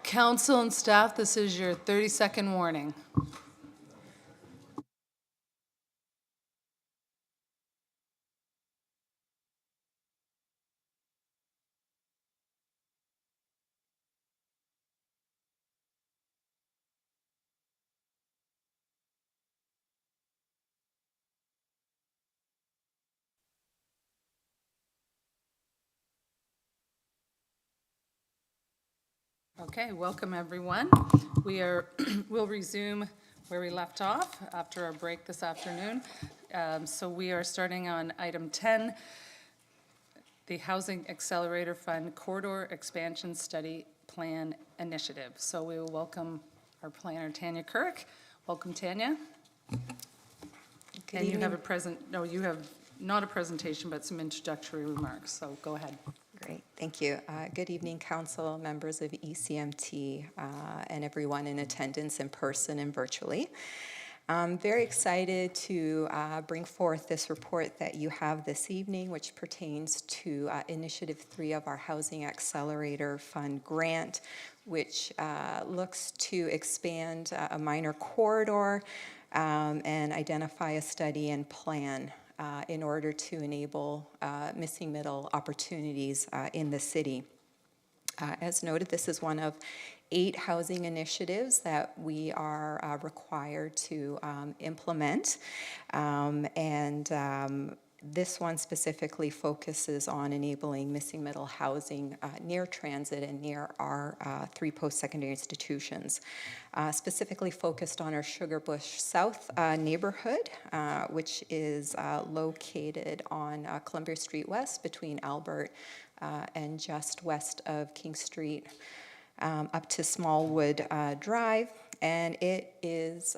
Council and staff, this is your 30-second warning. Okay, welcome everyone. We'll resume where we left off after our break this afternoon. So we are starting on item 10, the Housing Accelerator Fund Corridor Expansion Study Plan Initiative. So we will welcome our planner, Tanya Kirk. Welcome, Tanya. And you have you have not a presentation, but some introductory remarks, so go ahead. Great, thank you. Good evening, Council, members of ECMT, and everyone in attendance in person and virtually. I'm very excited to bring forth this report that you have this evening, which pertains to Initiative 3 of our Housing Accelerator Fund grant, which looks to expand a minor corridor and identify a study and plan in order to enable missing middle opportunities in the city. As noted, this is one of 8 housing initiatives that we are required to implement. This one specifically focuses on enabling missing middle housing near transit and near our 3 post-secondary institutions. Specifically focused on our Sugarbush South neighborhood, which is located on Columbia Street West between Albert and just west of King Street up to Smallwood Drive. And it is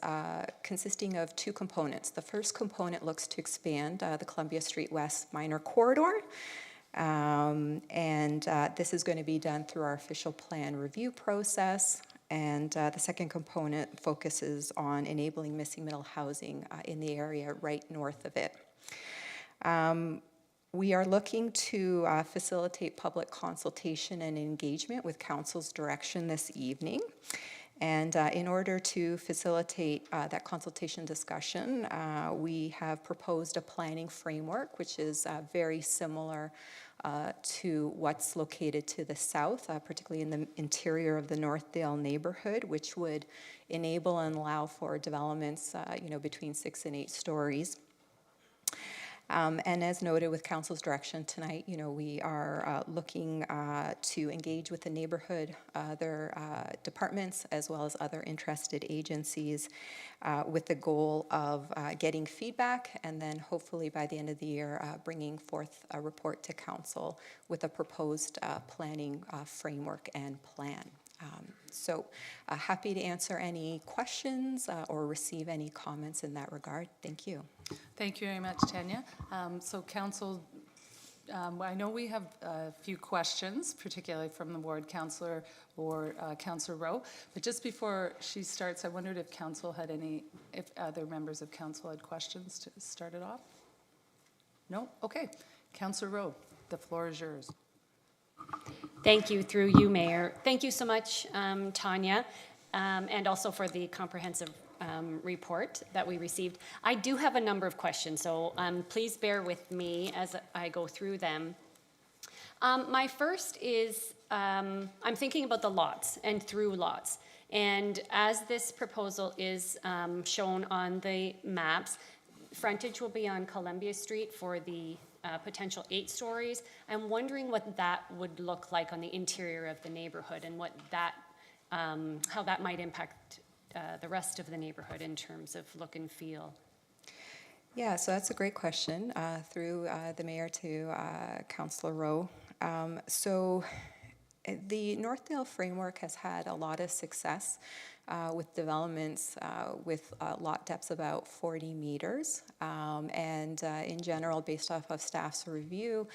consisting of 2 components. The first component looks to expand the Columbia Street West minor corridor. This is going to be done through our official plan review process. And the second component focuses on enabling missing middle housing in the area right north of it. We are looking to facilitate public consultation and engagement with Council's direction this evening. And in order to facilitate that consultation discussion, we have proposed a planning framework, which is very similar to what's located to the south, particularly in the interior of the Northdale neighborhood, which would enable and allow for developments, between 6 and 8 stories. And as noted with Council's direction tonight, we are looking to engage with the neighborhood, other departments, as well as other interested agencies with the goal of getting feedback and then hopefully by the end of the year bringing forth a report to Council with a proposed planning framework and plan. Happy to answer any questions or receive any comments in that regard. Thank you. Thank you very much, Tanya. So Council, I know we have a few questions, particularly from the ward councillor or Councillor Rowe, but just before she starts, I wondered if Council had if other members of Council had questions to start it off? No? Okay. Councillor Rowe, the floor is yours. Thank you, through you, Mayor. Thank you so much, Tanya, and also for the comprehensive report that we received. I do have a number of questions, so please bear with me as I go through them. My first is, I'm thinking about the lots and through lots. And as this proposal is shown on the maps, frontage will be on Columbia Street for the potential 8 stories. I'm wondering what that would look like on the interior of the neighborhood and what that, how that might impact the rest of the neighborhood in terms of look and feel. Yeah, so that's a great question through the mayor to Councillor Rowe. So the Northdale framework has had a lot of success with developments with lot depths about 40 meters. In general, based off of staff's review,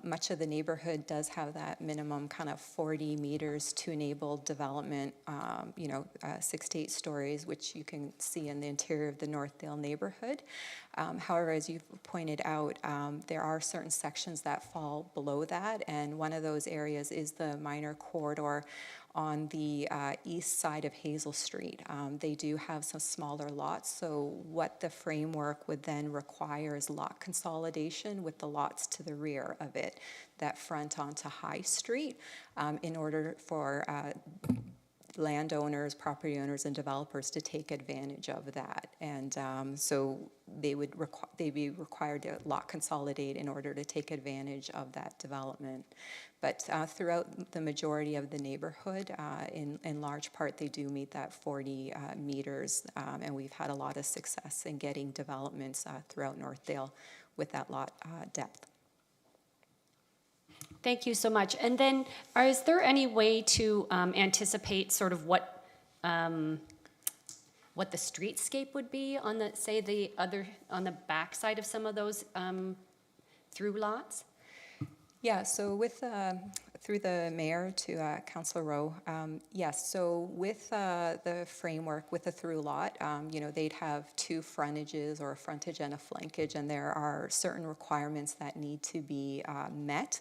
much of the neighborhood does have that minimum kind of 40 meters to enable development, 6 to 8 stories, which you can see in the interior of the Northdale neighborhood. However, as you've pointed out, there are certain sections that fall below that, and one of those areas is the minor corridor on the east side of Hazel Street. They do have some smaller lots, so what the framework would then require is lot consolidation with the lots to the rear of it that front onto High Street in order for landowners, property owners, and developers to take advantage of that. And so they'd be required to lot consolidate in order to take advantage of that development. But throughout the majority of the neighborhood, in large part, they do meet that 40 meters, and we've had a lot of success in getting developments throughout Northdale with that lot depth. Thank you so much. And then, is there any way to anticipate sort of what the streetscape would be on on the back side of some of those through lots? Yeah, so with, through the mayor to Councillor Rowe, yes, so with the framework, with the through lot, they'd have two frontages or a frontage and a flankage, and there are certain requirements that need to be met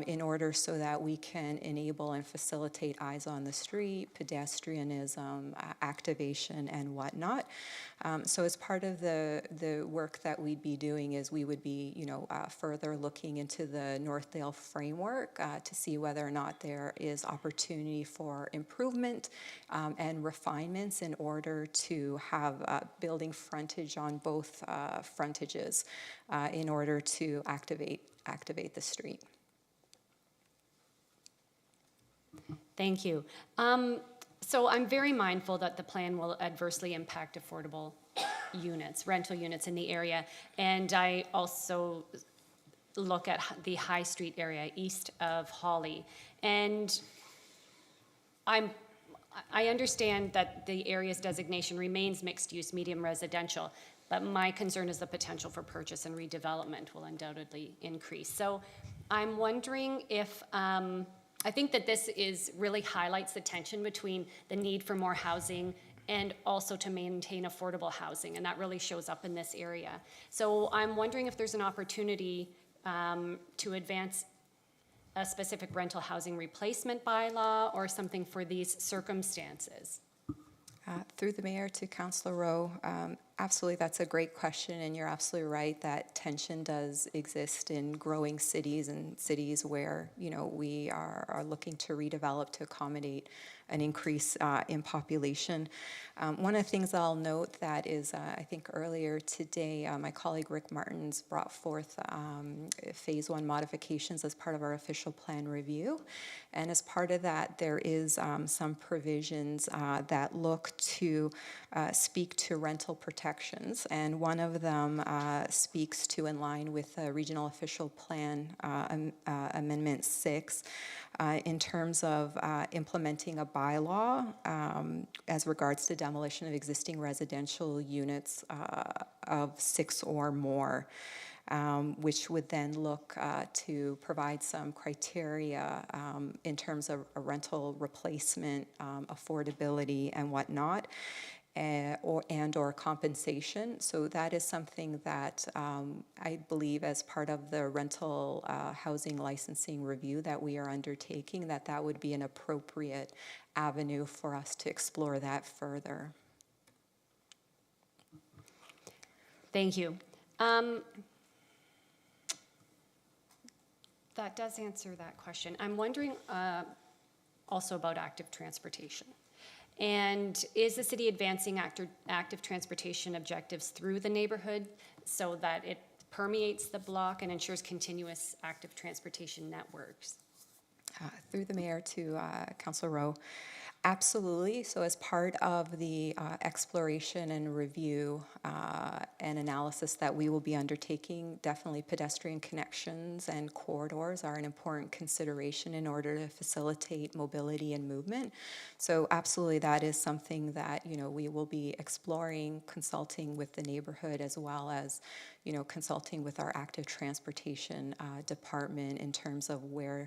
in order so that we can enable and facilitate eyes on the street, pedestrianism, activation, and whatnot. So as part of the work that we'd be doing is we would be, further looking into the Northdale framework to see whether or not there is opportunity for improvement and refinements in order to have building frontage on both frontages in order to activate the street. Thank you. So I'm very mindful that the plan will adversely impact affordable units, rental units in the area. And I also look at the High Street area east of Holly. And I understand that the area's designation remains mixed-use, medium residential, but my concern is the potential for purchase and redevelopment will undoubtedly increase. So I'm wondering if, I think that this really highlights the tension between the need for more housing and also to maintain affordable housing, and that really shows up in this area. So I'm wondering if there's an opportunity to advance a specific rental housing replacement bylaw or something for these circumstances. Through the mayor to Councillor Rowe, absolutely, that's a great question, and you're absolutely right that tension does exist in growing cities and cities where we are looking to redevelop to accommodate an increase in population. One of the things I'll note that is, I think earlier today, my colleague Rick Martins brought forth Phase 1 modifications as part of our official plan review. And as part of that, there is some provisions that look to speak to rental protections. And one of them speaks to, in line with Regional Official Plan Amendment 6, in terms of implementing a bylaw as regards to demolition of existing residential units of 6 or more, which would then look to provide some criteria in terms of a rental replacement, affordability, and whatnot. Or compensation. So that is something that I believe as part of the rental housing licensing review that we are undertaking, that would be an appropriate avenue for us to explore that further. Thank you. That does answer that question. I'm wondering also about active transportation. And is the city advancing active transportation objectives through the neighborhood so that it permeates the block and ensures continuous active transportation networks? Through the mayor to Councillor Rowe. Absolutely. So as part of the exploration and review and analysis that we will be undertaking, definitely pedestrian connections and corridors are an important consideration in order to facilitate mobility and movement. So absolutely, that is something that we will be exploring, consulting with the neighborhood, as well as consulting with our active transportation department in terms of where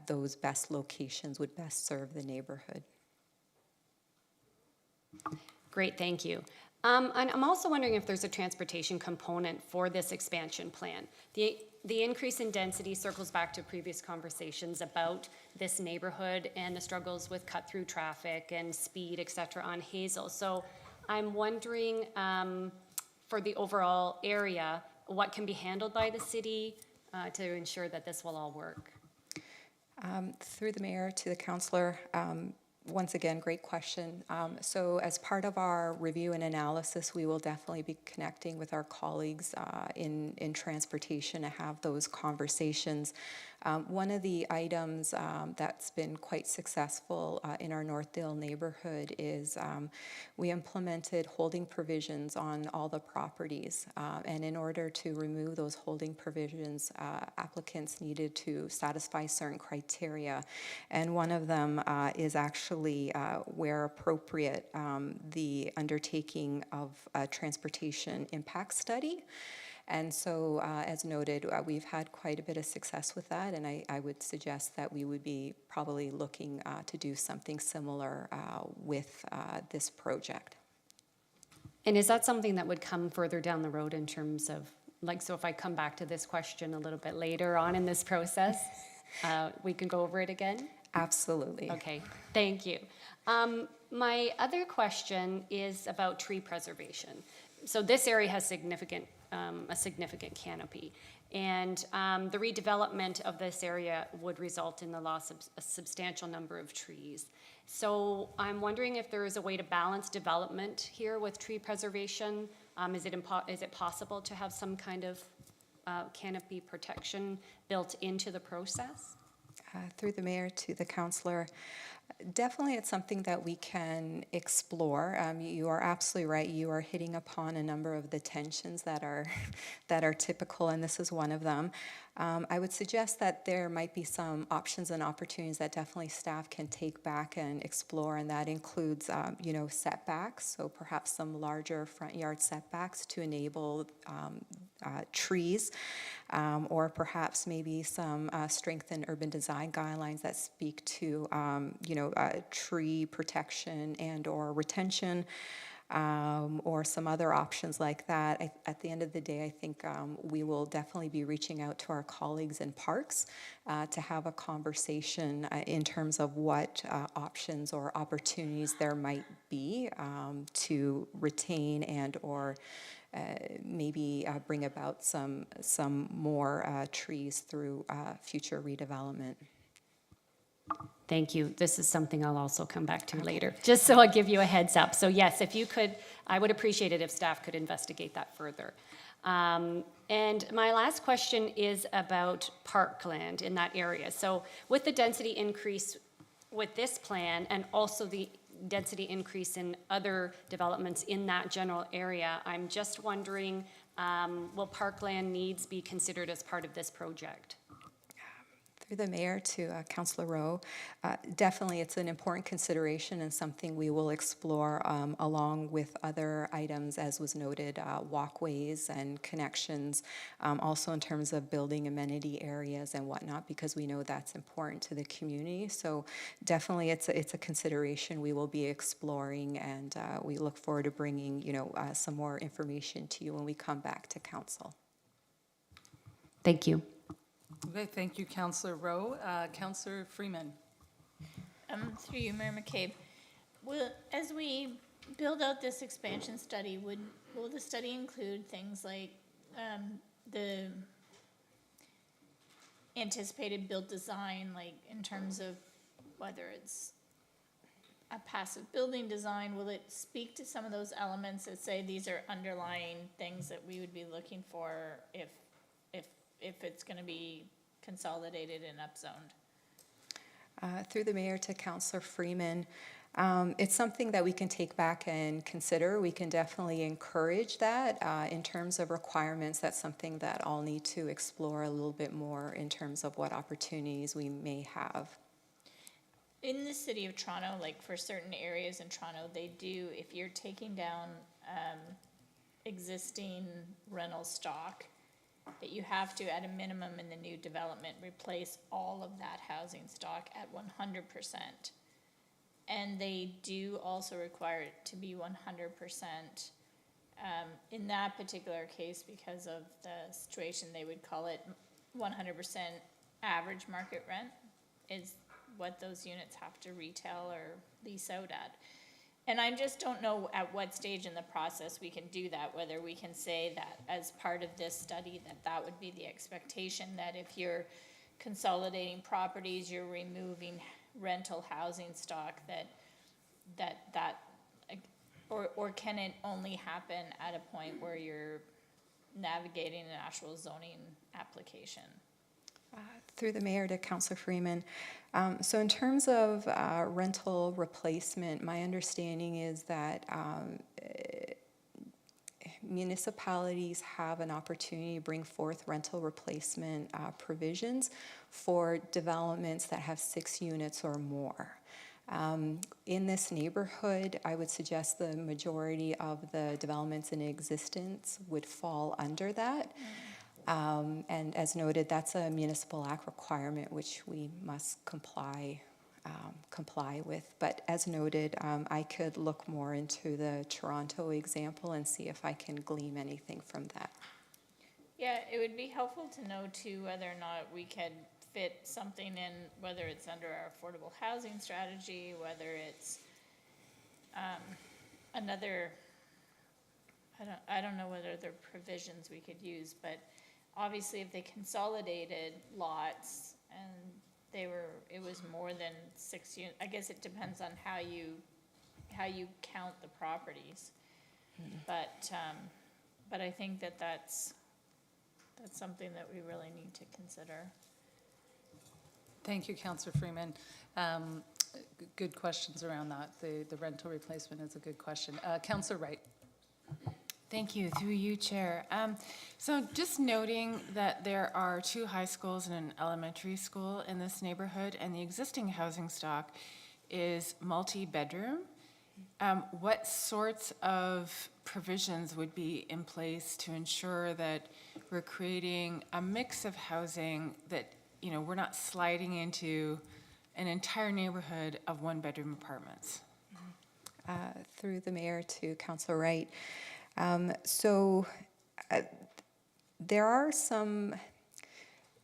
those best locations would best serve the neighborhood. Great, thank you. And I'm also wondering if there's a transportation component for this expansion plan. The increase in density circles back to previous conversations about this neighborhood and the struggles with cut-through traffic and speed, et cetera, on Hazel. So I'm wondering, for the overall area, what can be handled by the city to ensure that this will all work? Through the mayor to the councillor, once again, great question. So as part of our review and analysis, we will definitely be connecting with our colleagues in transportation to have those conversations. One of the items that's been quite successful in our Northdale neighborhood is we implemented holding provisions on all the properties. And in order to remove those holding provisions, applicants needed to satisfy certain criteria. And one of them is actually, where appropriate, the undertaking of a transportation impact study. And so, as noted, we've had quite a bit of success with that, and I would suggest that we would be probably looking to do something similar with this project. And is that something that would come further down the road in terms of, like, so if I come back to this question a little bit later on in this process, we can go over it again? Absolutely. Okay, thank you. My other question is about tree preservation. So this area has a significant canopy, and the redevelopment of this area would result in the loss of a substantial number of trees. So I'm wondering if there is a way to balance development here with tree preservation. Is it possible to have some kind of canopy protection built into the process? Through the mayor to the councillor, definitely it's something that we can explore. You are absolutely right. You are hitting upon a number of the tensions that are typical, and this is one of them. I would suggest that there might be some options and opportunities that definitely staff can take back and explore, and that includes, setbacks. So perhaps some larger front yard setbacks to enable trees, or perhaps maybe some strengthened urban design guidelines that speak to, tree protection and or retention. Or some other options like that. At the end of the day, I think we will definitely be reaching out to our colleagues in parks to have a conversation in terms of what options or opportunities there might be to retain and or maybe bring about some more trees through future redevelopment. Thank you. This is something I'll also come back to later, just so I'll give you a heads up. So yes, if you could, I would appreciate it if staff could investigate that further. And my last question is about parkland in that area. So with the density increase with this plan and also the density increase in other developments in that general area, I'm just wondering, will parkland needs be considered as part of this project? Through the mayor to Councillor Rowe, definitely it's an important consideration and something we will explore along with other items, as was noted, walkways and connections, also in terms of building amenity areas and whatnot, because we know that's important to the community. So definitely it's a consideration we will be exploring, and we look forward to bringing some more information to you when we come back to council. Thank you. Okay, thank you, Councillor Rowe. Councillor Freeman. Through you, Mayor McCabe. As we build out this expansion study, will the study include things like the anticipated build design, like in terms of whether it's a passive building design? Will it speak to some of those elements that say these are underlying things that we would be looking for if it's going to be consolidated and upzoned? Through the mayor to Councillor Freeman, it's something that we can take back and consider. We can definitely encourage that in terms of requirements. That's something that I'll need to explore a little bit more in terms of what opportunities we may have. In the city of Toronto, like for certain areas in Toronto, they do, if you're taking down existing rental stock, that you have to, at a minimum in the new development, replace all of that housing stock at 100%. And they do also require it to be 100% In that particular case, because of the situation, they would call it 100% average market rent is what those units have to retail or lease out at. And I just don't know at what stage in the process we can do that, whether we can say that as part of this study, that would be the expectation, that if you're consolidating properties, you're removing rental housing stock, or can it only happen at a point where you're navigating an actual zoning application? Through the mayor to Councillor Freeman. So in terms of rental replacement, my understanding is that municipalities have an opportunity to bring forth rental replacement provisions for developments that have 6 units or more. In this neighborhood, I would suggest the majority of the developments in existence would fall under that. And as noted, that's a municipal act requirement which we must comply with. But as noted, I could look more into the Toronto example and see if I can glean anything from that. Yeah, it would be helpful to know too whether or not we could fit something in, whether it's under our affordable housing strategy, whether it's another, I don't know whether there are provisions we could use, but obviously if they consolidated lots and it was more than 6 units, I guess it depends on how you count the properties. But I think that's something that we really need to consider. Thank you, Councillor Freeman. Good questions around that. The rental replacement is a good question. Councillor Wright. Thank you. Through you, Chair. So just noting that there are 2 high schools and an elementary school in this neighborhood, and the existing housing stock is multi-bedroom. What sorts of provisions would be in place to ensure that we're creating a mix of housing that, you know, we're not sliding into an entire neighborhood of 1-bedroom apartments? Through the mayor to Councillor Wright. There are some,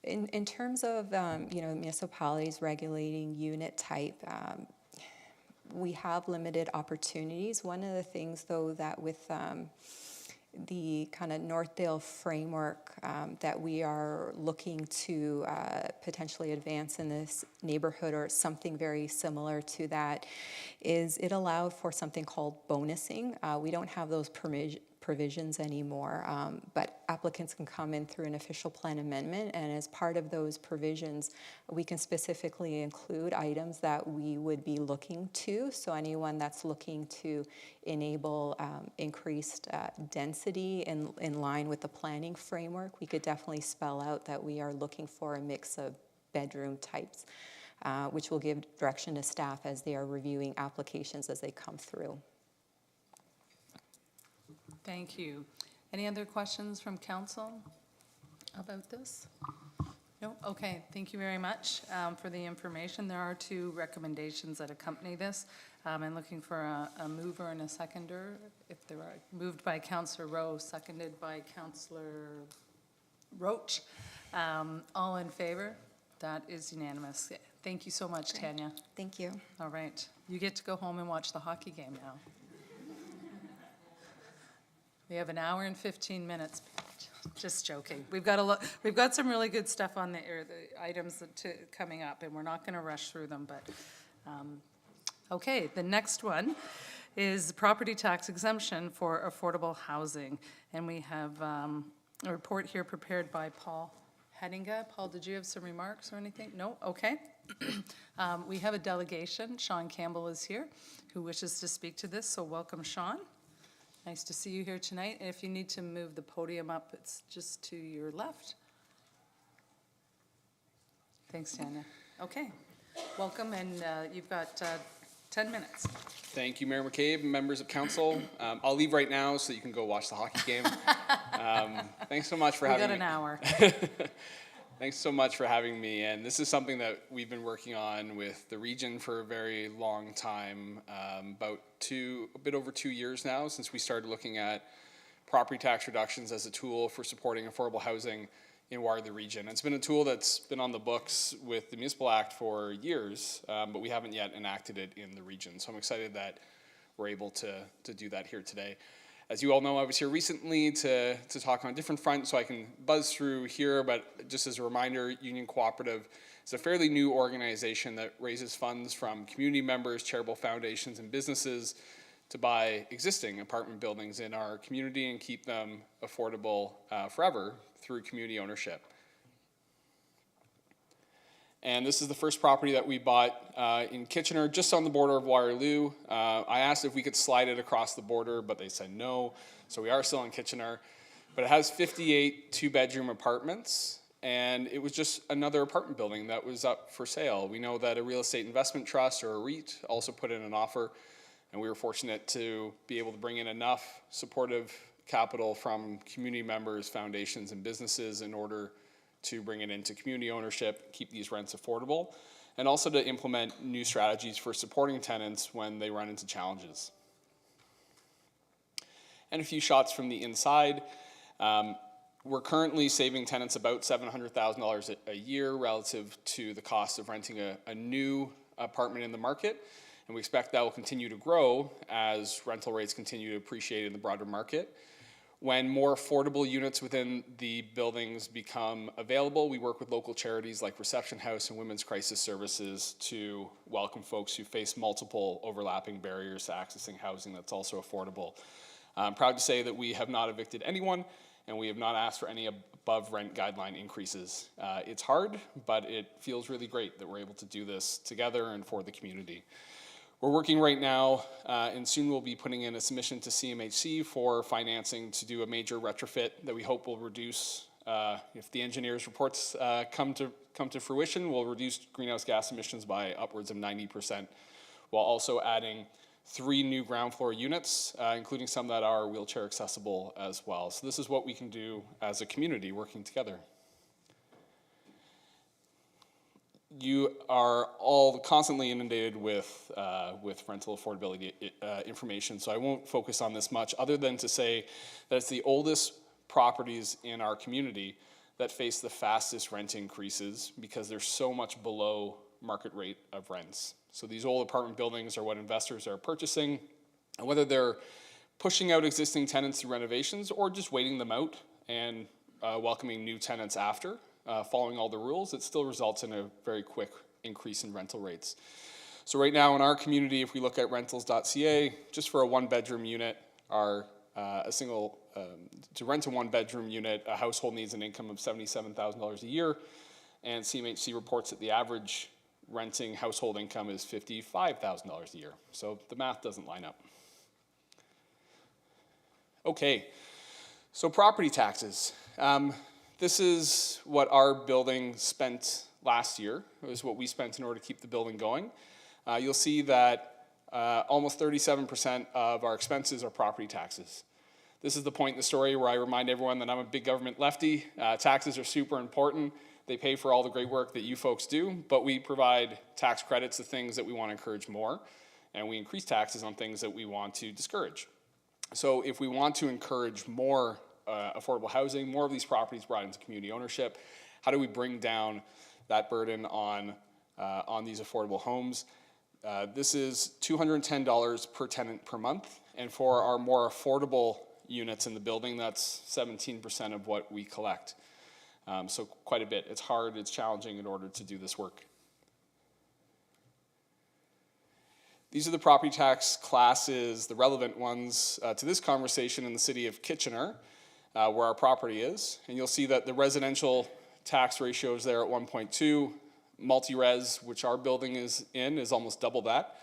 in terms of, municipalities regulating unit type, we have limited opportunities. One of the things, though, that with the kind of Northdale framework that we are looking to potentially advance in this neighborhood, or something very similar to that, is it allowed for something called bonusing. We don't have those provisions anymore, but applicants can come in through an official plan amendment, and as part of those provisions, we can specifically include items that we would be looking to. So anyone that's looking to enable increased density in line with the planning framework, we could definitely spell out that we are looking for a mix of bedroom types, which will give direction to staff as they are reviewing applications as they come through. Thank you. Any other questions from council about this? No? Okay, thank you very much for the information. There are 2 recommendations that accompany this. I'm looking for a mover and a seconder. If there are, moved by Councillor Rowe, seconded by Councillor Roach. All in favor? That is unanimous. Thank you so much, Tanya. Thank you. All right. You get to go home and watch the hockey game now. We have 1 hour and 15 minutes. Just joking. We've got some really good stuff on the items coming up, and we're not going to rush through them. But okay, the next one is property tax exemption for affordable housing, and we have a report here prepared by Paul Hedinga. Paul, did you have some remarks or anything? No. Okay. We have a delegation. Sean Campbell is here, who wishes to speak to this. So welcome, Sean. Nice to see you here tonight. And if you need to move the podium up, it's just to your left. Thanks, Tanya. Okay, welcome, and you've got 10 minutes. Thank you, Mayor McCabe, members of council. I'll leave right now so you can go watch the hockey game. Thanks so much for having me. We got an hour. Thanks so much for having me. And this is something that we've been working on with the region for a very long time, a bit over 2 years now since we started looking at property tax reductions as a tool for supporting affordable housing in Waterloo region. It's been a tool that's been on the books with the Municipal Act for years, but we haven't yet enacted it in the region. So I'm excited that we're able to do that here today. As you all know, I was here recently to talk on a different front, so I can buzz through here, but just as a reminder, Union Cooperative is a fairly new organization that raises funds from community members, charitable foundations, and businesses to buy existing apartment buildings in our community and keep them affordable forever through community ownership. And this is the first property that we bought in Kitchener, just on the border of Waterloo. I asked if we could slide it across the border, but they said no. So we are still in Kitchener. But it has 58 two-bedroom apartments, and it was just another apartment building that was up for sale. We know that a real estate investment trust, or a REIT, also put in an offer, and we were fortunate to be able to bring in enough supportive capital from community members, foundations, and businesses in order to bring it into community ownership, keep these rents affordable, and also to implement new strategies for supporting tenants when they run into challenges. And a few shots from the inside. We're currently saving tenants about $700,000 a year relative to the cost of renting a new apartment in the market, and we expect that will continue to grow as rental rates continue to appreciate in the broader market. When more affordable units within the buildings become available, we work with local charities like Reception House and Women's Crisis Services to welcome folks who face multiple overlapping barriers to accessing housing that's also affordable. I'm proud to say that we have not evicted anyone, and we have not asked for any above rent guideline increases. It's hard, but it feels really great that we're able to do this together and for the community. We're working right now, and soon we'll be putting in a submission to CMHC for financing to do a major retrofit that we hope will reduce, if the engineers' reports come to fruition, will reduce greenhouse gas emissions by upwards of 90%, while also adding 3 new ground floor units, including some that are wheelchair accessible as well. So this is what we can do as a community working together. You are all constantly inundated with rental affordability information, so I won't focus on this much other than to say that it's the oldest properties in our community that face the fastest rent increases because they're so much below market rate of rents. So these old apartment buildings are what investors are purchasing, and whether they're pushing out existing tenants through renovations or just waiting them out and welcoming new tenants after, following all the rules, it still results in a very quick increase in rental rates. So right now in our community, if we look at rentals.ca, just for a 1-bedroom unit, to rent a 1-bedroom unit, a household needs an income of $77,000 a year, and CMHC reports that the average renting household income is $55,000 a year. So the math doesn't line up. Okay, so property taxes. This is what our building spent last year. It was what we spent in order to keep the building going. You'll see that almost 37% of our expenses are property taxes. This is the point in the story where I remind everyone that I'm a big government lefty. Taxes are super important. They pay for all the great work that you folks do, but we provide tax credits to things that we want to encourage more, and we increase taxes on things that we want to discourage. So if we want to encourage more affordable housing, more of these properties brought into community ownership, how do we bring down that burden on these affordable homes? This is $210 per tenant per month, and for our more affordable units in the building, that's 17% of what we collect. So quite a bit. It's hard, it's challenging in order to do this work. These are the property tax classes, the relevant ones to this conversation in the city of Kitchener, where our property is. And you'll see that the residential tax ratio is there at 1.2. Multi-res, which our building is in, is almost double that.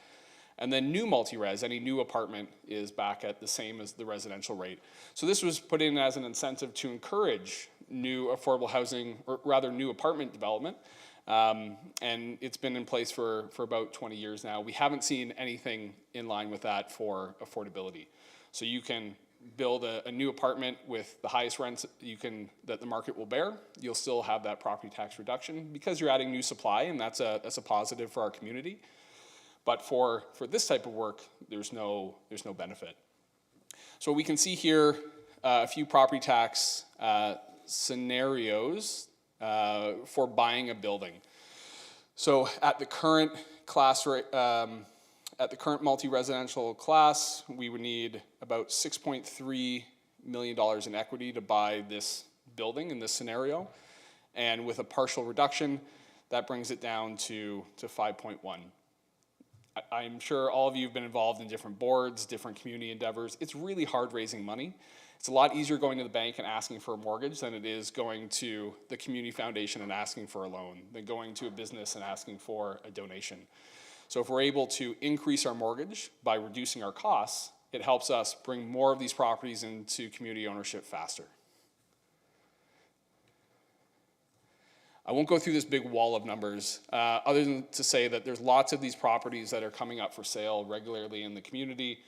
And then new multi-res, any new apartment, is back at the same as the residential rate. So this was put in as an incentive to encourage new affordable housing, or rather new apartment development. And it's been in place for about 20 years now. We haven't seen anything in line with that for affordability. So you can build a new apartment with the highest rents that the market will bear. You'll still have that property tax reduction because you're adding new supply, and that's a positive for our community. But for this type of work, there's no benefit. So what we can see here a few property tax scenarios for buying a building. So at the current class rate, at the current multi-residential class, we would need about $6.3 million in equity to buy this building in this scenario. And with a partial reduction, that brings it down to 5.1. I'm sure all of you have been involved in different boards, different community endeavors. It's really hard raising money. It's a lot easier going to the bank and asking for a mortgage than it is going to the community foundation and asking for a loan, than going to a business and asking for a donation. So if we're able to increase our mortgage by reducing our costs, it helps us bring more of these properties into community ownership faster. I won't go through this big wall of numbers, other than to say that there's lots of these properties that are coming up for sale regularly in the community.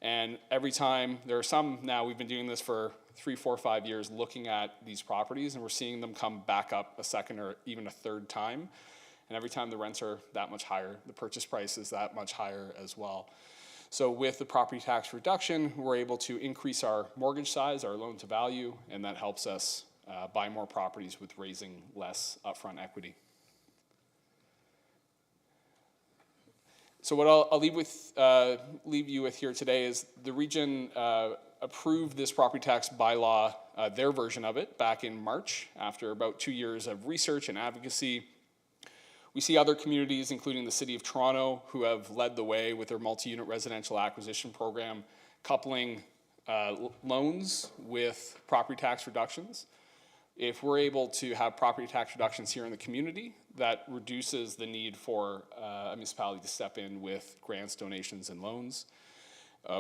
And every time, there are some now, we've been doing this for 3, 4, 5 years, looking at these properties, and we're seeing them come back up a second or even a third time. And every time the rents are that much higher, the purchase price is that much higher as well. So with the property tax reduction, we're able to increase our mortgage size, our loan to value, and that helps us buy more properties with raising less upfront equity. So what I'll leave you with here today is the region approved this property tax bylaw, their version of it, back in March after about 2 years of research and advocacy. We see other communities, including the City of Toronto, who have led the way with their multi-unit residential acquisition program, coupling loans with property tax reductions. If we're able to have property tax reductions here in the community, that reduces the need for a municipality to step in with grants, donations, and loans.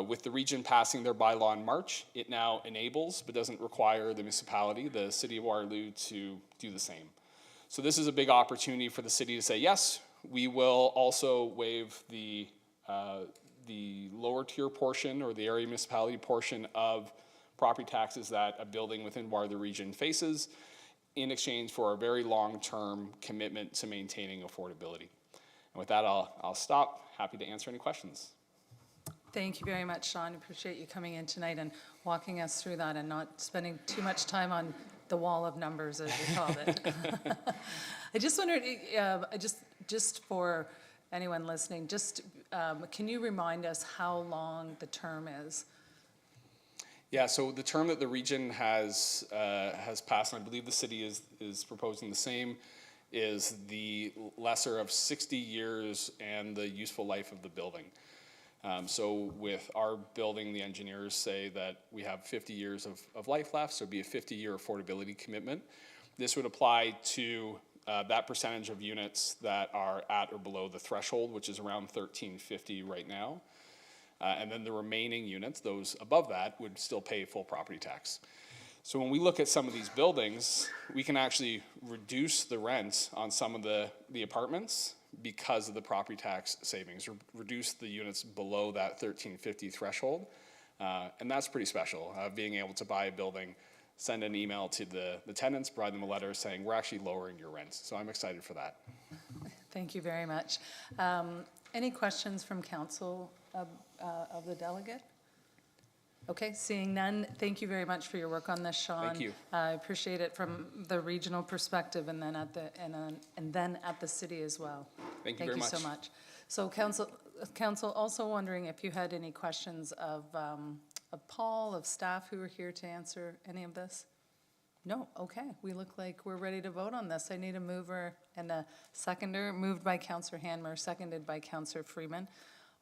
With the region passing their bylaw in March, it now enables, but doesn't require the municipality, the City of Waterloo, to do the same. So this is a big opportunity for the city to say, yes, we will also waive the lower tier portion or the area municipality portion of property taxes that a building within Waterloo region faces in exchange for a very long-term commitment to maintaining affordability. And with that, I'll stop. Happy to answer any questions. Thank you very much, Sean. Appreciate you coming in tonight and walking us through that and not spending too much time on the wall of numbers, as you called it. I just wondered, just for anyone listening, can you remind us how long the term is? Yeah, so the term that the region has passed, and I believe the city is proposing the same, is the lesser of 60 years and the useful life of the building. So with our building, the engineers say that we have 50 years of life left, so it'd be a 50-year affordability commitment. This would apply to that percentage of units that are at or below the threshold, which is around 1350 right now. And then the remaining units, those above that, would still pay full property tax. So when we look at some of these buildings, we can actually reduce the rent on some of the apartments because of the property tax savings, or reduce the units below that 1350 threshold. And that's pretty special, being able to buy a building, send an email to the tenants, provide them a letter saying, we're actually lowering your rent. So I'm excited for that. Thank you very much. Any questions from council of the delegate? Okay, seeing none, thank you very much for your work on this, Sean. Thank you. I appreciate it from the regional perspective and then at the city as well. Thank you very much. Thank you so much. So council also wondering if you had any questions of Paul, of staff who are here to answer any of this? No, okay, we look like we're ready to vote on this. I need a mover and a seconder, moved by Councillor Hanmer, seconded by Councillor Freeman.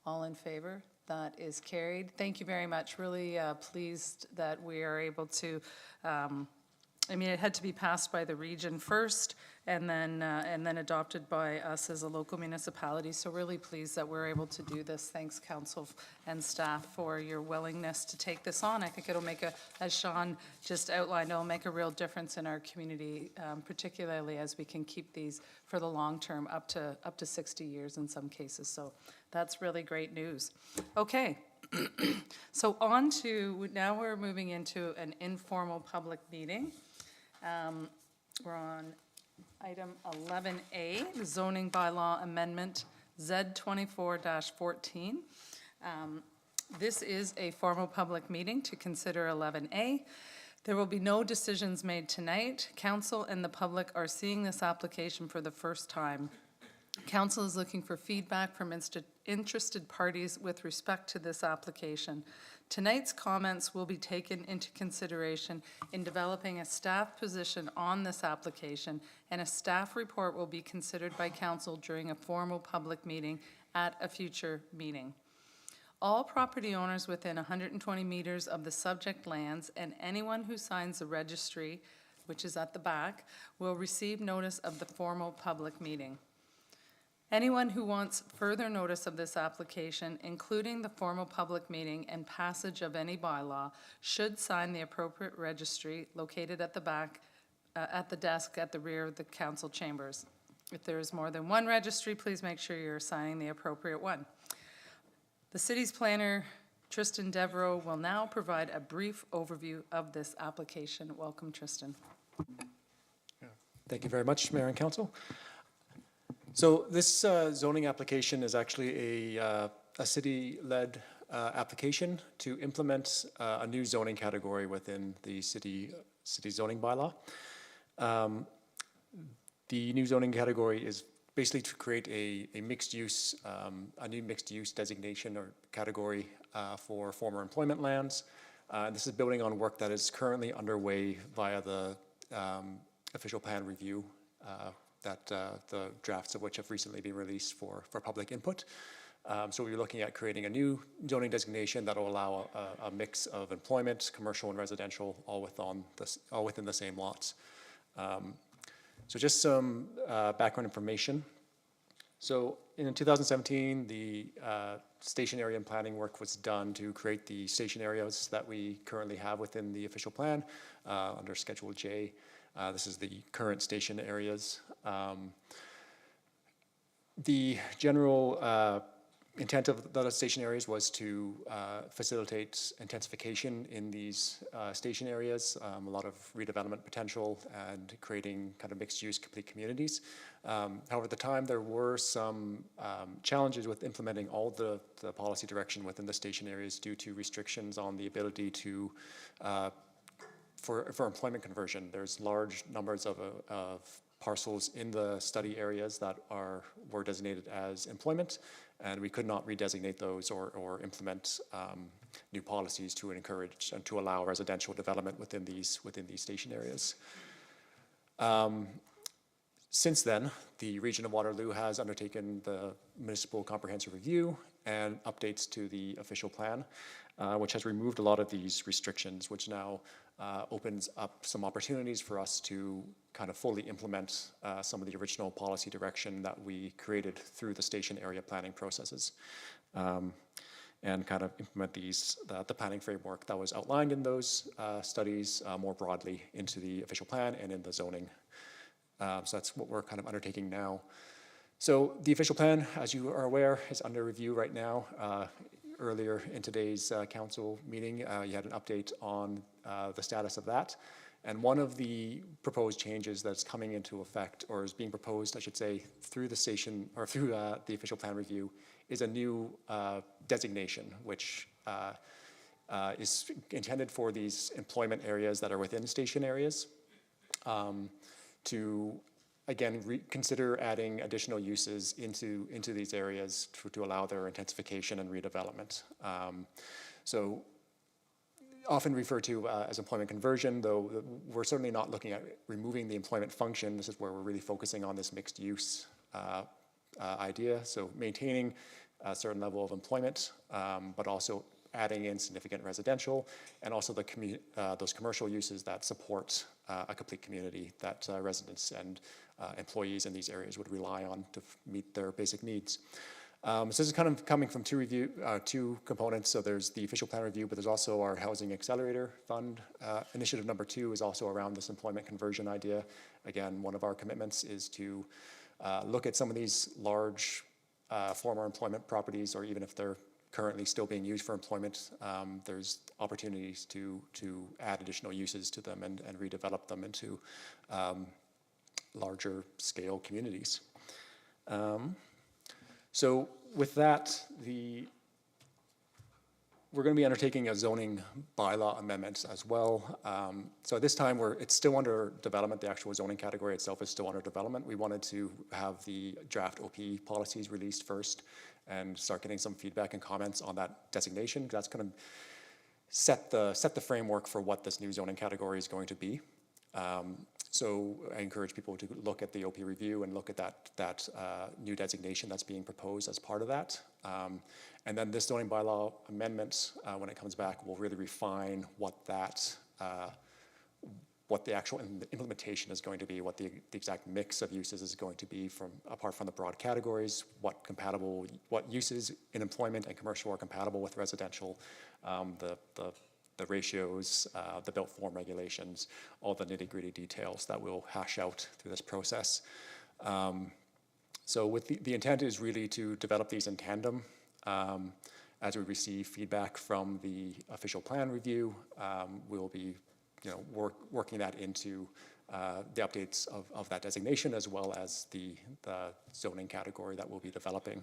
All in favor? That is carried. Thank you very much. Really pleased that we are able to, it had to be passed by the region first and then adopted by us as a local municipality. So really pleased that we're able to do this. Thanks, council and staff, for your willingness to take this on. I think it'll make as Sean just outlined, it'll make a real difference in our community, particularly as we can keep these for the long term, up to 60 years in some cases. So that's really great news. Okay. So now we're moving into an informal public meeting. We're on item 11A, the zoning bylaw amendment Z24-14. This is a formal public meeting to consider 11A. There will be no decisions made tonight. Council and the public are seeing this application for the first time. Council is looking for feedback from interested parties with respect to this application. Tonight's comments will be taken into consideration in developing a staff position on this application, and a staff report will be considered by council during a formal public meeting at a future meeting. All property owners within 120 meters of the subject lands and anyone who signs the registry, which is at the back, will receive notice of the formal public meeting. Anyone who wants further notice of this application, including the formal public meeting and passage of any bylaw, should sign the appropriate registry located at the back, at the desk at the rear of the council chambers. If there is more than one registry, please make sure you're signing the appropriate one. The city's planner, Tristan Devereaux, will now provide a brief overview of this application. Welcome, Tristan. Thank you very much, Mayor and Council. So this zoning application is actually a city-led application to implement a new zoning category within the city zoning bylaw. The new zoning category is basically to create a mixed use, a new mixed use designation or category for former employment lands. This is building on work that is currently underway via the official plan review that the drafts of which have recently been released for public input. So we're looking at creating a new zoning designation that will allow a mix of employment, commercial and residential, all within the same lots. So just some background information. So in 2017, the station area and planning work was done to create the station areas that we currently have within the official plan under Schedule J. This is the current station areas. The general intent of the station areas was to facilitate intensification in these station areas, a lot of redevelopment potential and creating kind of mixed-use complete communities. However, at the time there were some challenges with implementing all the policy direction within the station areas due to restrictions on the ability to for employment conversion. There's large numbers of parcels in the study areas that were designated as employment, and we could not redesignate those or implement new policies to encourage and to allow residential development within these station areas. Since then, the region of Waterloo has undertaken the municipal comprehensive review and updates to the official plan, which has removed a lot of these restrictions, which now opens up some opportunities for us to kind of fully implement some of the original policy direction that we created through the station area planning processes, and kind of implement the planning framework that was outlined in those studies more broadly into the official plan and in the zoning. So that's what we're kind of undertaking now. So the official plan, as you are aware, is under review right now. Earlier in today's council meeting, you had an update on the status of that. And one of the proposed changes that's coming into effect, or is being proposed, I should say, through the station, or through the official plan review, is a new designation, which is intended for these employment areas that are within station areas, to again, consider adding additional uses into these areas to allow their intensification and redevelopment. So often referred to as employment conversion, though we're certainly not looking at removing the employment function. This is where we're really focusing on this mixed use idea. So maintaining a certain level of employment, but also adding in significant residential, and also those commercial uses that support a complete community that residents and employees in these areas would rely on to meet their basic needs. So this is kind of coming from two components. So there's the official plan review, but there's also our Housing Accelerator Fund. Initiative number 2 is also around this employment conversion idea. Again, one of our commitments is to look at some of these large former employment properties, or even if they're currently still being used for employment, there's opportunities to add additional uses to them and redevelop them into larger scale communities. So with that, we're going to be undertaking a zoning bylaw amendment as well. So at this time, it's still under development. The actual zoning category itself is still under development. We wanted to have the draft OP policies released first and start getting some feedback and comments on that designation. That's going to set the framework for what this new zoning category is going to be. So I encourage people to look at the OP review and look at that new designation that's being proposed as part of that. And then this zoning bylaw amendment, when it comes back, will really refine what the actual implementation is going to be, what the exact mix of uses is going to be apart from the broad categories, what uses in employment and commercial are compatible with residential, the ratios, the built form regulations, all the nitty-gritty details that we'll hash out through this process. So with the intent is really to develop these in tandem. As we receive feedback from the official plan review, we'll be working that into the updates of that designation as well as the zoning category that we'll be developing.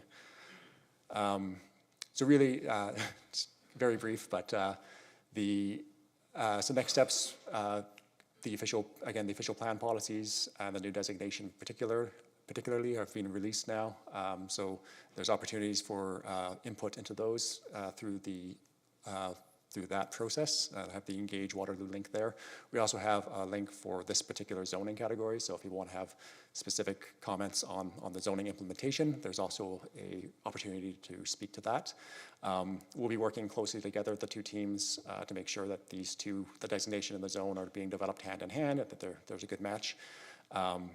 So really, it's very brief, but so next steps, the official plan policies and the new designation particularly have been released now. So there's opportunities for input into those through that process. I have the Engage Waterloo link there. We also have a link for this particular zoning category. So if you want to have specific comments on the zoning implementation, there's also an opportunity to speak to that. We'll be working closely together, the two teams, to make sure that the designation and the zone are being developed hand in hand, and that there's a good match.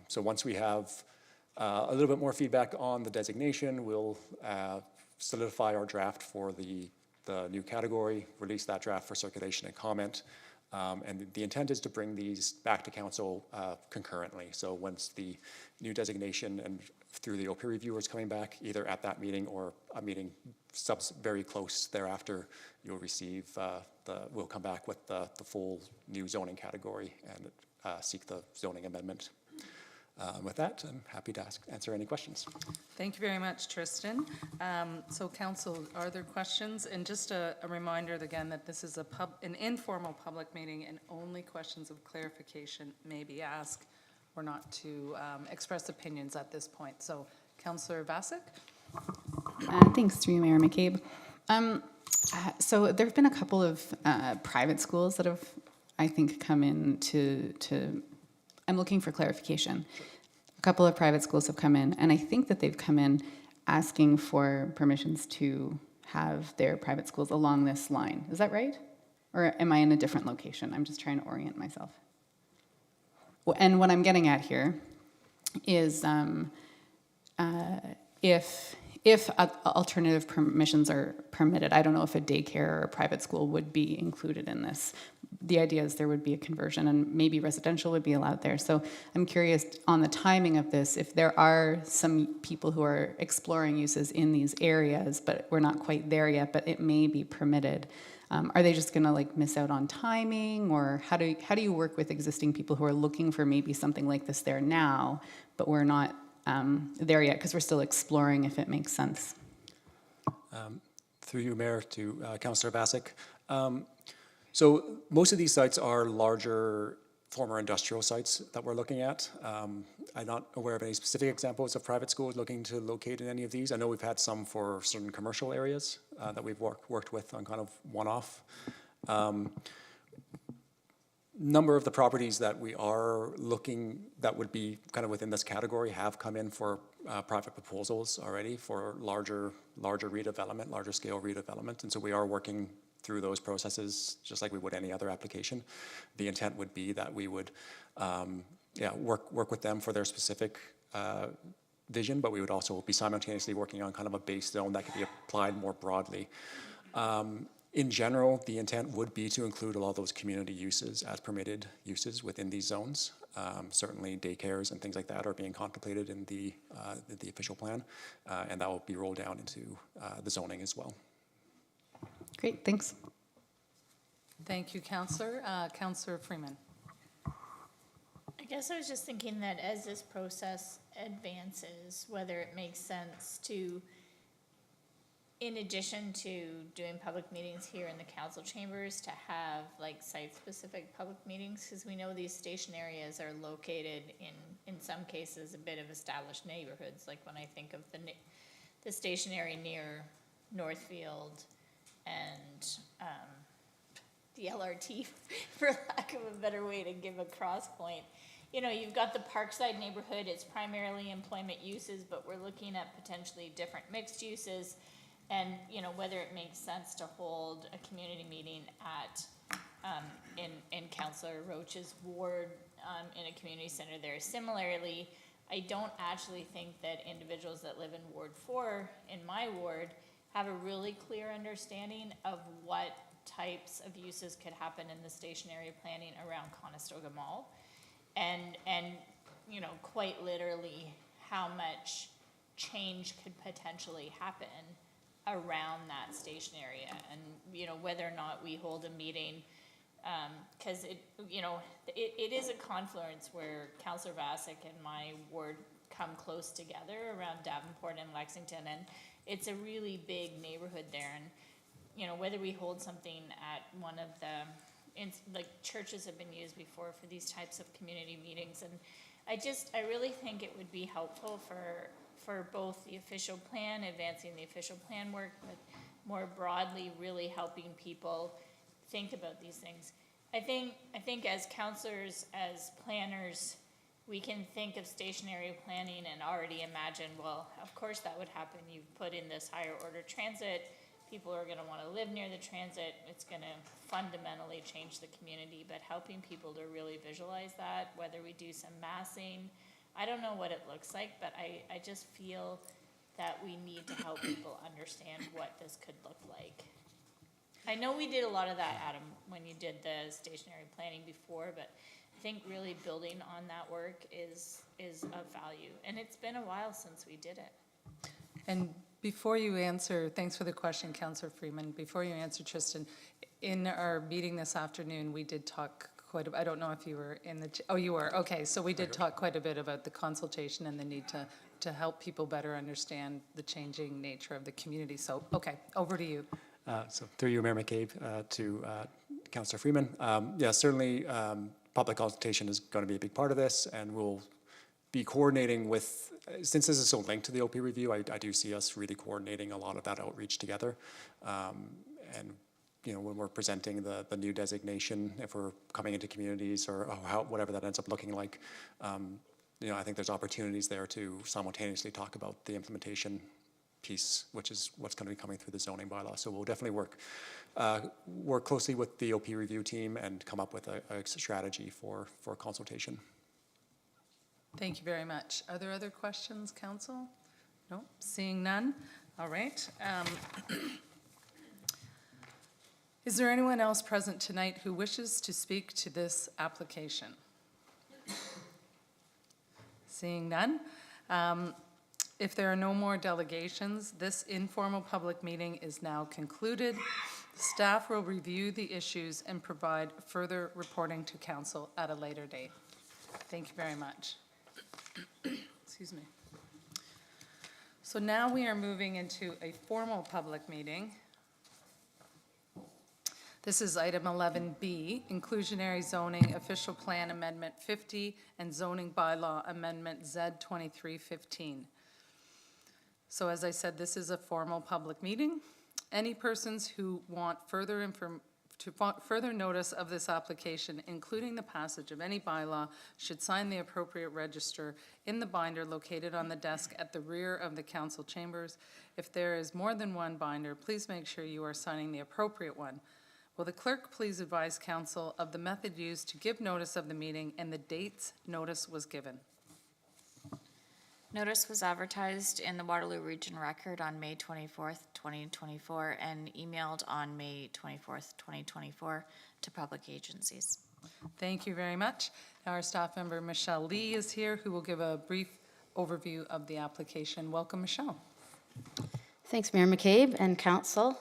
So once we have a little bit more feedback on the designation, we'll solidify our draft for the new category, release that draft for circulation and comment. And the intent is to bring these back to council concurrently. So once the new designation and through the OP review is coming back, either at that meeting or a meeting very close thereafter, you'll receive, we'll come back with the full new zoning category and seek the zoning amendment. With that, I'm happy to answer any questions. Thank you very much, Tristan. So council, are there questions? And just a reminder again that this is an informal public meeting and only questions of clarification may be asked. We're not to express opinions at this point. So Councillor Vasek? Thanks, through you, Mayor McCabe. So there have been a couple of private schools that have, I think, come in to I'm looking for clarification. A couple of private schools have come in, and I think that they've come in asking for permissions to have their private schools along this line. Is that right? Or am I in a different location? I'm just trying to orient myself. And what I'm getting at here is if alternative permissions are permitted, I don't know if a daycare or a private school would be included in this. The idea is there would be a conversion and maybe residential would be allowed there. So I'm curious on the timing of this, if there are some people who are exploring uses in these areas, but we're not quite there yet, but it may be permitted. Are they just gonna miss out on timing, or how do you work with existing people who are looking for maybe something like this there now, but we're not there yet because we're still exploring if it makes sense? Through you, Mayor, to Councillor Vasek. So most of these sites are larger former industrial sites that we're looking at. I'm not aware of any specific examples of private schools looking to locate in any of these. I know we've had some for certain commercial areas that we've worked with on kind of one-off. Number of the properties that we are looking that would be kind of within this category have come in for private proposals already for larger redevelopment, larger scale redevelopment, and so we are working through those processes just like we would any other application. The intent would be that we would work with them for their specific vision, but we would also be simultaneously working on kind of a base zone that could be applied more broadly. In general, the intent would be to include a lot of those community uses as permitted uses within these zones. Certainly daycares and things like that are being contemplated in the official plan, and that will be rolled down into the zoning as well. Great, thanks. Thank you, Councillor. Councillor Freeman. I guess I was just thinking that as this process advances, whether it makes sense to in addition to doing public meetings here in the council chambers, to have like site-specific public meetings, because we know these station areas are located in some cases, a bit of established neighborhoods, like when I think of the station area near Northfield and, the LRT, for lack of a better way to give a cross point. You know, you've got the Parkside neighborhood, it's primarily employment uses, but we're looking at potentially different mixed uses. And, you know, whether it makes sense to hold a community meeting at, in Councillor Roach's ward, in a community center there. Similarly, I don't actually think that individuals that live in Ward 4, in my ward, have a really clear understanding of what types of uses could happen in the station area planning around Conestoga Mall. And, you know, quite literally, how much change could potentially happen around that station area, and, you know, whether or not we hold a meeting, because it, you know, it is a confluence where Councillor Vassick and my ward come close together around Davenport and Lexington, and it's a really big neighborhood there. And, you know, whether we hold something at one of the, like, churches have been used before for these types of community meetings, and I really think it would be helpful for both the official plan, advancing the official plan work, but more broadly, really helping people think about these things. I think as counselors, as planners, we can think of stationary planning and already imagine, well, of course that would happen. You've put in this higher order transit, people are gonna wanna live near the transit, it's gonna fundamentally change the community, but helping people to really visualize that, whether we do some massing, I don't know what it looks like, but I just feel that we need to help people understand what this could look like. I know we did a lot of that, Adam, when you did the stationary planning before, but I think really building on that work is of value. And it's been a while since we did it. And before you answer, thanks for the question, Councillor Freeman. Before you answer, Tristan, in our meeting this afternoon, we did talk quite a, I don't know if you were in the, oh, you were, okay. So we did talk quite a bit about the consultation and the need to help people better understand the changing nature of the community. So, okay, over to you. So through you, Mayor McCabe, to Councillor Freeman. Yeah, certainly public consultation is going to be a big part of this, and we'll be coordinating with, since this is so linked to the OP review, I do see us really coordinating a lot of that outreach together. And you know, when we're presenting the new designation, if we're coming into communities or whatever that ends up looking like, you know, I think there's opportunities there to simultaneously talk about the implementation piece, which is what's going to be coming through the zoning bylaw. So we'll definitely work closely with the OP review team and come up with a strategy for consultation. Thank you very much. Are there other questions, Council? No, seeing none. All right. Is there anyone else present tonight who wishes to speak to this application? Seeing none. If there are no more delegations, this informal public meeting is now concluded. Staff will review the issues and provide further reporting to Council at a later date. Thank you very much. Excuse me. So now we are moving into a formal public meeting. This is item 11B, Inclusionary Zoning Official Plan Amendment 50 and Zoning Bylaw Amendment Z 2315. So as I said, this is a formal public meeting. Any persons who want further notice of this application, including the passage of any bylaw, should sign the appropriate register in the binder located on the desk at the rear of the council chambers. If there is more than one binder, please make sure you are signing the appropriate one. Will the clerk please advise council of the method used to give notice of the meeting and the dates notice was given? Notice was advertised in the Waterloo Region Record on May 24th, 2024, and emailed on May 24th, 2024 to public agencies. Thank you very much. Now our staff member Michelle Lee is here, who will give a brief overview of the application. Welcome, Michelle. Thanks, Mayor McCabe and council.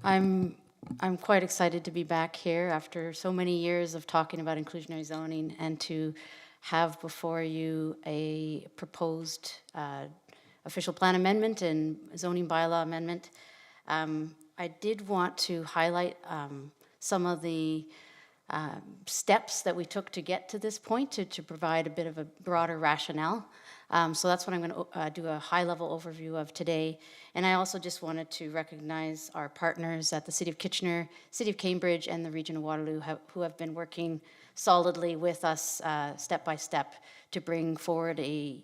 I'm quite excited to be back here after so many years of talking about inclusionary zoning and to have before you a proposed official plan amendment and zoning bylaw amendment. I did want to highlight some of the steps that we took to get to this point to provide a bit of a broader rationale. So that's what I'm going to do a high-level overview of today. And I also just wanted to recognize our partners at the City of Kitchener, City of Cambridge, and the Region of Waterloo who have been working solidly with us step by step to bring forward a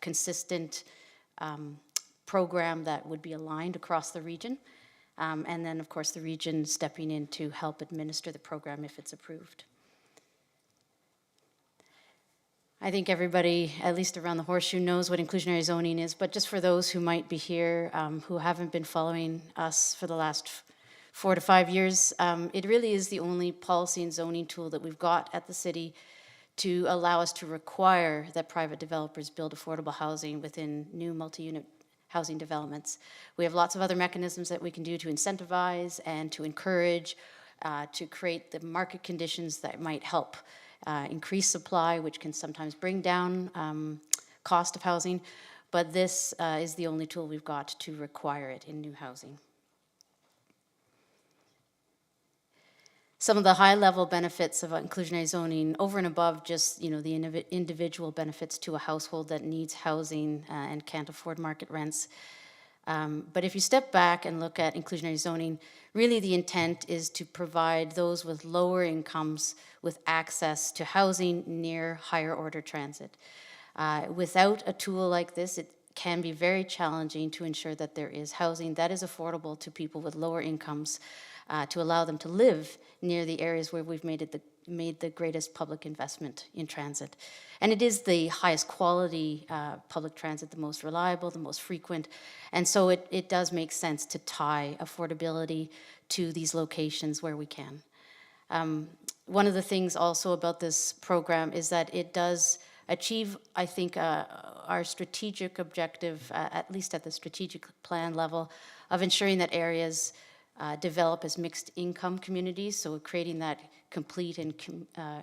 consistent program that would be aligned across the region. And then, of course, the region stepping in to help administer the program if it's approved. I think everybody, at least around the Horseshoe, knows what inclusionary zoning is, but just for those who might be here who haven't been following us for the last 4 to 5 years, it really is the only policy and zoning tool that we've got at the city to allow us to require that private developers build affordable housing within new multi-unit housing developments. We have lots of other mechanisms that we can do to incentivize and to encourage, to create the market conditions that might help increase supply, which can sometimes bring down cost of housing. But this is the only tool we've got to require it in new housing. Some of the high-level benefits of inclusionary zoning, over and above just the individual benefits to a household that needs housing and can't afford market rents. But if you step back and look at inclusionary zoning, really the intent is to provide those with lower incomes with access to housing near higher order transit. Without a tool like this, it can be very challenging to ensure that there is housing that is affordable to people with lower incomes, to allow them to live near the areas where we've made the greatest public investment in transit. And it is the highest quality public transit, the most reliable, the most frequent. And so it does make sense to tie affordability to these locations where we can. One of the things also about this program is that it does achieve, I think, our strategic objective, at least at the strategic plan level, of ensuring that areas develop as mixed income communities, so creating that complete and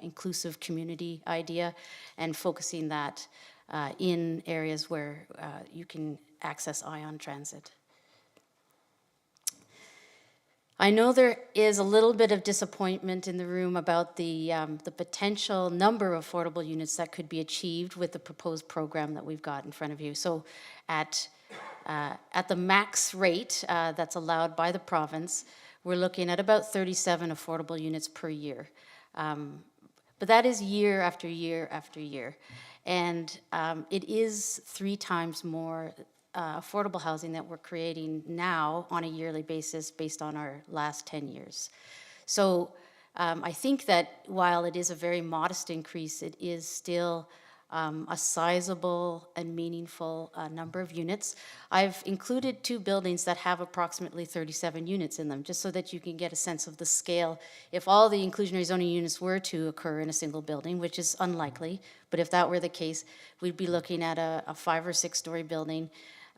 inclusive community idea and focusing that in areas where you can access ion transit. I know there is a little bit of disappointment in the room about the potential number of affordable units that could be achieved with the proposed program that we've got in front of you. So at the max rate that's allowed by the province, we're looking at about 37 affordable units per year. But that is year after year after year. And it is 3 times more affordable housing that we're creating now on a yearly basis based on our last 10 years. So I think that while it is a very modest increase, it is still a sizable and meaningful number of units. I've included 2 buildings that have approximately 37 units in them, just so that you can get a sense of the scale. If all the inclusionary zoning units were to occur in a single building, which is unlikely, but if that were the case, we'd be looking at a 5 or 6 story building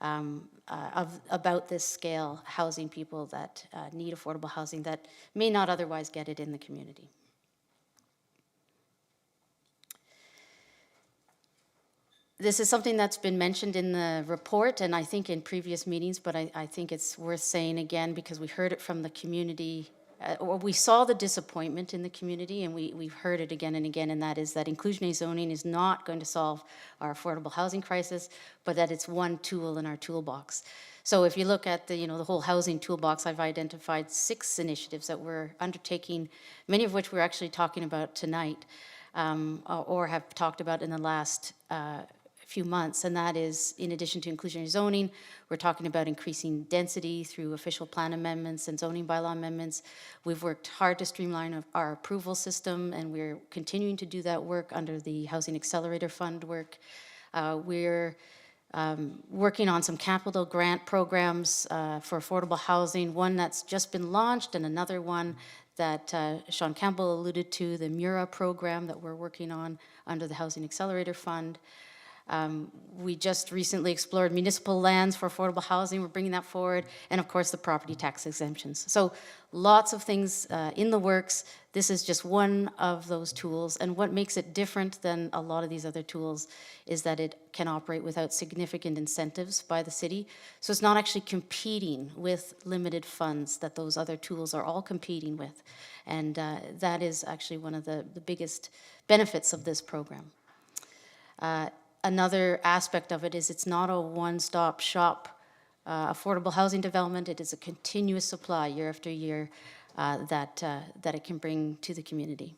of about this scale, housing people that need affordable housing that may not otherwise get it in the community. This is something that's been mentioned in the report and I think in previous meetings, but I think it's worth saying again because we heard it from the community, or we saw the disappointment in the community and we've heard it again and again, and that is that inclusionary zoning is not going to solve our affordable housing crisis, but that it's one tool in our toolbox. So if you look at the whole housing toolbox, I've identified 6 initiatives that we're undertaking, many of which we're actually talking about tonight, or have talked about in the last few months, and that is, in addition to inclusionary zoning, we're talking about increasing density through official plan amendments and zoning bylaw amendments. We've worked hard to streamline our approval system, and we're continuing to do that work under the Housing Accelerator Fund work. We're working on some capital grant programs for affordable housing, one that's just been launched and another one that Sean Campbell alluded to, the MURA program that we're working on under the Housing Accelerator Fund. We just recently explored municipal lands for affordable housing. We're bringing that forward. And of course, the property tax exemptions. So lots of things in the works. This is just one of those tools. And what makes it different than a lot of these other tools is that it can operate without significant incentives by the city. So it's not actually competing with limited funds that those other tools are all competing with. And that is actually one of the biggest benefits of this program. Another aspect of it is it's not a one-stop shop affordable housing development. It is a continuous supply year after year that it can bring to the community.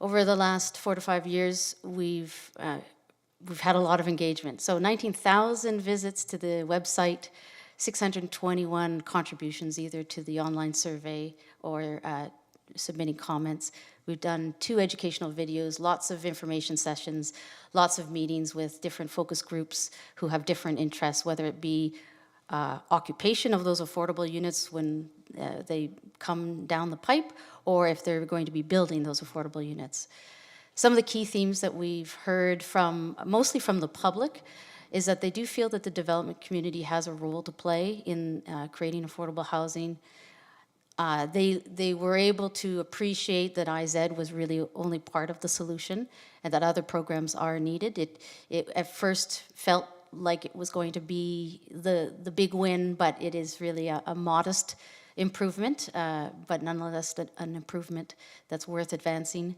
Over the last 4 to 5 years, we've had a lot of engagement. So 19,000 visits to the website, 621 contributions either to the online survey or submitting comments. We've done 2 educational videos, lots of information sessions, lots of meetings with different focus groups who have different interests, whether it be occupation of those affordable units when they come down the pipe, or if they're going to be building those affordable units. Some of the key themes that we've heard from, mostly from the public, is that they do feel that the development community has a role to play in creating affordable housing. They were able to appreciate that IZ was really only part of the solution and that other programs are needed. It at first felt like it was going to be the big win, but it is really a modest improvement, but nonetheless an improvement that's worth advancing.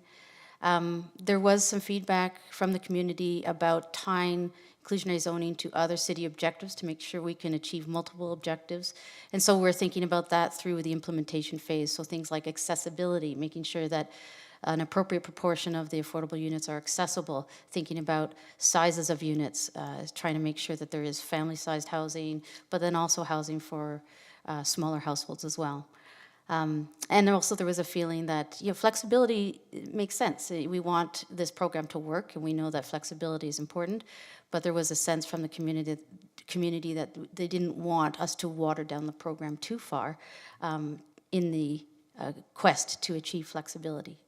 There was some feedback from the community about tying inclusionary zoning to other city objectives to make sure we can achieve multiple objectives. And so we're thinking about that through the implementation phase. So things like accessibility, making sure that an appropriate proportion of the affordable units are accessible, thinking about sizes of units, trying to make sure that there is family-sized housing, but then also housing for smaller households as well. And also there was a feeling that flexibility makes sense. We want this program to work, and we know that flexibility is important, but there was a sense from the community that they didn't want us to water down the program too far in the quest to achieve flexibility.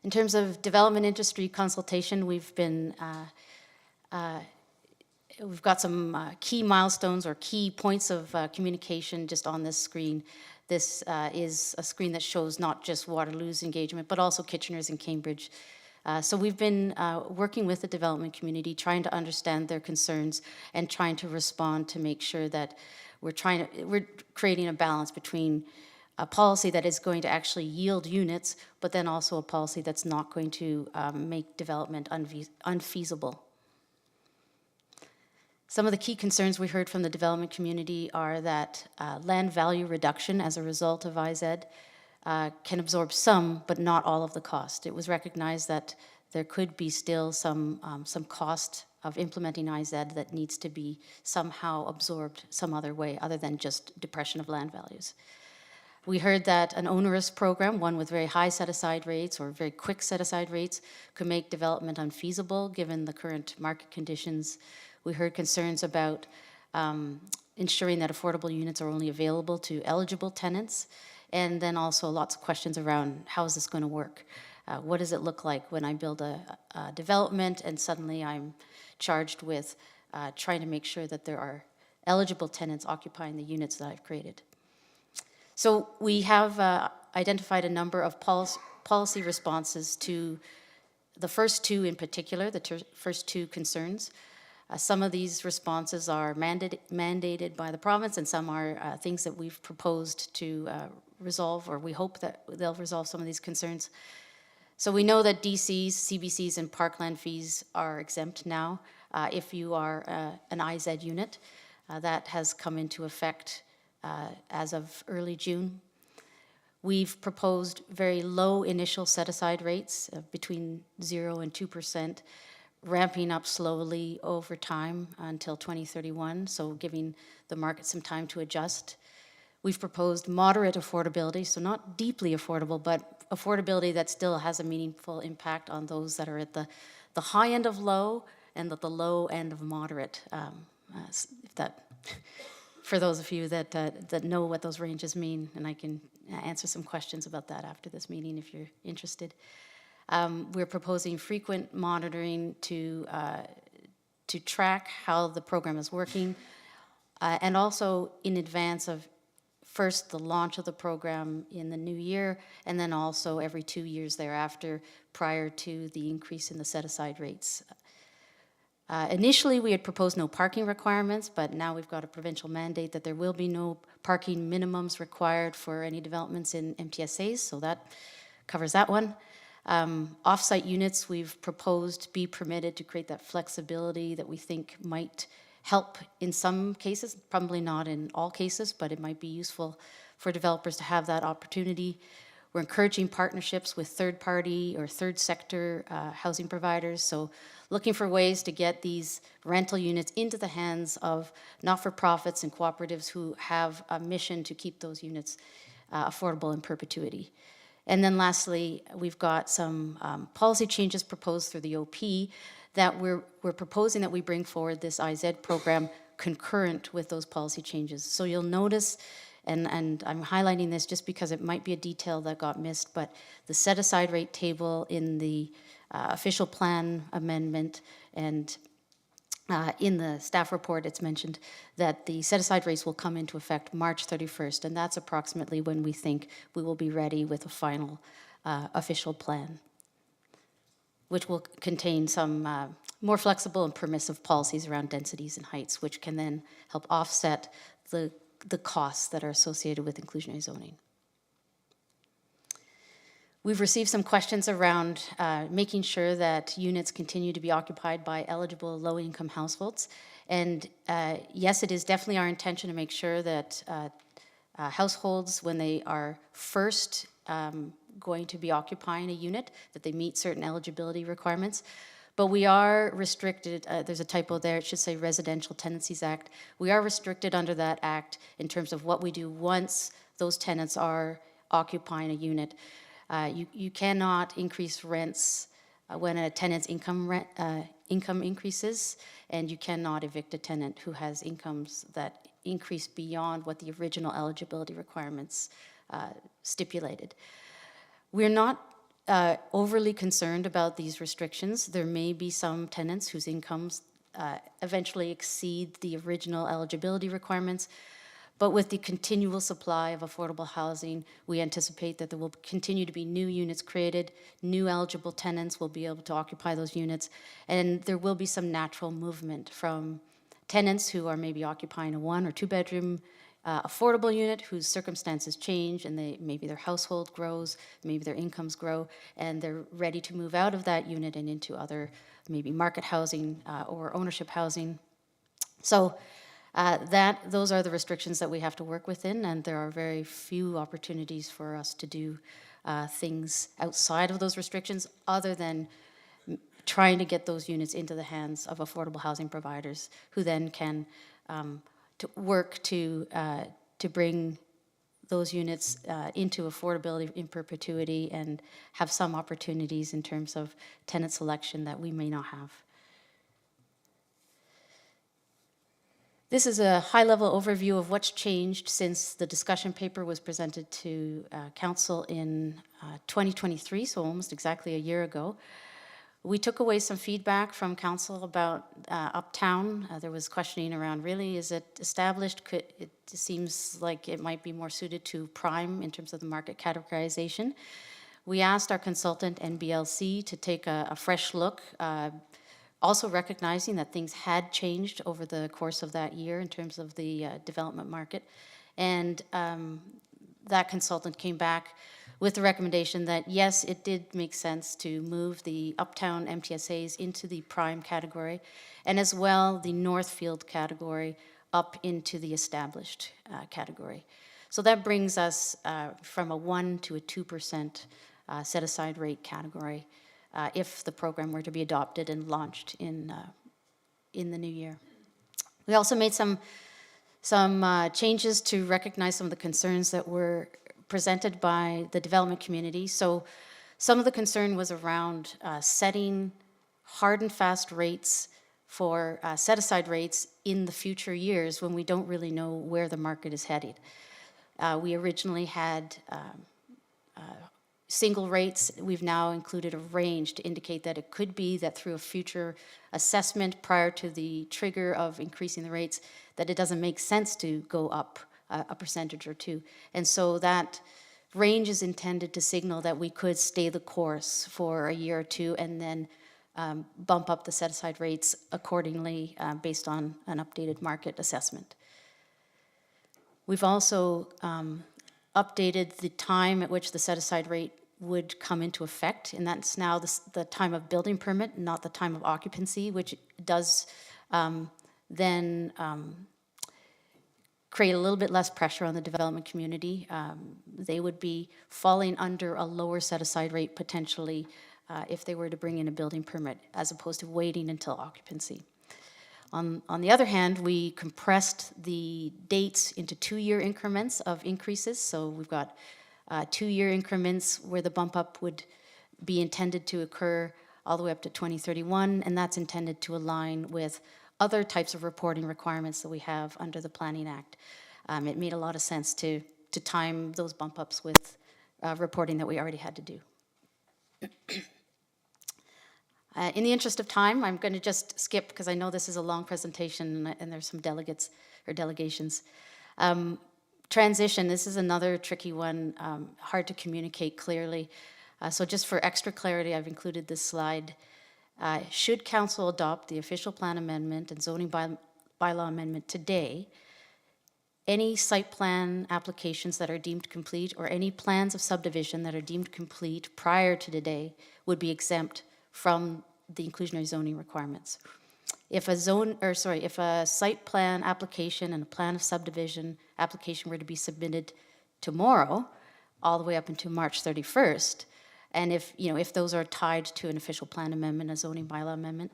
In terms of development industry consultation, we've got some key milestones or key points of communication just on this screen. This is a screen that shows not just Waterloo's engagement, but also Kitchener's and Cambridge. So we've been working with the development community, trying to understand their concerns and trying to respond to make sure that we're creating a balance between a policy that is going to actually yield units, but then also a policy that's not going to make development unfeasible. Some of the key concerns we heard from the development community are that land value reduction as a result of IZ can absorb some, but not all of the cost. It was recognized that there could be still some cost of implementing IZ that needs to be somehow absorbed some other way other than just depression of land values. We heard that an onerous program, one with very high set-aside rates or very quick set-aside rates, could make development unfeasible given the current market conditions. We heard concerns about ensuring that affordable units are only available to eligible tenants, and then also lots of questions around how is this going to work? What does it look like when I build a development and suddenly I'm charged with trying to make sure that there are eligible tenants occupying the units that I've created? So we have identified a number of policy responses to the first 2 in particular, the first 2 concerns. Some of these responses are mandated by the province, and some are things that we've proposed to resolve, or we hope that they'll resolve some of these concerns. So we know that DCs, CBCs, and parkland fees are exempt now if you are an IZ unit. That has come into effect as of early June. We've proposed very low initial set-aside rates between 0 and 2%, ramping up slowly over time until 2031, so giving the market some time to adjust. We've proposed moderate affordability, so not deeply affordable, but affordability that still has a meaningful impact on those that are at the high end of low and at the low end of moderate, if that, for those of you that know what those ranges mean, and I can answer some questions about that after this meeting if you're interested. We're proposing frequent monitoring to track how the program is working, and also in advance of first the launch of the program in the new year, and then also every 2 years thereafter prior to the increase in the set-aside rates. Initially, we had proposed no parking requirements, but now we've got a provincial mandate that there will be no parking minimums required for any developments in MTSAs, so that covers that one. Off-site units we've proposed be permitted to create that flexibility that we think might help in some cases, probably not in all cases, but it might be useful for developers to have that opportunity. We're encouraging partnerships with third-party or third-sector housing providers, so looking for ways to get these rental units into the hands of not-for-profits and cooperatives who have a mission to keep those units affordable in perpetuity. And then lastly, we've got some policy changes proposed through the OP that we're proposing that we bring forward this IZ program concurrent with those policy changes. So you'll notice, and I'm highlighting this just because it might be a detail that got missed, but the set-aside rate table in the official plan amendment and in the staff report, it's mentioned that the set-aside rates will come into effect March 31st, and that's approximately when we think we will be ready with a final official plan, which will contain some more flexible and permissive policies around densities and heights, which can then help offset the costs that are associated with inclusionary zoning. We've received some questions around making sure that units continue to be occupied by eligible low-income households. And yes, it is definitely our intention to make sure that households, when they are first going to be occupying a unit, that they meet certain eligibility requirements. But we are restricted, there's a typo there, it should say Residential Tenancies Act. We are restricted under that act in terms of what we do once those tenants are occupying a unit. You cannot increase rents when a tenant's income increases, and you cannot evict a tenant who has incomes that increase beyond what the original eligibility requirements stipulated. We're not overly concerned about these restrictions. There may be some tenants whose incomes eventually exceed the original eligibility requirements, but with the continual supply of affordable housing, we anticipate that there will continue to be new units created, new eligible tenants will be able to occupy those units, and there will be some natural movement from tenants who are maybe occupying a 1 or 2 bedroom affordable unit whose circumstances change and maybe their household grows, maybe their incomes grow, and they're ready to move out of that unit and into other maybe market housing or ownership housing. So those are the restrictions that we have to work within, and there are very few opportunities for us to do things outside of those restrictions other than trying to get those units into the hands of affordable housing providers who then can to work to bring those units into affordability in perpetuity and have some opportunities in terms of tenant selection that we may not have. This is a high-level overview of what's changed since the discussion paper was presented to Council in 2023, so almost exactly a year ago. We took away some feedback from Council about Uptown. There was questioning around, really, is it established? It seems like it might be more suited to prime in terms of the market categorization. We asked our consultant, NBLC, to take a fresh look, also recognizing that things had changed over the course of that year in terms of the development market. And that consultant came back with the recommendation that, yes, it did make sense to move the Uptown MTSAs into the prime category, and as well the Northfield category up into the established category. So that brings us from a 1% to a 2% set-aside rate category if the program were to be adopted and launched in the new year. We also made some changes to recognize some of the concerns that were presented by the development community. So some of the concern was around setting hard and fast rates for set-aside rates in the future years when we don't really know where the market is headed. We originally had single rates, we've now included a range to indicate that it could be that through a future assessment prior to the trigger of increasing the rates, that it doesn't make sense to go up a percentage or two. And so that range is intended to signal that we could stay the course for a year or two and then bump up the set-aside rates accordingly based on an updated market assessment. We've also updated the time at which the set-aside rate would come into effect, and that's now the time of building permit, not the time of occupancy, which does then create a little bit less pressure on the development community. They would be falling under a lower set-aside rate potentially if they were to bring in a building permit, as opposed to waiting until occupancy. On the other hand, we compressed the dates into 2-year increments of increases. So we've got 2-year increments where the bump up would be intended to occur all the way up to 2031, and that's intended to align with other types of reporting requirements that we have under the Planning Act. It made a lot of sense to time those bump ups with reporting that we already had to do. In the interest of time, I'm going to just skip because I know this is a long presentation and there's some delegates or delegations. Transition, this is another tricky one, hard to communicate clearly. So just for extra clarity, I've included this slide. Should council adopt the official plan amendment and zoning bylaw amendment today, any site plan applications that are deemed complete or any plans of subdivision that are deemed complete prior to today would be exempt from the inclusionary zoning requirements. If a site plan application and a plan of subdivision application were to be submitted tomorrow, all the way up until March 31st, and if those are tied to an official plan amendment, a zoning bylaw amendment,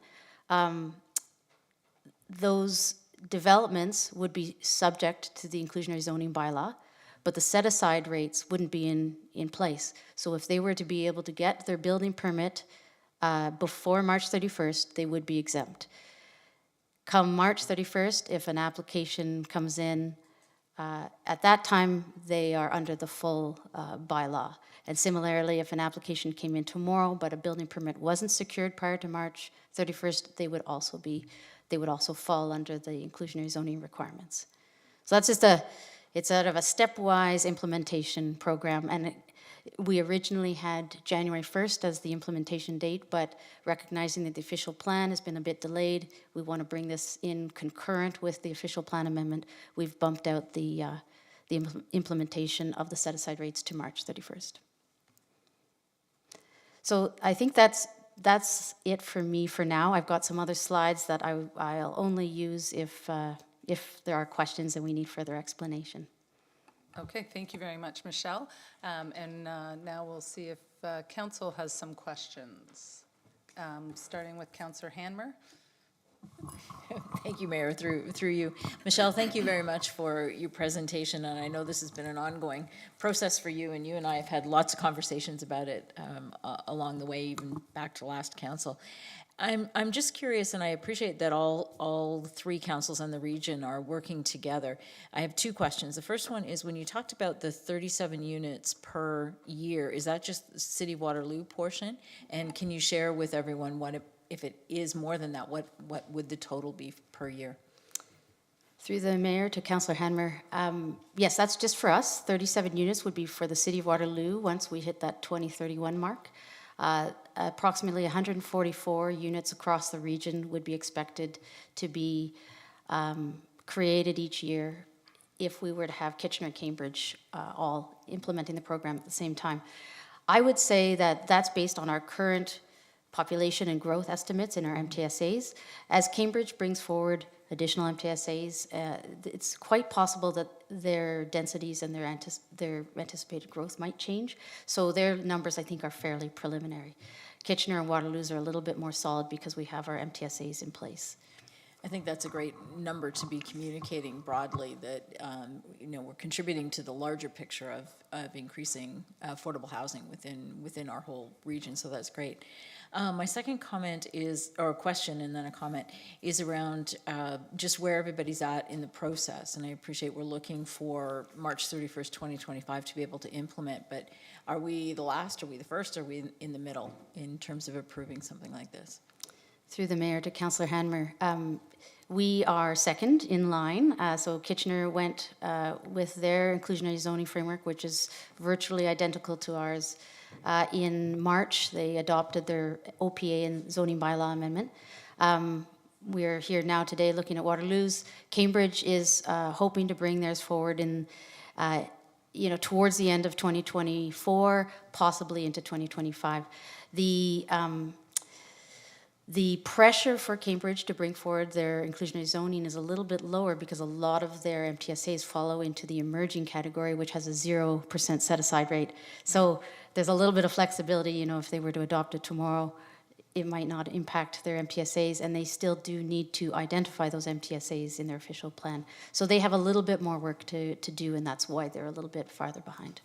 those developments would be subject to the inclusionary zoning bylaw, but the set-aside rates wouldn't be in place. So if they were to be able to get their building permit before March 31st, they would be exempt. Come March 31st, if an application comes in, at that time, they are under the full bylaw. And similarly, if an application came in tomorrow, but a building permit wasn't secured prior to March 31st, they would also fall under the inclusionary zoning requirements. So that's just it's sort of a stepwise implementation program, and we originally had January 1st as the implementation date, but recognizing that the official plan has been a bit delayed, we want to bring this in concurrent with the official plan amendment. We've bumped out the implementation of the set-aside rates to March 31st. So I think that's it for me for now. I've got some other slides that I'll only use if there are questions and we need further explanation. Okay, thank you very much, Michelle. And now we'll see if council has some questions. Starting with Councillor Hanmer. Thank you, Mayor, through you. Michelle, thank you very much for your presentation, and I know this has been an ongoing process for you, and you and I have had lots of conversations about it along the way, even back to last council. I'm just curious, and I appreciate that all 3 councils in the region are working together. I have 2 questions. The first one is, when you talked about the 37 units per year, is that just the City of Waterloo portion? And can you share with everyone if it is more than that, what would the total be per year? Through the mayor to Councillor Hanmer, yes, that's just for us. 37 units would be for the City of Waterloo once we hit that 2031 mark. Approximately 144 units across the region would be expected to be created each year if we were to have Kitchener and Cambridge all implementing the program at the same time. I would say that that's based on our current population and growth estimates in our MTSAs. As Cambridge brings forward additional MTSAs, it's quite possible that their densities and their anticipated growth might change. So their numbers, I think, are fairly preliminary. Kitchener and Waterloo's are a little bit more solid because we have our MTSAs in place. I think that's a great number to be communicating broadly, that, we're contributing to the larger picture of increasing affordable housing within our whole region, so that's great. My second comment is, or question and then a comment, is around just where everybody's at in the process. And I appreciate we're looking for March 31st, 2025 to be able to implement, but are we the last, are we the first, are we in the middle in terms of approving something like this? Through the mayor to Councillor Hanmer. We are second in line. So Kitchener went with their inclusionary zoning framework, which is virtually identical to ours. In March, they adopted their OPA and zoning bylaw amendment. We're here now today looking at Waterloo's. Cambridge is hoping to bring theirs forward in, towards the end of 2024, possibly into 2025. The pressure for Cambridge to bring forward their inclusionary zoning is a little bit lower because a lot of their MTSAs follow into the emerging category, which has a 0% set-aside rate. So there's a little bit of flexibility, if they were to adopt it tomorrow, it might not impact their MTSAs, and they still do need to identify those MTSAs in their official plan. So they have a little bit more work to do, and that's why they're a little bit farther behind.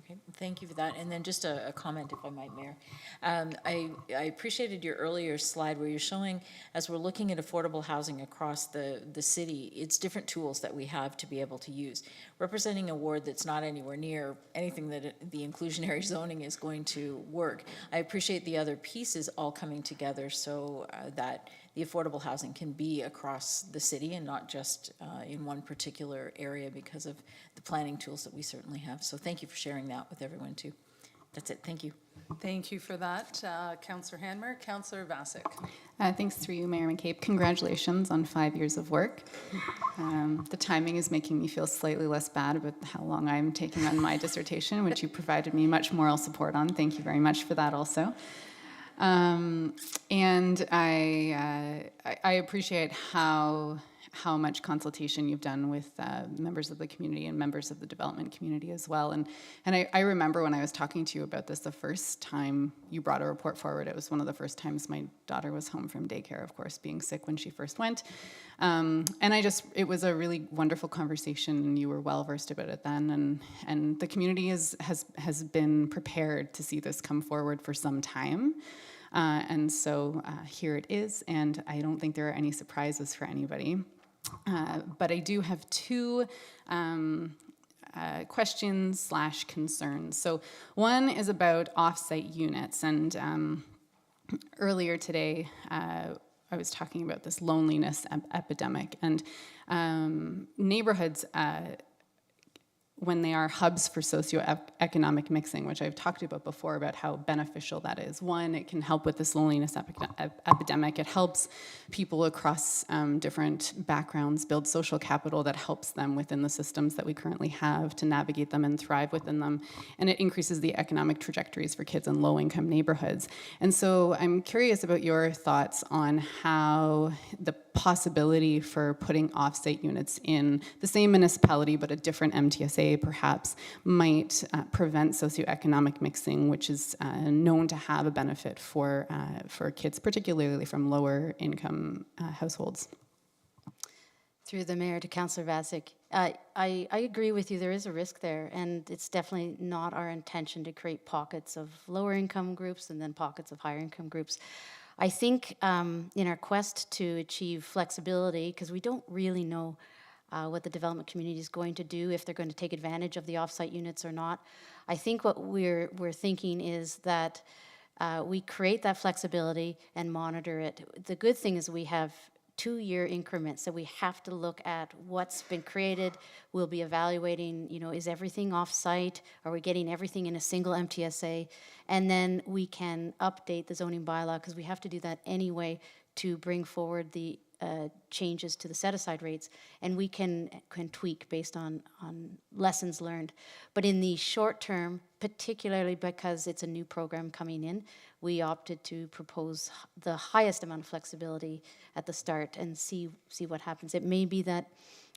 Okay, thank you for that. And then just a comment, if I might, Mayor. I appreciated your earlier slide where you're showing, as we're looking at affordable housing across the city, it's different tools that we have to be able to use. Representing a ward that's not anywhere near anything that the inclusionary zoning is going to work. I appreciate the other pieces all coming together so that the affordable housing can be across the city and not just in one particular area because of the planning tools that we certainly have. So thank you for sharing that with everyone too. That's it. Thank you. Thank you for that, Councillor Hanmer. Councillor Vasek. Thanks through you, Mayor McCabe. Congratulations on 5 years of work. The timing is making me feel slightly less bad about how long I'm taking on my dissertation, which you provided me much moral support on. Thank you very much for that also. And I appreciate how much consultation you've done with members of the community and members of the development community as well. And I remember when I was talking to you about this the first time you brought a report forward, it was one of the first times my daughter was home from daycare, of course, being sick when she first went. And it was a really wonderful conversation, and you were well versed about it then. And the community has been prepared to see this come forward for some time. And so here it is, and I don't think there are any surprises for anybody. But I do have two questions/concerns. So one is about off-site units, and earlier today I was talking about this loneliness epidemic, and neighborhoods when they are hubs for socioeconomic mixing, which I've talked about before about how beneficial that is. One, it can help with this loneliness epidemic. It helps people across different backgrounds build social capital that helps them within the systems that we currently have to navigate them and thrive within them. And it increases the economic trajectories for kids in low-income neighborhoods. And so I'm curious about your thoughts on how the possibility for putting off-site units in the same municipality but a different MTSA perhaps might prevent socioeconomic mixing, which is known to have a benefit for kids, particularly from lower income households. Through the mayor to Councillor Vasek, I agree with you. There is a risk there, and it's definitely not our intention to create pockets of lower income groups and then pockets of higher income groups. I think in our quest to achieve flexibility, because we don't really know what the development community is going to do, if they're going to take advantage of the offsite units or not, I think what we're thinking is that we create that flexibility and monitor it. The good thing is we have 2-year increments, so we have to look at what's been created. We'll be evaluating, is everything off-site? Are we getting everything in a single MTSA? And then we can update the zoning bylaw, because we have to do that anyway to bring forward the changes to the set-aside rates, and we can tweak based on lessons learned. But in the short term, particularly because it's a new program coming in, we opted to propose the highest amount of flexibility at the start and see what happens. It may be that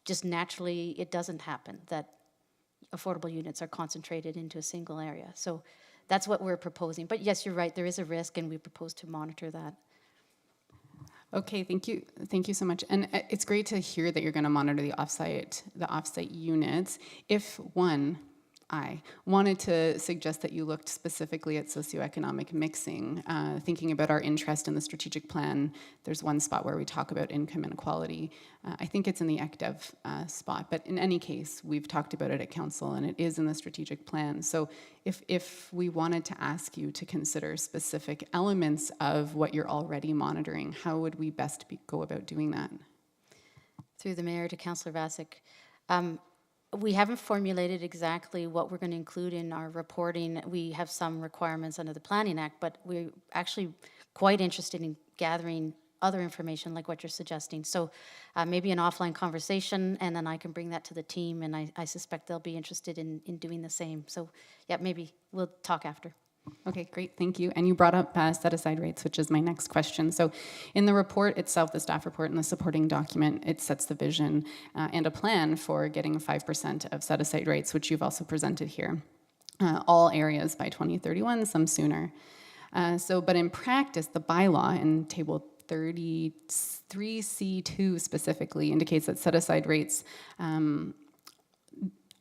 just naturally it doesn't happen, that affordable units are concentrated into a single area. So that's what we're proposing. But yes, you're right, there is a risk, and we propose to monitor that. Okay, thank you. Thank you so much. And it's great to hear that you're going to monitor the offsite units. If I wanted to suggest that you looked specifically at socioeconomic mixing, thinking about our interest in the strategic plan. There's one spot where we talk about income inequality. I think it's in the ECDEV spot, but in any case, we've talked about it at council, and it is in the strategic plan. So if we wanted to ask you to consider specific elements of what you're already monitoring, how would we best go about doing that? Through the mayor to Councillor Vasek. We haven't formulated exactly what we're going to include in our reporting. We have some requirements under the Planning Act, but we're actually quite interested in gathering other information like what you're suggesting. So maybe an offline conversation, and then I can bring that to the team, and I suspect they'll be interested in doing the same. So yeah, maybe we'll talk after. Okay, great, thank you. And you brought up set-aside rates, which is my next question. So in the report itself, the staff report and the supporting document, it sets the vision and a plan for getting 5% of set-aside rates, which you've also presented here. All areas by 2031, some sooner. But in practice, the bylaw in table 33C2 specifically indicates that set-aside rates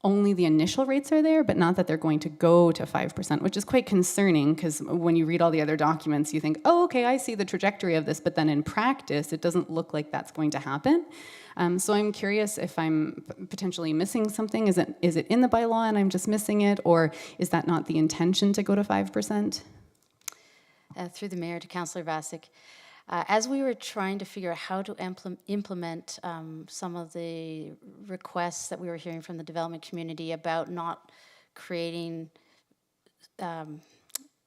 only the initial rates are there, but not that they're going to go to 5%, which is quite concerning because when you read all the other documents, you think, oh, okay, I see the trajectory of this, but then in practice, it doesn't look like that's going to happen. So I'm curious if I'm potentially missing something. Is it in the bylaw and I'm just missing it, or is that not the intention to go to 5%? Through the mayor to Councillor Vasek. As we were trying to figure out how to implement some of the requests that we were hearing from the development community about not creating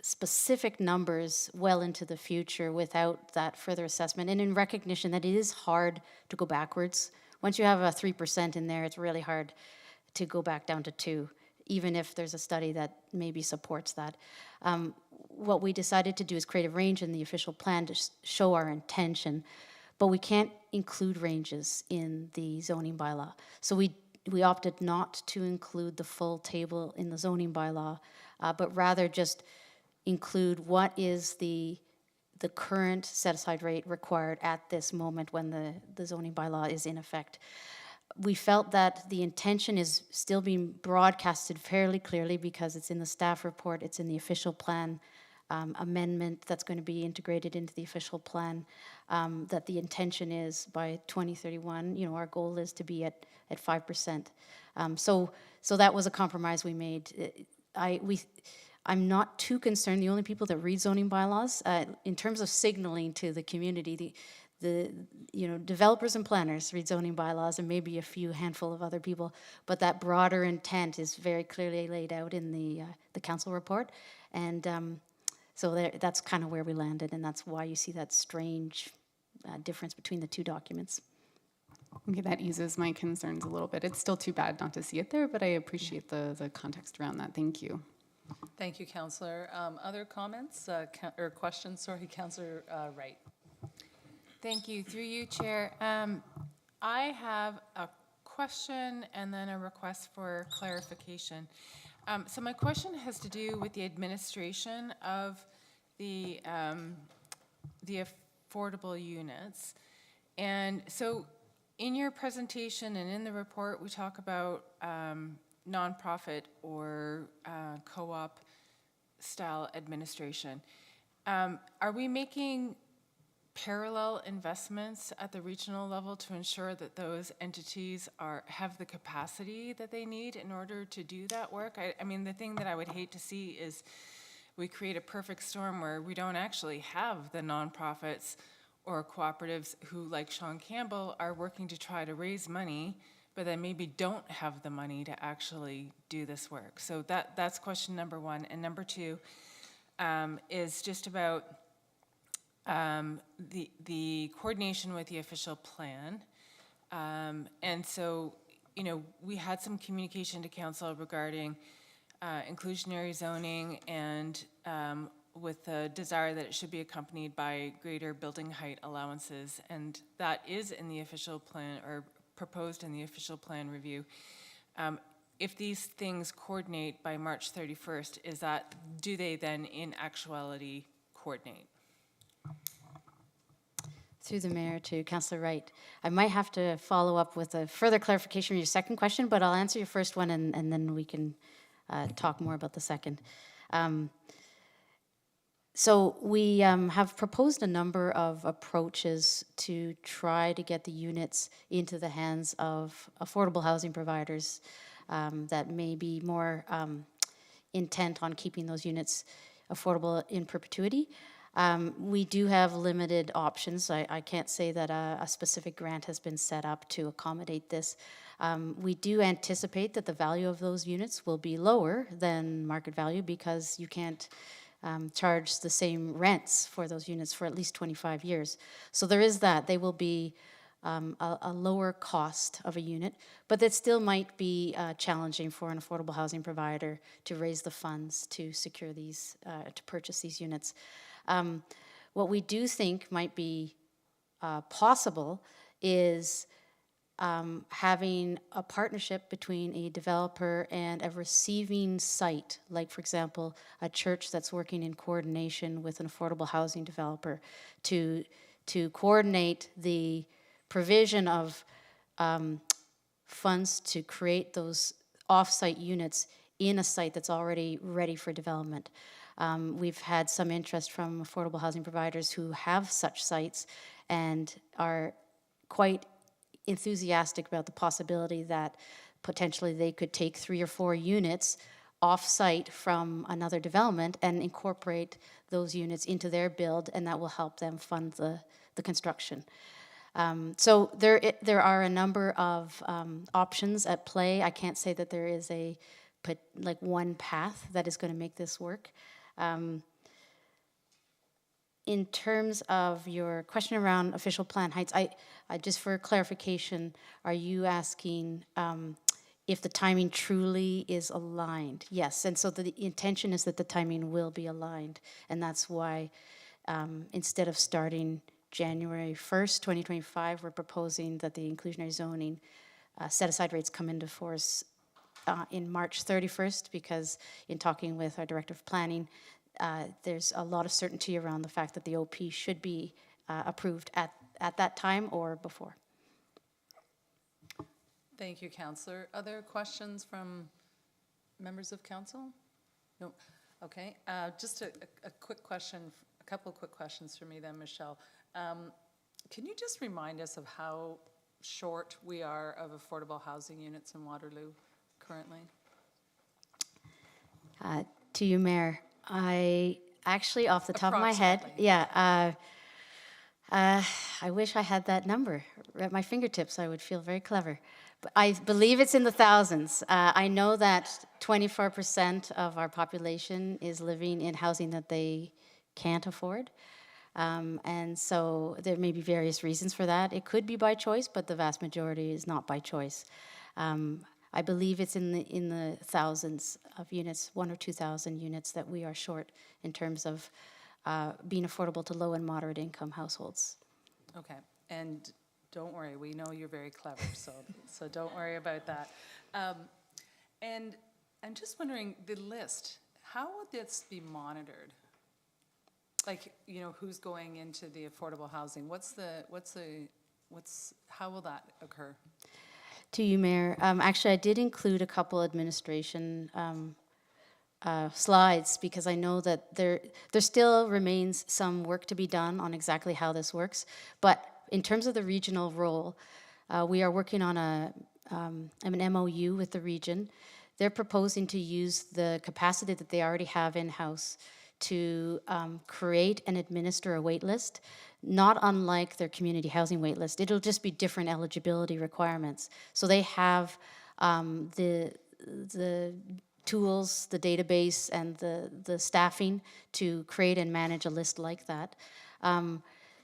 specific numbers well into the future without that further assessment, and in recognition that it is hard to go backwards. Once you have a 3% in there, it's really hard to go back down to 2, even if there's a study that maybe supports that. What we decided to do is create a range in the official plan to show our intention, but we can't include ranges in the zoning bylaw. So we opted not to include the full table in the zoning bylaw, but rather just include what is the current set-aside rate required at this moment when the zoning bylaw is in effect. We felt that the intention is still being broadcasted fairly clearly because it's in the staff report, it's in the official plan amendment that's going to be integrated into the official plan, that the intention is by 2031, our goal is to be at 5%. So that was a compromise we made. I'm not too concerned. The only people that read zoning bylaws, in terms of signaling to the community, the developers and planners read zoning bylaws, and maybe a few handful of other people, but that broader intent is very clearly laid out in the council report, and so that's kind of where we landed, and that's why you see that strange difference between the two documents. Okay, that eases my concerns a little bit. It's still too bad not to see it there, but I appreciate the context around that. Thank you. Thank you, Councillor. Other comments or questions? Sorry, Councillor Wright. Thank you. Through you, Chair. I have a question and then a request for clarification. So my question has to do with the administration of the affordable units. And so in your presentation and in the report, we talk about nonprofit or co-op style administration. Are we making parallel investments at the regional level to ensure that those entities have the capacity that they need in order to do that work? I mean, the thing that I would hate to see is we create a perfect storm where we don't actually have the nonprofits or cooperatives who, like Sean Campbell, are working to try to raise money, but then maybe don't have the money to actually do this work. So that's question number one. And number two is just about the coordination with the official plan. And so, we had some communication to council regarding inclusionary zoning and with the desire that it should be accompanied by greater building height allowances. And that is in the official plan or proposed in the official plan review. If these things coordinate by March 31st, do they then in actuality coordinate? Through the mayor to Councillor Wright. I might have to follow up with a further clarification on your second question, but I'll answer your first one and then we can talk more about the second. So we have proposed a number of approaches to try to get the units into the hands of affordable housing providers that may be more intent on keeping those units affordable in perpetuity. We do have limited options. I can't say that a specific grant has been set up to accommodate this. We do anticipate that the value of those units will be lower than market value because you can't charge the same rents for those units for at least 25 years. So there is that. They will be a lower cost of a unit, but that still might be challenging for an affordable housing provider to raise the funds to secure these, to purchase these units. What we do think might be possible is having a partnership between a developer and a receiving site, like for example, a church that's working in coordination with an affordable housing developer to coordinate the provision of funds to create those off-site units in a site that's already ready for development. We've had some interest from affordable housing providers who have such sites and are quite enthusiastic about the possibility that potentially they could take 3 or 4 units off-site from another development and incorporate those units into their build, and that will help them fund the construction. So there are a number of options at play. I can't say that there is like one path that is going to make this work. In terms of your question around official plan heights, I just for clarification, are you asking if the timing truly is aligned? Yes, and so the intention is that the timing will be aligned, and that's why instead of starting January 1st, 2025, we're proposing that the inclusionary zoning set-aside rates come into force in March 31st, because in talking with our Director of Planning, there's a lot of certainty around the fact that the OP should be approved at that time or before. Thank you, Councillor. Other questions from members of council? No. Okay. Just a quick question, a couple of quick questions for me then, Michelle. Can you just remind us of how short we are of affordable housing units in Waterloo currently? To you, Mayor. I actually, off the top of my head, yeah, I wish I had that number at my fingertips. I would feel very clever. But I believe it's in the thousands. I know that 24% of our population is living in housing that they can't afford. And so there may be various reasons for that. It could be by choice, but the vast majority is not by choice. I believe it's in the thousands of units, 1,000 or 2,000 units that we are short in terms of being affordable to low and moderate income households. Okay, and don't worry, we know you're very clever, so don't worry about that. And I'm just wondering, the list, how would this be monitored? Like, you know, who's going into the affordable housing? How will that occur? To you, Mayor. Actually, I did include a couple administration slides because I know that there still remains some work to be done on exactly how this works. But in terms of the regional role, we are working on an MOU with the region. They're proposing to use the capacity that they already have in-house to create and administer a wait list, not unlike their community housing wait list. It'll just be different eligibility requirements. So they have the tools, the database, and the staffing to create and manage a list like that.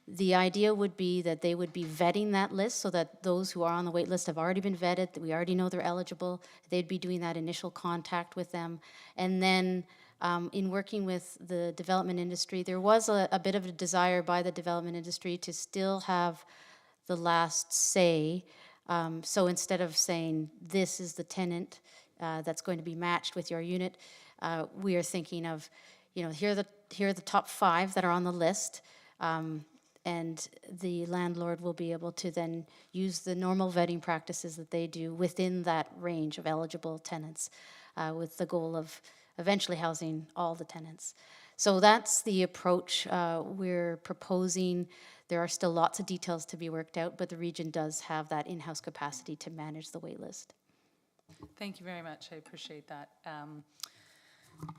The idea would be that they would be vetting that list so that those who are on the wait list have already been vetted, that we already know they're eligible. They'd be doing that initial contact with them. And then in working with the development industry, there was a bit of a desire by the development industry to still have the last say. So instead of saying, this is the tenant that's going to be matched with your unit, we are thinking of, you know, here are the top 5 that are on the list. and the landlord will be able to then use the normal vetting practices that they do within that range of eligible tenants, with the goal of eventually housing all the tenants. So that's the approach we're proposing. There are still lots of details to be worked out, but the region does have that in-house capacity to manage the wait list. Thank you very much. I appreciate that.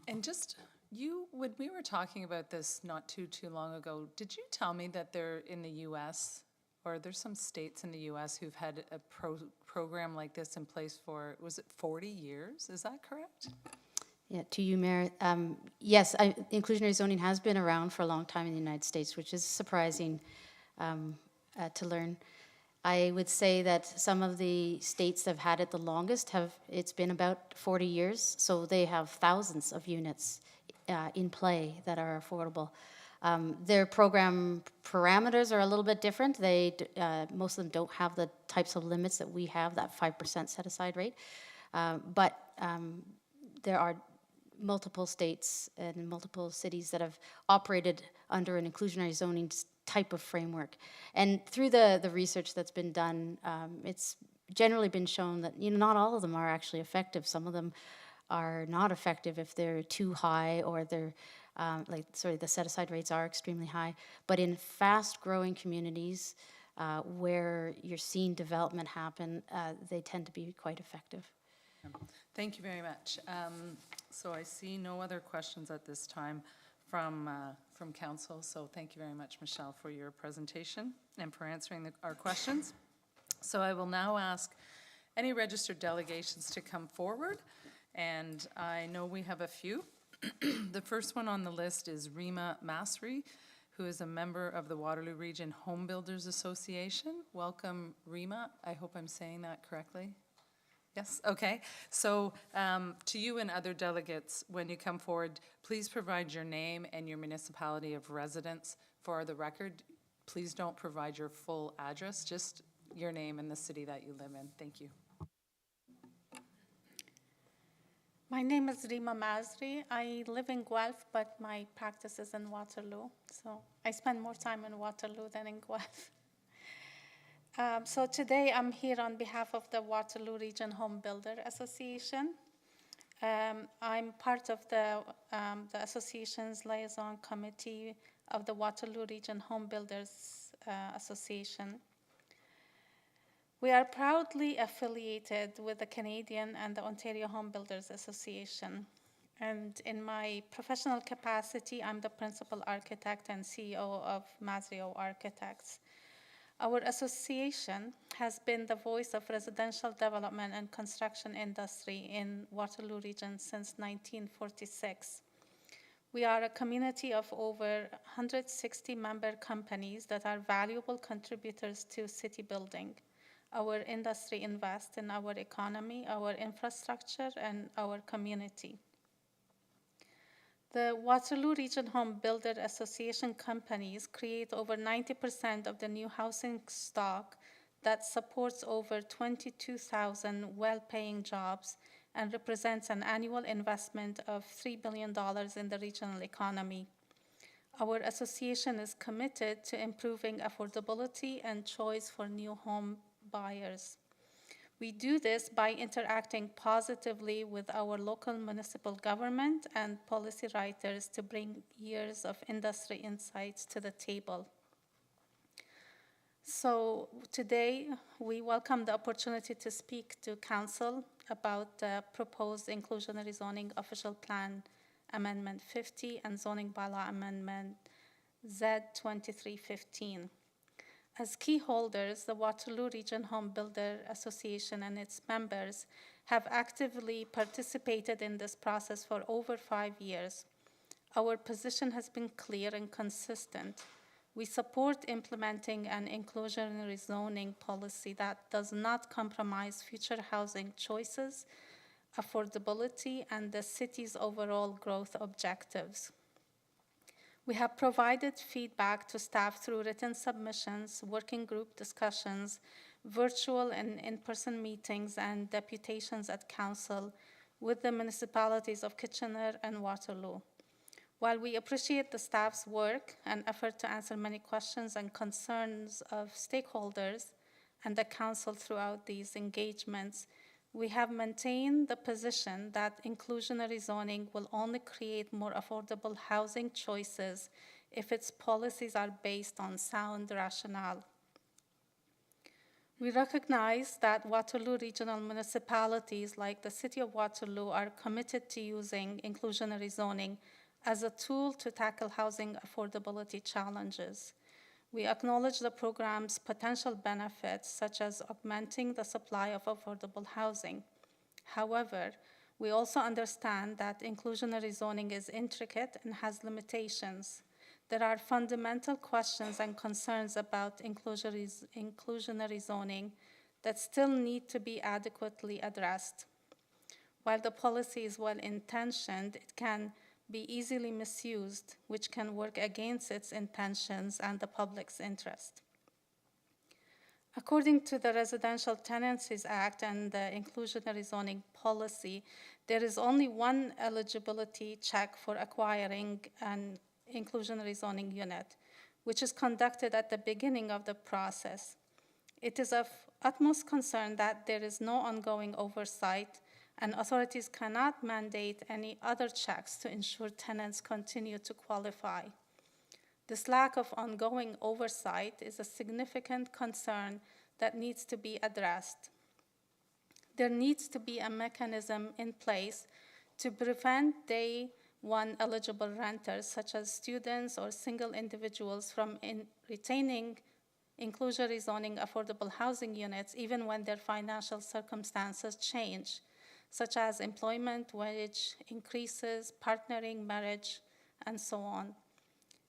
And just, when we were talking about this not too long ago, did you tell me that they're in the US, or there's some states in the US who've had a program like this in place for, was it 40 years? Is that correct? Yeah, to you, Mayor. Yes, inclusionary zoning has been around for a long time in the United States, which is surprising to learn. I would say that some of the states that have had it the longest it's been about 40 years, so they have thousands of units in play that are affordable. Their program parameters are a little bit different. Most of them don't have the types of limits that we have, that 5% set-aside rate. But there are multiple states and multiple cities that have operated under an inclusionary zoning type of framework. And through the research that's been done, it's generally been shown that not all of them are actually effective. Some of them are not effective if they're too high, or they're the set-aside rates are extremely high. But in fast-growing communities where you're seeing development happen, they tend to be quite effective. Thank you very much. So I see no other questions at this time from council. So thank you very much, Michelle, for your presentation and for answering our questions. So I will now ask any registered delegations to come forward. And I know we have a few. The first one on the list is Rima Masri, who is a member of the Waterloo Region Home Builders Association. Welcome, Rima. I hope I'm saying that correctly. Yes, okay. So to you and other delegates, when you come forward, please provide your name and your municipality of residence for the record. Please don't provide your full address, just your name and the city that you live in. Thank you. My name is Rima Masri. I live in Guelph, but my practice is in Waterloo. So I spend more time in Waterloo than in Guelph. So today I'm here on behalf of the Waterloo Region Home Builder Association. I'm part of the association's liaison committee of the Waterloo Region Home Builders Association. We are proudly affiliated with the Canadian and the Ontario Home Builders Association. And in my professional capacity, I'm the principal architect and CEO of Masrio Architects. Our association has been the voice of residential development and construction industry in Waterloo Region since 1946. We are a community of over 160 member companies that are valuable contributors to city building. Our industry invests in our economy, our infrastructure, and our community. The Waterloo Region Home Builder Association companies create over 90% of the new housing stock that supports over 22,000 well-paying jobs and represents an annual investment of $3 billion in the regional economy. Our association is committed to improving affordability and choice for new home buyers. We do this by interacting positively with our local municipal government and policy writers to bring years of industry insights to the table. So today, we welcome the opportunity to speak to Council about the proposed inclusionary zoning official plan Amendment 50 and zoning bylaw amendment Z2315. As key holders, the Waterloo Region Home Builder Association and its members have actively participated in this process for over 5 years. Our position has been clear and consistent. We support implementing an inclusionary zoning policy that does not compromise future housing choices, affordability, and the city's overall growth objectives. We have provided feedback to staff through written submissions, working group discussions, virtual and in-person meetings, and deputations at council with the municipalities of Kitchener and Waterloo. While we appreciate the staff's work and effort to answer many questions and concerns of stakeholders and the council throughout these engagements, we have maintained the position that inclusionary zoning will only create more affordable housing choices if its policies are based on sound rationale. We recognize that Waterloo regional municipalities like the City of Waterloo are committed to using inclusionary zoning as a tool to tackle housing affordability challenges. We acknowledge the program's potential benefits, such as augmenting the supply of affordable housing. However, we also understand that inclusionary zoning is intricate and has limitations. There are fundamental questions and concerns about inclusionary zoning that still need to be adequately addressed. While the policy is well-intentioned, it can be easily misused, which can work against its intentions and the public's interest. According to the Residential Tenancies Act and the inclusionary zoning policy, there is only one eligibility check for acquiring an inclusionary zoning unit, which is conducted at the beginning of the process. It is of utmost concern that there is no ongoing oversight, and authorities cannot mandate any other checks to ensure tenants continue to qualify. This lack of ongoing oversight is a significant concern that needs to be addressed. There needs to be a mechanism in place to prevent day one eligible renters, such as students or single individuals, from retaining inclusionary zoning affordable housing units even when their financial circumstances change, such as employment, wage increases, partnering, marriage, and so on.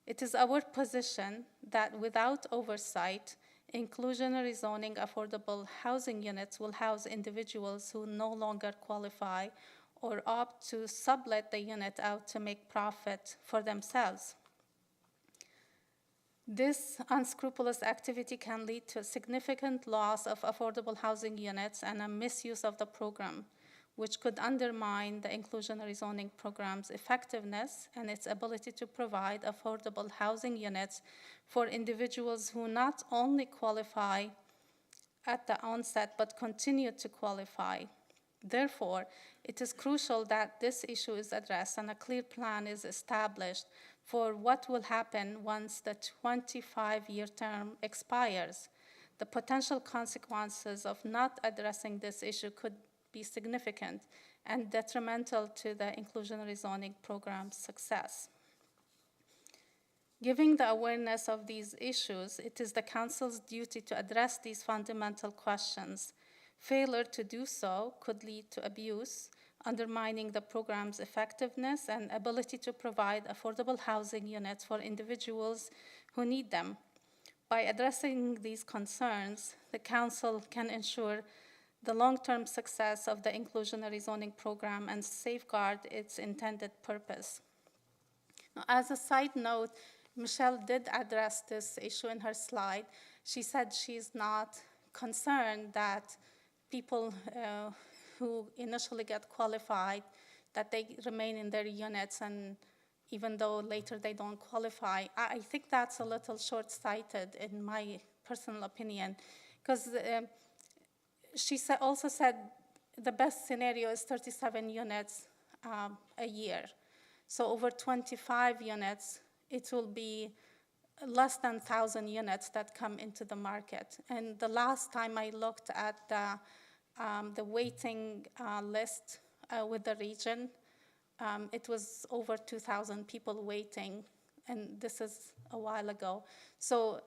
It is our position that without oversight, inclusionary zoning affordable housing units will house individuals who no longer qualify or opt to sublet the unit out to make profit for themselves. This unscrupulous activity can lead to a significant loss of affordable housing units and a misuse of the program, which could undermine the inclusionary zoning program's effectiveness and its ability to provide affordable housing units for individuals who not only qualify at the onset but continue to qualify. Therefore, it is crucial that this issue is addressed and a clear plan is established for what will happen once the 25-year term expires. The potential consequences of not addressing this issue could be significant and detrimental to the inclusionary zoning program's success. Given the awareness of these issues, it is the Council's duty to address these fundamental questions. Failure to do so could lead to abuse, undermining the program's effectiveness and ability to provide affordable housing units for individuals who need them. By addressing these concerns, the Council can ensure the long-term success of the inclusionary zoning program and safeguard its intended purpose. Now, as a side note, Michelle did address this issue in her slide. She said she's not concerned that people who initially get qualified, that they remain in their units, and even though later they don't qualify. I think that's a little short-sighted in my personal opinion, because she also said the best scenario is 37 units a year. So over 25 units, it will be less than 1,000 units that come into the market. And the last time I looked at the waiting list with the region, it was over 2,000 people waiting, and this is a while ago. So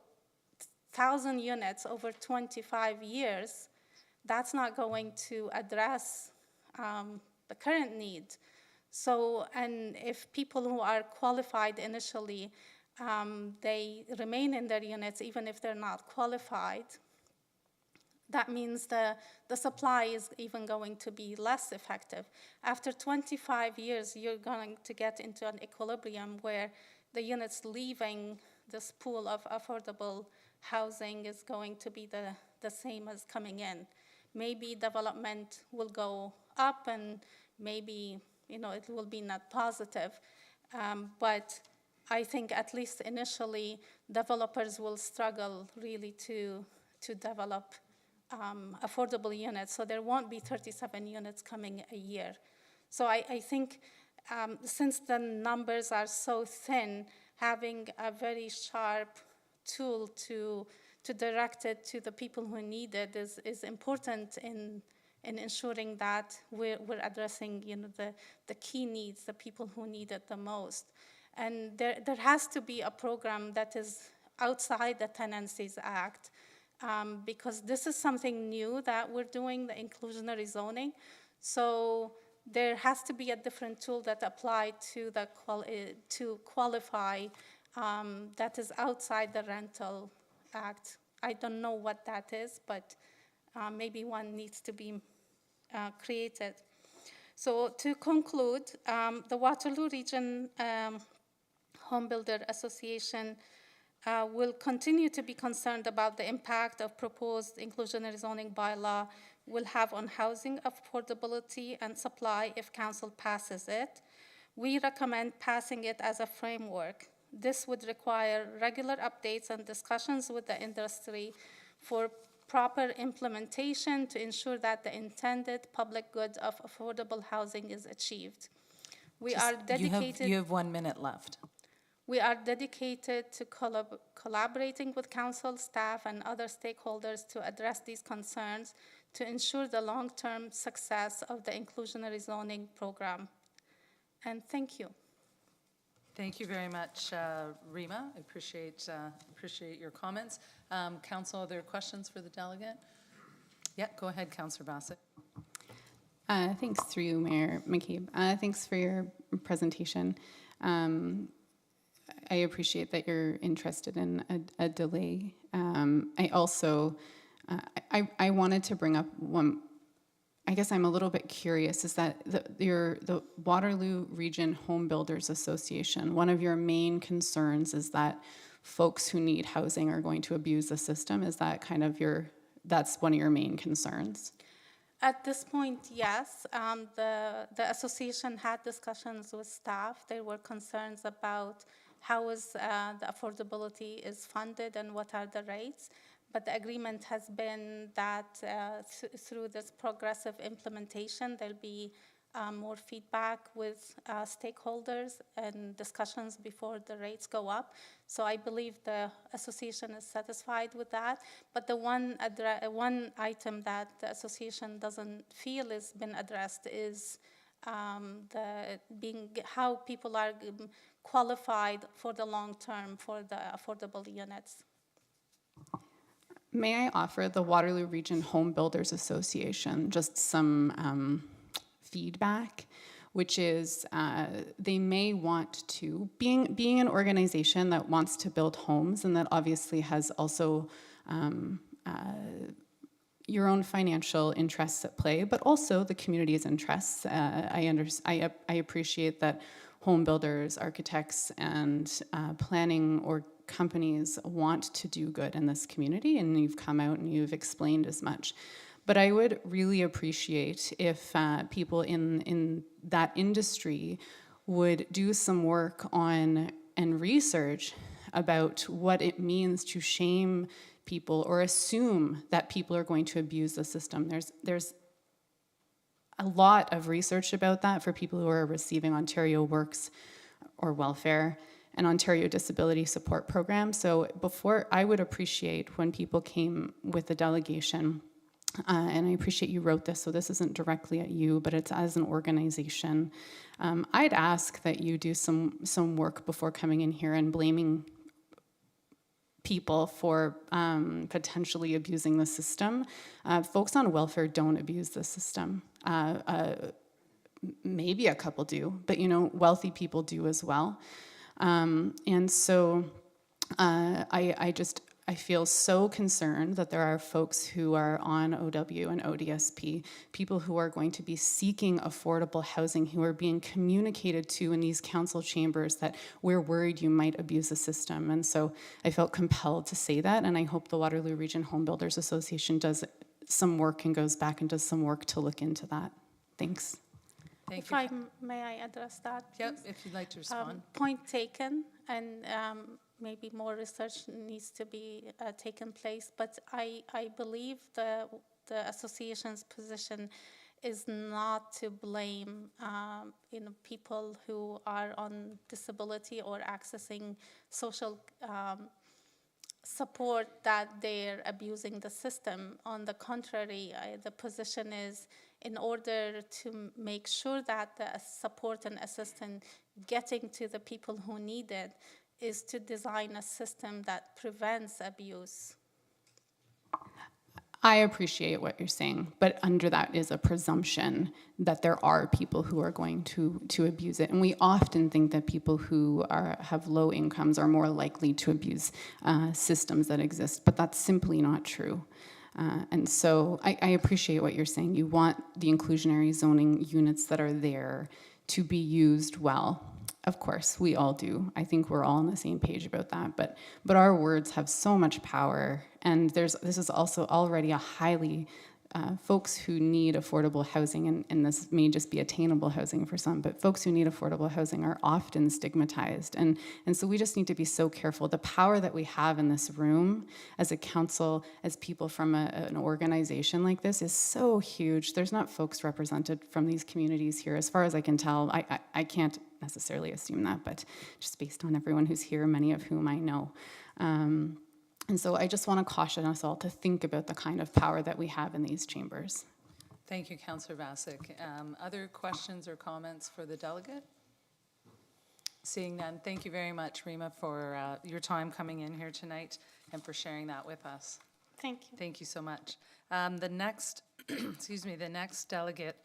1,000 units over 25 years, that's not going to address the current need. So, and if people who are qualified initially, they remain in their units even if they're not qualified, that means the supply is even going to be less effective. After 25 years, you're going to get into an equilibrium where the units leaving this pool of affordable housing is going to be the same as coming in. Maybe development will go up and maybe it will be net positive. But I think at least initially, developers will struggle really to develop affordable units. So there won't be 37 units coming a year. So I think since the numbers are so thin, having a very sharp tool to direct it to the people who need it is important in ensuring that we're addressing, the key needs, the people who need it the most. And there has to be a program that is outside the Tenancies Act, because this is something new that we're doing, the inclusionary zoning. So there has to be a different tool that apply to to qualify that is outside the Rental Act. I don't know what that is, but maybe one needs to be created. So to conclude, the Waterloo Region Home Builder Association will continue to be concerned about the impact of proposed inclusionary zoning bylaw will have on housing affordability and supply if council passes it. We recommend passing it as a framework. This would require regular updates and discussions with the industry for proper implementation to ensure that the intended public good of affordable housing is achieved. We are dedicated. You have 1 minute left. We are dedicated to collaborating with council staff and other stakeholders to address these concerns to ensure the long-term success of the inclusionary zoning program. And thank you. Thank you very much, Rima. I appreciate your comments. Council, are there questions for the delegate? Yeah, go ahead, Councillor Bassett. Thanks through you, Mayor McCabe. Thanks for your presentation. I appreciate that you're interested in a delay. I also, I wanted to bring up one, I guess I'm a little bit curious, is that the Waterloo Region Home Builders Association, one of your main concerns is that folks who need housing are going to abuse the system. Is that kind of that's one of your main concerns? At this point, yes. The association had discussions with staff. There were concerns about how the affordability is funded and what are the rates. But the agreement has been that through this progressive implementation, there'll be more feedback with stakeholders and discussions before the rates go up. So I believe the association is satisfied with that. But the one item that the association doesn't feel has been addressed is how people are qualified for the long term for the affordable units. May I offer the Waterloo Region Home Builders Association just some feedback, which is they may want to, being an organization that wants to build homes and that obviously has also your own financial interests at play, but also the community's interests. I appreciate that home builders, architects, and planning or companies want to do good in this community, and you've come out and you've explained as much. But I would really appreciate if people in that industry would do some work on and research about what it means to shame people or assume that people are going to abuse the system. There's a lot of research about that for people who are receiving Ontario Works or Welfare and Ontario Disability Support Program. So before, I would appreciate when people came with the delegation, and I appreciate you wrote this, so this isn't directly at you, but it's as an organization. I'd ask that you do some work before coming in here and blaming people for potentially abusing the system. Folks on welfare don't abuse the system. Maybe a couple do, but wealthy people do as well. And so I feel so concerned that there are folks who are on OW and ODSP, people who are going to be seeking affordable housing, who are being communicated to in these council chambers that we're worried you might abuse the system. And so I felt compelled to say that, and I hope the Waterloo Region Home Builders Association does some work and goes back and does some work to look into that. Thanks. Thank If you. may I address that, Yep, please? if you'd like to respond. Point taken, and maybe more research needs to be taken place, but I believe the association's position is not to blame people who are on disability or accessing social support that they're abusing the system. On the contrary, the position is in order to make sure that the support and assistance getting to the people who need it is to design a system that prevents abuse. I appreciate what you're saying, but under that is a presumption that there are people who are going to abuse it. And we often think that people who have low incomes are more likely to abuse systems that exist, but that's simply not true. And so I appreciate what you're saying. You want the inclusionary zoning units that are there to be used well. Of course, we all do. I think we're all on the same page about that. But our words have so much power, and this is also already a highly folks who need affordable housing, and this may just be attainable housing for some, but folks who need affordable housing are often stigmatized. And so we just need to be so careful. The power that we have in this room as a council, as people from an organization like this is so huge. There's not folks represented from these communities here. As far as I can tell, I can't necessarily assume that, but just based on everyone who's here, many of whom I know. And so I just want to caution us all to think about the kind of power that we have in these chambers. Thank you, Councillor Vasic. Other questions or comments for the delegate? Seeing none, thank you very much, Rima, for your time coming in here tonight and for sharing that with us. Thank you. Thank you so much. The next, the next delegate,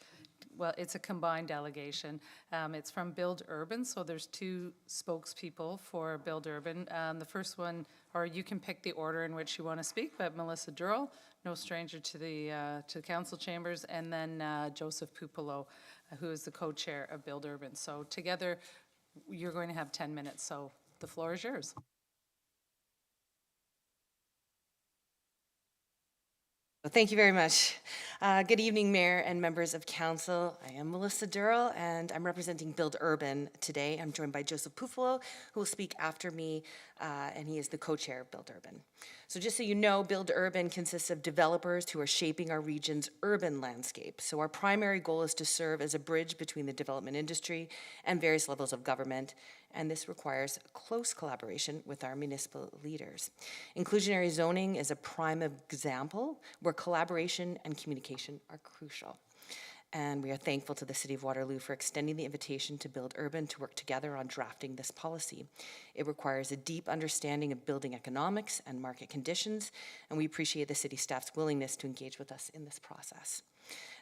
well, it's a combined delegation. It's from Build Urban, so there's two spokespeople for Build Urban. The first one, or you can pick the order in which you want to speak, but Melissa Durrell, no stranger to the council chambers, and then Joseph Pupolo, who is the co-chair of Build Urban. So together, you're going to have 10 minutes, so the floor is yours. Well, thank you very much. Good evening, Mayor and members of Council. I am Melissa Durrell, and I'm representing Build Urban today. I'm joined by Joseph Pufolo, who will speak after me, and he is the co-chair of Build Urban. So just so you know, Build Urban consists of developers who are shaping our region's urban landscape. So our primary goal is to serve as a bridge between the development industry and various levels of government, and this requires close collaboration with our municipal leaders. Inclusionary zoning is a prime example where collaboration and communication are crucial. And we are thankful to the City of Waterloo for extending the invitation to Build Urban to work together on drafting this policy. It requires a deep understanding of building economics and market conditions, and we appreciate the city staff's willingness to engage with us in this process.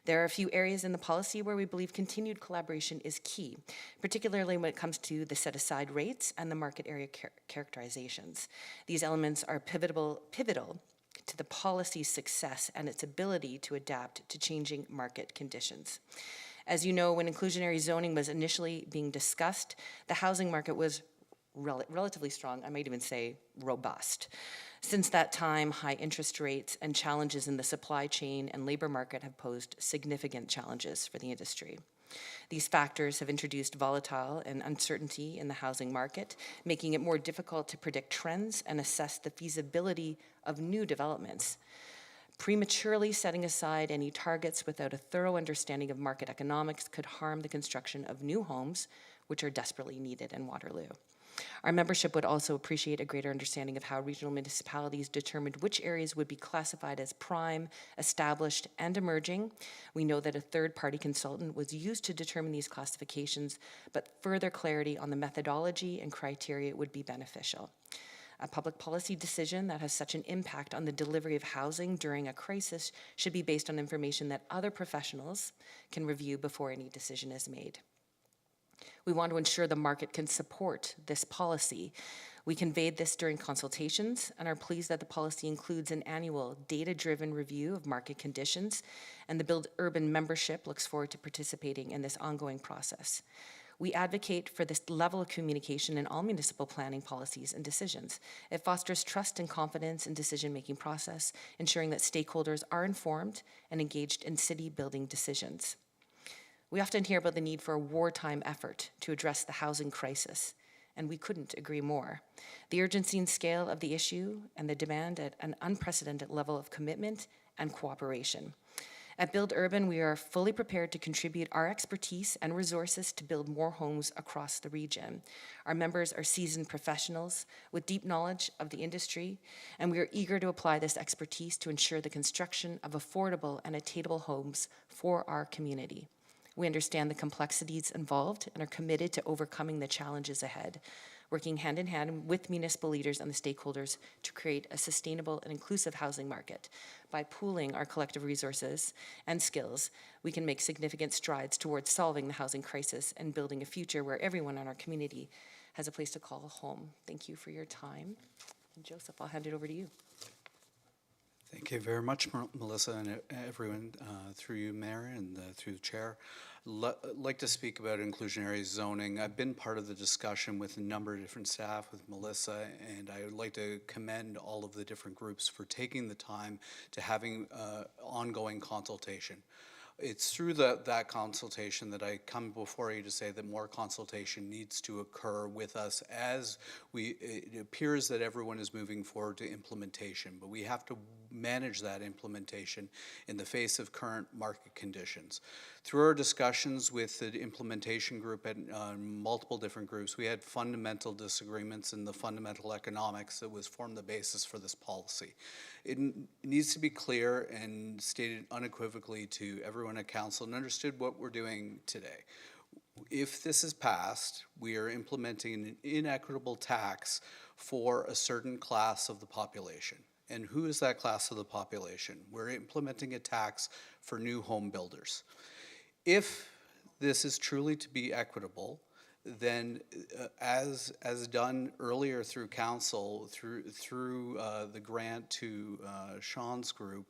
There are a few areas in the policy where we believe continued collaboration is key, particularly when it comes to the set-aside rates and the market area characterizations. These elements are pivotal to the policy's success and its ability to adapt to changing market conditions. As you know, when inclusionary zoning was initially being discussed, the housing market was relatively strong, I might even say robust. Since that time, high interest rates and challenges in the supply chain and labor market have posed significant challenges for the industry. These factors have introduced volatile and uncertainty in the housing market, making it more difficult to predict trends and assess the feasibility of new developments. Prematurely setting aside any targets without a thorough understanding of market economics could harm the construction of new homes, which are desperately needed in Waterloo. Our membership would also appreciate a greater understanding of how regional municipalities determined which areas would be classified as prime, established, and emerging. We know that a third-party consultant was used to determine these classifications, but further clarity on the methodology and criteria would be beneficial. A public policy decision that has such an impact on the delivery of housing during a crisis should be based on information that other professionals can review before any decision is made. We want to ensure the market can support this policy. We conveyed this during consultations and are pleased that the policy includes an annual data-driven review of market conditions, and the Build Urban membership looks forward to participating in this ongoing process. We advocate for this level of communication in all municipal planning policies and decisions. It fosters trust and confidence in decision-making process, ensuring that stakeholders are informed and engaged in city-building decisions. We often hear about the need for a wartime effort to address the housing crisis, and we couldn't agree more. The urgency and scale of the issue and the demand at an unprecedented level of commitment and cooperation. At Build Urban, we are fully prepared to contribute our expertise and resources to build more homes across the region. Our members are seasoned professionals with deep knowledge of the industry, and we are eager to apply this expertise to ensure the construction of affordable and attainable homes for our community. We understand the complexities involved and are committed to overcoming the challenges ahead, working hand in hand with municipal leaders and the stakeholders to create a sustainable and inclusive housing market. By pooling our collective resources and skills, we can make significant strides towards solving the housing crisis and building a future where everyone in our community has a place to call home. Thank you for your time. And Joseph, I'll hand it over to you. Thank you very much, Melissa, and everyone, through you, Mayor, and through the Chair. I'd like to speak about inclusionary zoning. I've been part of the discussion with a number of different staff, with Melissa, and I would like to commend all of the different groups for taking the time to having ongoing consultation. It's through that consultation that I come before you to say that more consultation needs to occur with us as it appears that everyone is moving forward to implementation, but we have to manage that implementation in the face of current market conditions. Through our discussions with the implementation group and multiple different groups, we had fundamental disagreements in the fundamental economics that was formed the basis for this policy. It needs to be clear and stated unequivocally to everyone at council and understood what we're doing today. If this is passed, we are implementing an inequitable tax for a certain class of the population. And who is that class of the population? We're implementing a tax for new home builders. If this is truly to be equitable, then as done earlier through council, through the grant to Sean's group,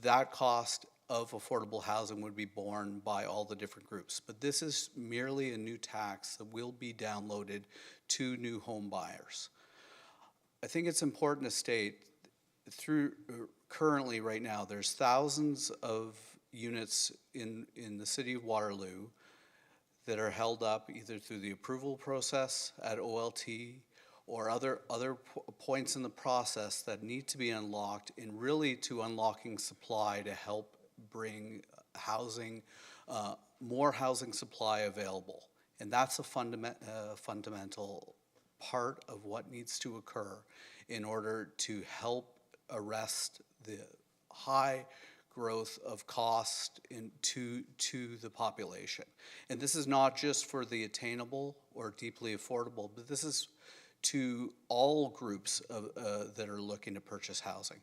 that cost of affordable housing would be borne by all the different groups. But this is merely a new tax that will be downloaded to new home buyers. I think it's important to state currently right now, there's thousands of units in the city of Waterloo that are held up either through the approval process at OLT or other points in the process that need to be unlocked, and really to unlocking supply to help bring housing, more housing supply available. And that's a fundamental part of what needs to occur in order to help arrest the high growth of cost to the population. And this is not just for the attainable or deeply affordable, but this is to all groups that are looking to purchase housing.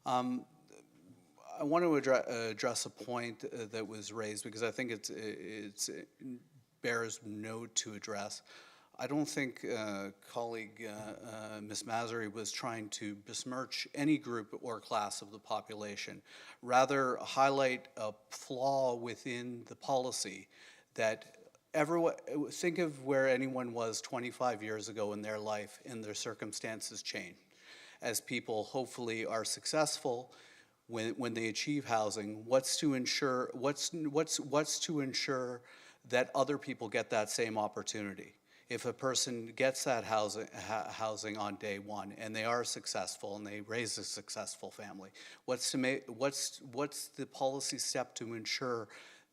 I want to address a point that was raised because I think it bears note to address. I don't think colleague Ms. Masri was trying to besmirch any group or class of the population, rather highlight a flaw within the policy that everyone, think of where anyone was 25 years ago in their life and their circumstances change. As people hopefully are successful when they achieve housing, what's to ensure that other people get that same opportunity? If a person gets that housing on day one and they are successful and they raise a successful family, what's the policy step to ensure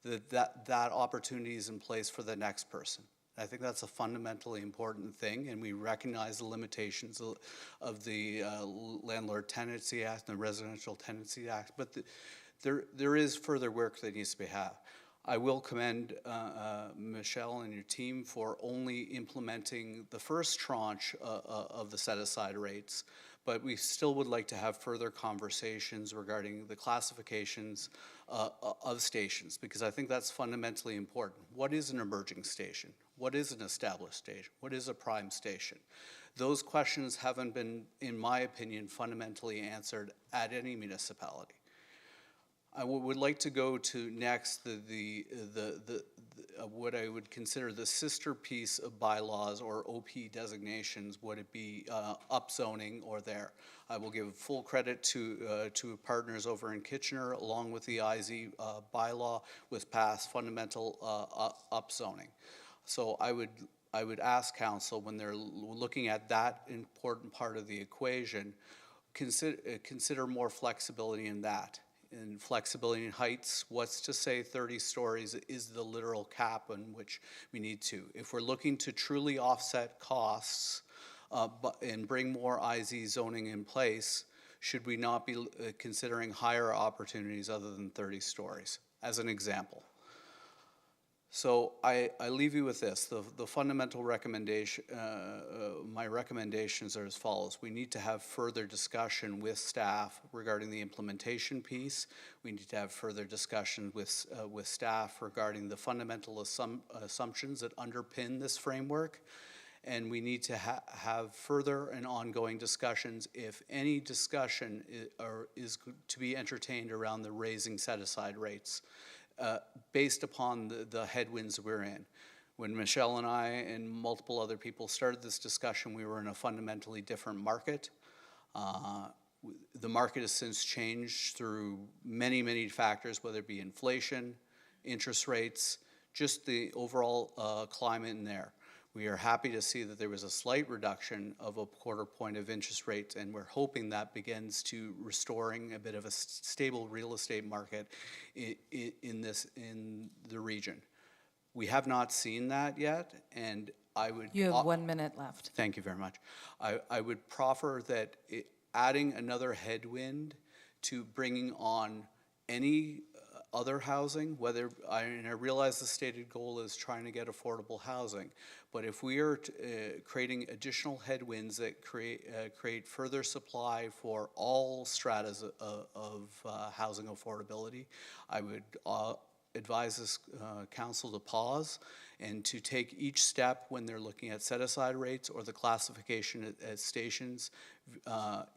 that opportunity is in place for the next person? I think that's a fundamentally important thing, and we recognize the limitations of the Landlord Tenancy Act and the Residential Tenancy Act, but there is further work that needs to be had. I will commend Michelle and your team for only implementing the first tranche of the set-aside rates, but we still would like to have further conversations regarding the classifications of stations, because I think that's fundamentally important. What is an emerging station? What is an established station? What is a prime station? Those questions haven't been, in my opinion, fundamentally answered at any municipality. I would like to go to next what I would consider the sister piece of bylaws or OP designations, would it be upzoning or there? I will give full credit to partners over in Kitchener, along with the IZ bylaw, with past fundamental upzoning. So I would ask council, when they're looking at that important part of the equation, consider more flexibility in that. And flexibility in heights, what's to say 30 stories is the literal cap on which we need to. If we're looking to truly offset costs and bring more IZ zoning in place, should we not be considering higher opportunities other than 30 stories, as an example? So I leave you with this. The fundamental recommendation, my recommendations are as follows. We need to have further discussion with staff regarding the implementation piece. We need to have further discussion with staff regarding the fundamental assumptions that underpin this framework. And we need to have further and ongoing discussions, if any discussion is to be entertained around the raising set-aside rates. Based upon the headwinds we're in. When Michelle and I and multiple other people started this discussion, we were in a fundamentally different market. The market has since changed through many, many factors, whether it be inflation, interest rates, just the overall climate in there. We are happy to see that there was a slight reduction of a quarter point of interest rates, and we're hoping that begins to restoring a bit of a stable real estate market in the region. We have not seen that yet, and I would... You have 1 minute left. Thank you very much. I would proffer that adding another headwind to bringing on any other housing, and I realize the stated goal is trying to get affordable housing, but if we are creating additional headwinds that create further supply for all stratas of housing affordability, I would advise this council to pause and to take each step when they're looking at set-aside rates or the classification at stations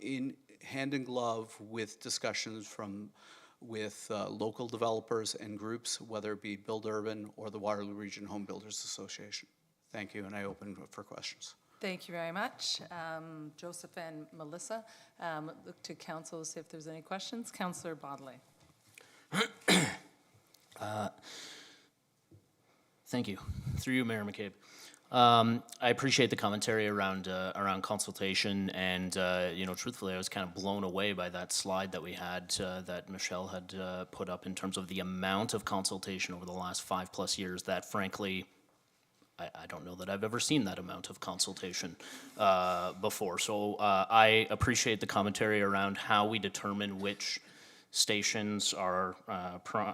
in hand in glove with discussions with local developers and groups, whether it be Build Urban or the Waterloo Region Home Builders Association. Thank you, and I open for questions. Thank you very much. Joseph and Melissa, look to council to see if there's any questions. Councillor Bodley. Thank you. Through you, Mayor McCabe. I appreciate the commentary around consultation, and truthfully, I was kind of blown away by that slide that we had that Michelle had put up in terms of the amount of consultation over the last 5+ years. That, frankly, I don't know that I've ever seen that amount of consultation before. So I appreciate the commentary around how we determine which stations are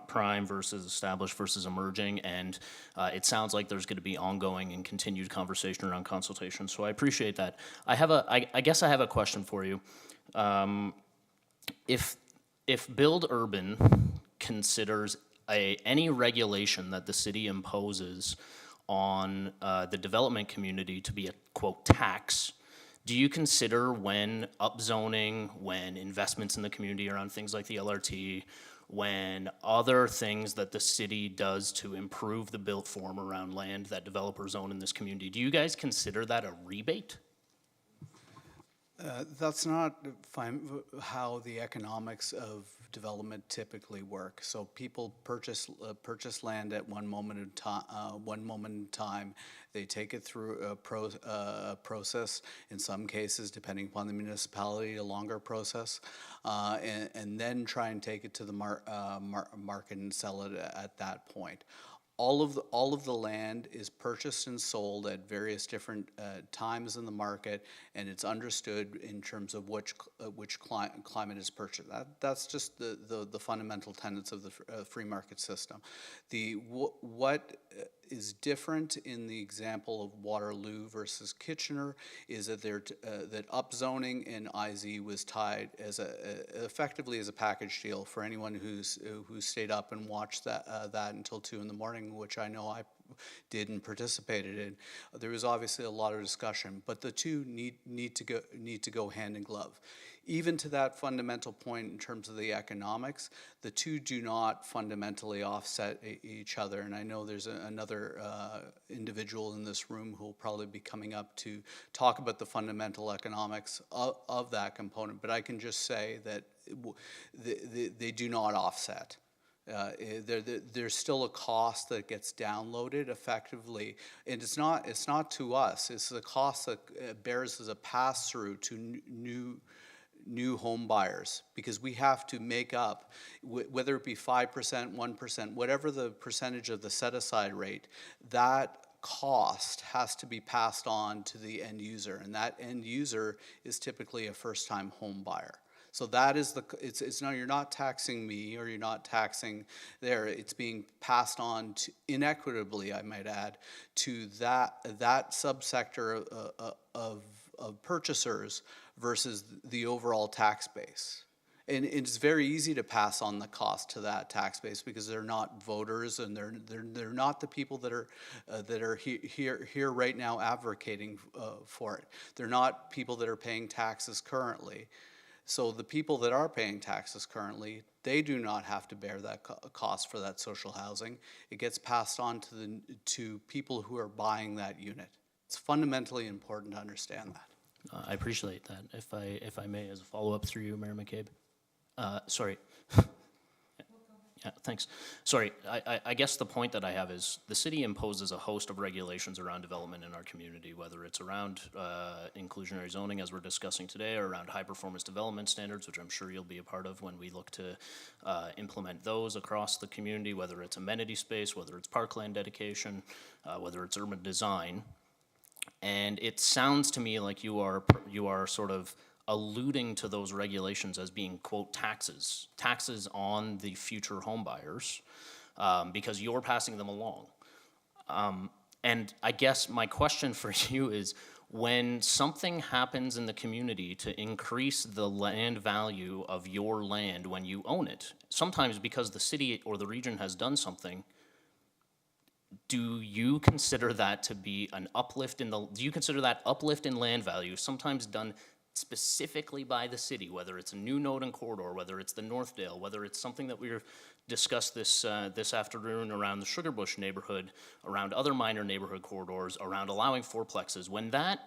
prime versus established versus emerging, and it sounds like there's going to be ongoing and continued conversation around consultation, so I appreciate that. I guess I have a question for you. If Build Urban considers any regulation that the city imposes on the development community to be a, quote, tax, do you consider when upzoning, when investments in the community around things like the LRT, when other things that the city does to improve the built form around land that developers own in this community, do you guys consider that a rebate? That's not how the economics of development typically work. So people purchase land at one moment in time. They take it through a process. In some cases, depending upon the municipality, a longer process, and then try and take it to the market and sell it at that point. All of the land is purchased and sold at various different times in the market, and it's understood in terms of which climate is purchased. That's just the fundamental tenets of the free market system. What is different in the example of Waterloo versus Kitchener is that that upzoning in IZ was tied effectively as a package deal for anyone who stayed up and watched that until 2 in the morning, which I know I did and participated in, there was obviously a lot of discussion, but the two need to go hand in glove. Even to that fundamental point in terms of the economics, the two do not fundamentally offset each other. And I know there's another individual in this room who will probably be coming up to talk about the fundamental economics of that component. But I can just say that they do not offset. There's still a cost that gets downloaded effectively, and it's not to us. It's the cost that bears as a pass through to new home buyers, because we have to make up, whether it be 5%, 1%, whatever the percentage of the set-aside rate, that cost has to be passed on to the end user, and that end user is typically a first-time home buyer. So that is it's not, you're not taxing me or you're not taxing there, it's being passed on to, inequitably, I might add, to that subsector of purchasers versus the overall tax base. And it's very easy to pass on the cost to that tax base because they're not voters and they're not the people that are here right now advocating for it. They're not people that are paying taxes currently. So the people that are paying taxes currently, they do not have to bear that cost for that social housing. It gets passed on to people who are buying that unit. It's fundamentally important to understand that. I appreciate that. If I may, as a follow-up through you, Mayor McCabe. Sorry. Yeah, thanks. Sorry, I guess the point that I have is the city imposes a host of regulations around development in our community, whether it's around inclusionary zoning, as we're discussing today, or around high-performance development standards, which I'm sure you'll be a part of when we look to implement those across the community, whether it's amenity space, whether it's parkland dedication, whether it's urban design. And it sounds to me like you are sort of alluding to those regulations as being, quote, taxes on the future home buyers, because you're passing them along. And I guess my question for you is, when something happens in the community to increase the land value of your land when you own it, sometimes because the city or the region has done something, do you consider that to be an uplift do you consider that uplift in land value, sometimes done specifically by the city, whether it's a new node and corridor, whether it's the Northdale, whether it's something that we've discussed this afternoon around the Sugarbush neighborhood, around other minor neighborhood corridors, around allowing fourplexes, when that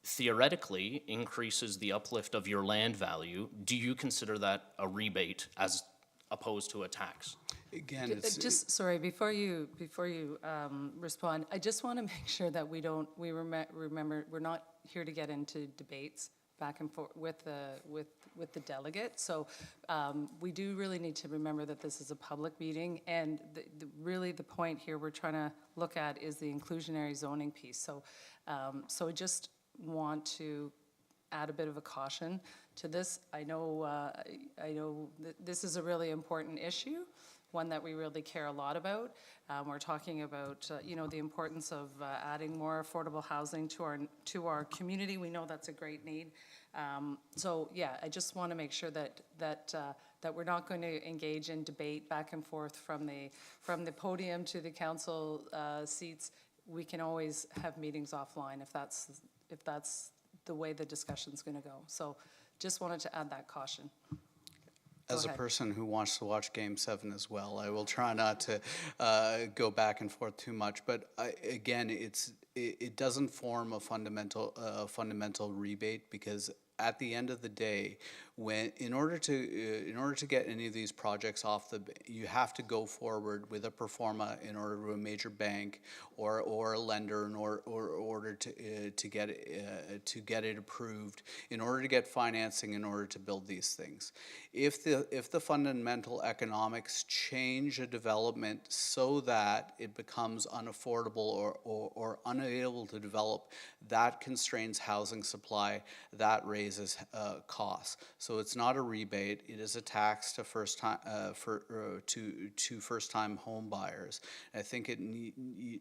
theoretically increases the uplift of your land value, do you consider that a rebate as opposed to a tax? Again, it's Just, sorry, before you respond, I just want to make sure that we remember, we're not here to get into debates back and forth with the delegate. So we do really need to remember that this is a public meeting, and really the point here we're trying to look at is the inclusionary zoning piece. So I just want to add a bit of a caution to this. I know this is a really important issue, one that we really care a lot about. We're talking about the importance of adding more affordable housing to our community. We know that's a great need. So yeah, I just want to make sure that we're not going to engage in debate back and forth from the podium to the council seats. We can always have meetings offline if that's the way the discussion's going to go. So just wanted to add that caution. As a person who wants to watch Game 7 as well, I will try not to go back and forth too much. But again, it doesn't form a fundamental rebate, because at the end of the day, in order to get any of these projects you have to go forward with a pro forma in order to a major bank or a lender in order to get it approved, in order to get financing, in order to build these things. If the fundamental economics change a development so that it becomes unaffordable or unable to develop, that constrains housing supply, that raises costs. So it's not a rebate; it is a tax to first-time home buyers. And I think it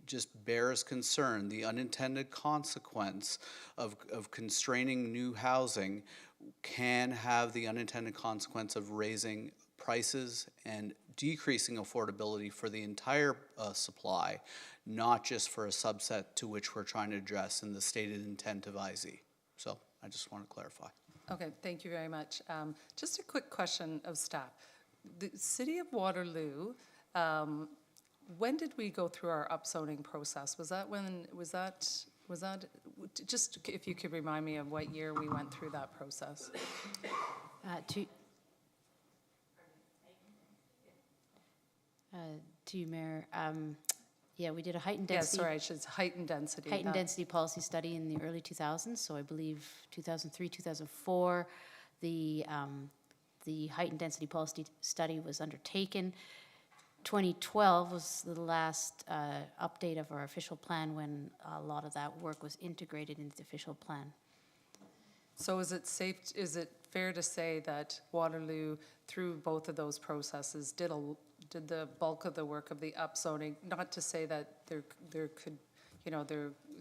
just bears concern. The unintended consequence of constraining new housing can have the unintended consequence of raising prices and decreasing affordability for the entire supply, not just for a subset to which we're trying to address in the stated intent of IZ. So I just want to clarify. Okay, thank you very much. Just a quick question of staff. The City of Waterloo, when did we go through our upzoning process? Was that when, just if you could remind me of what year we went through that process? To you, Mayor, yeah, we did a heightened Yeah, density. sorry, I should, heightened density. Heightened that- density policy study in the early 2000s, so I believe 2003, 2004, the heightened density policy study was undertaken. 2012 was the last update of our official plan when a lot of that work was integrated into the official plan. So is it fair to say that Waterloo, through both of those processes, did the bulk of the work of the upzoning? Not to say that there could,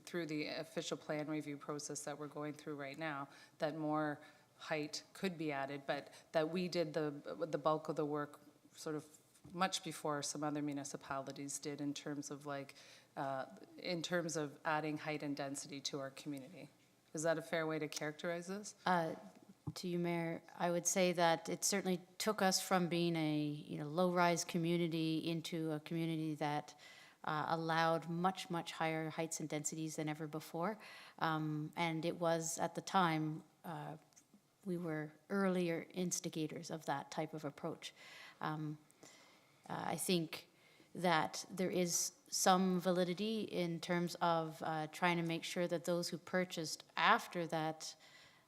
through the official plan review process that we're going through right now, that more height could be added, but that we did the bulk of the work sort of much before some other municipalities did in terms of adding height and density to our community. Is that a fair way to characterize this? To you, Mayor, I would say that it certainly took us from being a low-rise community into a community that allowed much, much higher heights and densities than ever before. And it was, at the time, we were earlier instigators of that type of approach. I think that there is some validity in terms of trying to make sure that those who purchased after that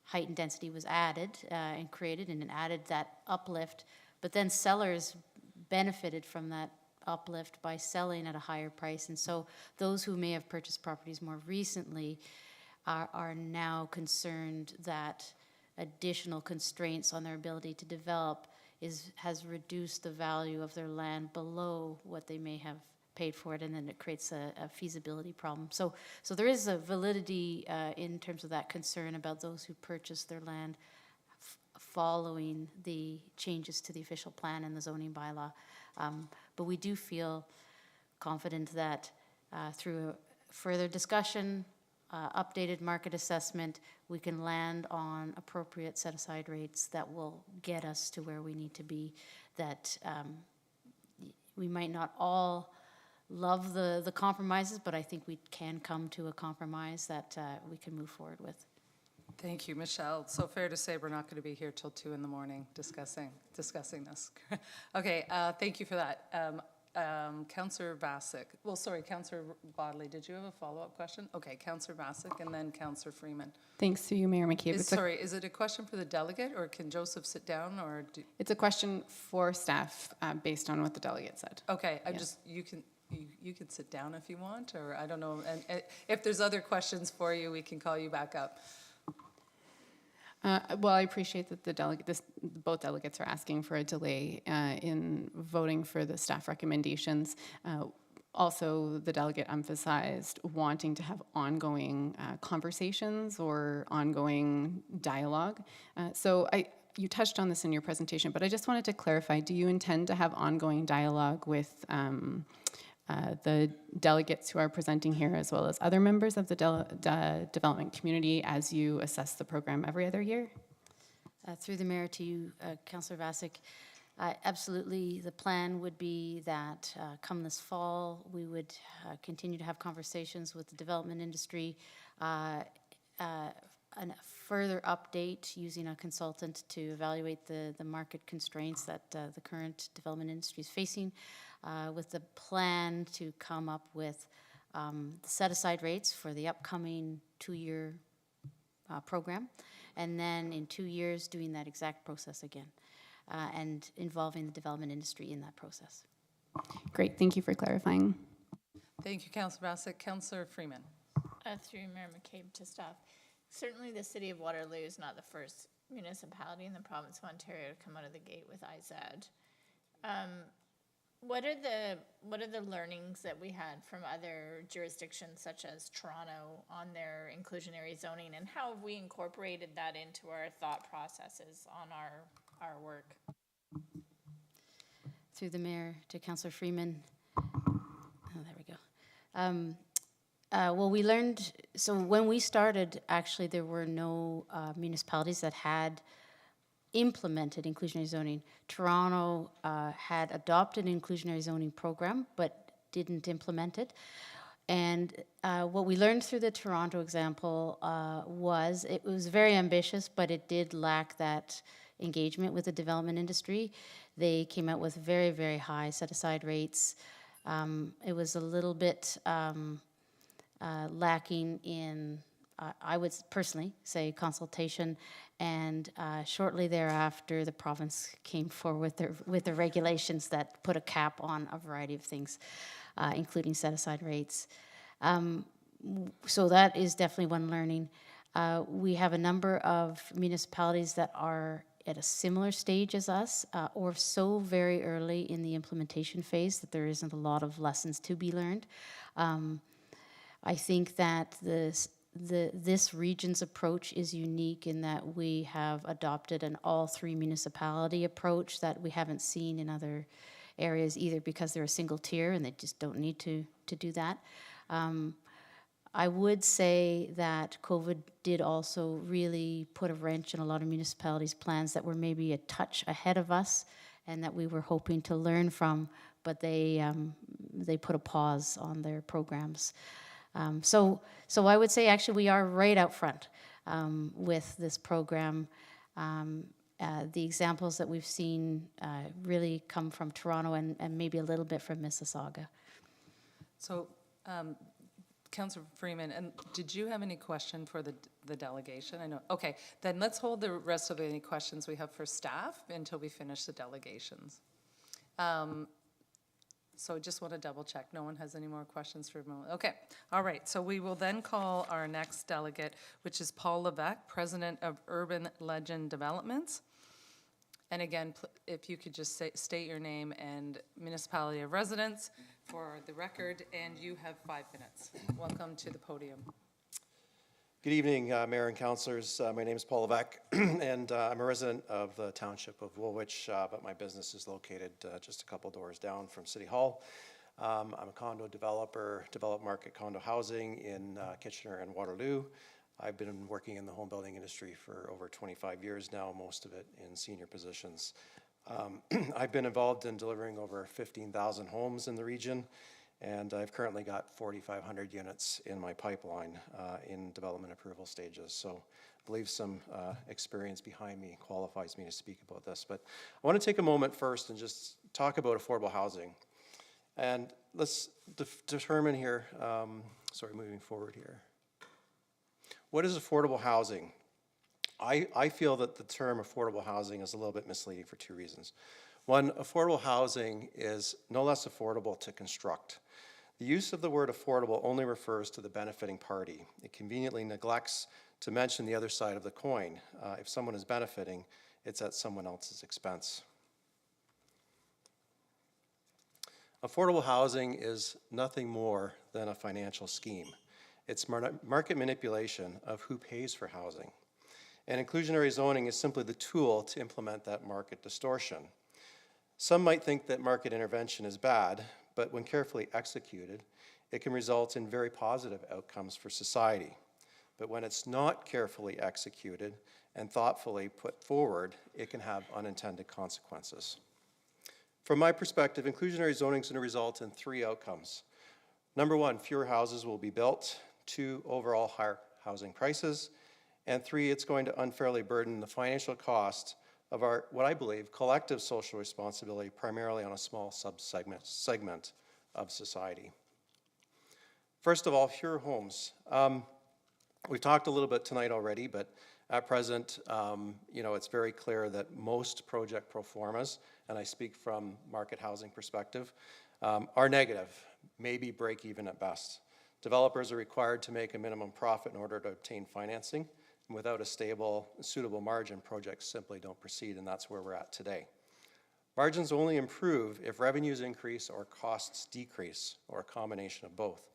heightened density was added and created and added that uplift, but then sellers benefited from that uplift by selling at a higher price. And so those who may have purchased properties more recently are now concerned that additional constraints on their ability to develop has reduced the value of their land below what they may have paid for it, and then it creates a feasibility problem. So there is a validity in terms of that concern about those who purchase their land following the changes to the official plan and the zoning bylaw. But we do feel confident that through further discussion, updated market assessment, we can land on appropriate set-aside rates that will get us to where we need to be, that we might not all love the compromises, but I think we can come to a compromise that we can move forward with. Thank you, Michelle. So fair to say we're not going to be here till 2 a.m. discussing this. Okay, thank you for that. Councillor Vasic. Well, sorry, Councillor Bodley, did you have a follow-up question? Okay, Councillor Vasic and then Councillor Freeman. Thanks to you, Mayor McCabe. Sorry, is it a question for the delegate, or can Joseph sit down, or? It's a question for staff based on what the delegate said. Okay, Yes. you can sit down if you want, or I don't know. And if there's other questions for you, we can call you back up. Well, I appreciate that both delegates are asking for a delay in voting for the staff recommendations. Also, the delegate emphasized wanting to have ongoing conversations or ongoing dialogue. You touched on this in your presentation, but I just wanted to clarify, do you intend to have ongoing dialogue with the delegates who are presenting here, as well as other members of the development community, as you assess the program every other year? Through the mayor to you, Councillor Vasic, absolutely the plan would be that come this fall, we would continue to have conversations with the development industry, a further update using a consultant to evaluate the market constraints that the current development industry is facing, with the plan to come up with set-aside rates for the upcoming 2-year program, and then in 2 years doing that exact process again, and involving the development industry in that process. Great, thank you for clarifying. Thank you, Councillor Bassett. Councillor Freeman. Through Mayor McCabe to staff. Certainly the city of Waterloo is not the first municipality in the province of Ontario to come out of the gate with IZAD. What are the learnings that we had from other jurisdictions such as Toronto on their inclusionary zoning, and how have we incorporated that into our thought processes on our work? through the mayor to Councillor Freeman. Oh, there we go. Well, we learned, so when we started, actually, there were no municipalities that had implemented inclusionary zoning. Toronto had adopted an inclusionary zoning program, but didn't implement it. And what we learned through the Toronto example was it was very ambitious, but it did lack that engagement with the development industry. They came out with very, very high set-aside rates. It was a little bit lacking in, I would personally say, consultation. And shortly thereafter, the province came forward with the regulations that put a cap on a variety of things, including set-aside rates. So that is definitely one learning. We have a number of municipalities that are at a similar stage as us, or so very early in the implementation phase that there isn't a lot of lessons to be learned. I think that this region's approach is unique in that we have adopted an all three municipality approach that we haven't seen in other areas, either because they're a single tier and they just don't need to do that. I would say that COVID did also really put a wrench in a lot of municipalities' plans that were maybe a touch ahead of us and that we were hoping to learn from, but they put a pause on their programs. So I would say actually we are right out front with this program. The examples that we've seen really come from Toronto and maybe a little bit from Mississauga. So, Councillor Freeman, and did you have any question for the delegation? I know. Okay, then let's hold the rest of any questions we have for staff until we finish the delegations. So just want to double check. No one has any more questions for me. Okay, all right. So we will then call our next delegate, which is Paul Levesque, President of Urban Legend Developments. And again, if you could just state your name and municipality of residence for the record, and you have 5 minutes. Welcome to the podium. Good evening, Mayor and Councillors. My name is Paul Levesque, and I'm a resident of the Township of Woolwich, but my business is located just a couple doors down from City Hall. I'm a condo developer, develop market condo housing in Kitchener and Waterloo. I've been working in the home building industry for over 25 years now, most of it in senior positions. I've been involved in delivering over 15,000 homes in the region, and I've currently got 4,500 units in my pipeline in development approval stages. So I believe some experience behind me qualifies me to speak about this. But I want to take a moment first and just talk about affordable housing. And let's determine here, moving forward here. What is affordable housing? I feel that the term affordable housing is a little bit misleading for two reasons. One, affordable housing is no less affordable to construct. The use of the word affordable only refers to the benefiting party. It conveniently neglects to mention the other side of the coin. If someone is benefiting, it's at someone else's expense. Affordable housing is nothing more than a financial scheme. It's market manipulation of who pays for housing. And inclusionary zoning is simply the tool to implement that market distortion. Some might think that market intervention is bad, but when carefully executed, it can result in very positive outcomes for society. But when it's not carefully executed and thoughtfully put forward, it can have unintended consequences. From my perspective, inclusionary zoning is going to result in 3 outcomes. Number 1, fewer houses will be built. 2, overall higher housing prices. And 3, it's going to unfairly burden the financial cost of our, what I believe, collective social responsibility, primarily on a small segment of society. First of all, fewer homes. We've talked a little bit tonight already, but at present, it's very clear that most project pro formas, and I speak from market housing perspective, are negative, maybe break even at best. Developers are required to make a minimum profit in order to obtain financing. And without a stable, suitable margin, projects simply don't proceed, and that's where we're at today. Margins only improve if revenues increase or costs decrease, or a combination of both.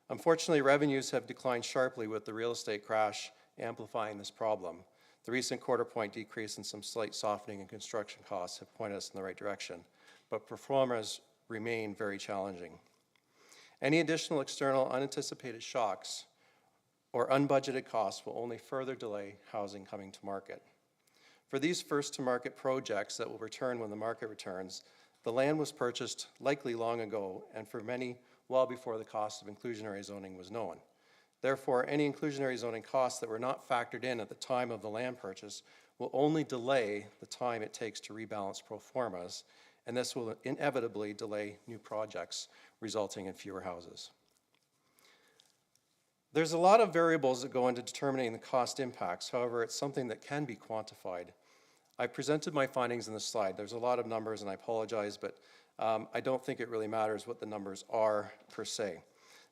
Unfortunately, revenues have declined sharply with the real estate crash amplifying this problem. The recent quarter-point decrease and some slight softening in construction costs have pointed us in the right direction. but performers remain very challenging. Any additional external unanticipated shocks or unbudgeted costs will only further delay housing coming to market. For these first-to-market projects that will return when the market returns, the land was purchased likely long ago, and for many, well before the cost of inclusionary zoning was known. Therefore, any inclusionary zoning costs that were not factored in at the time of the land purchase will only delay the time it takes to rebalance pro formas, and this will inevitably delay new projects, resulting in fewer houses. There's a lot of variables that go into determining the cost impacts. However, it's something that can be quantified. I presented my findings in the slide. There's a lot of numbers, and I apologize, but I don't think it really matters what the numbers are per se.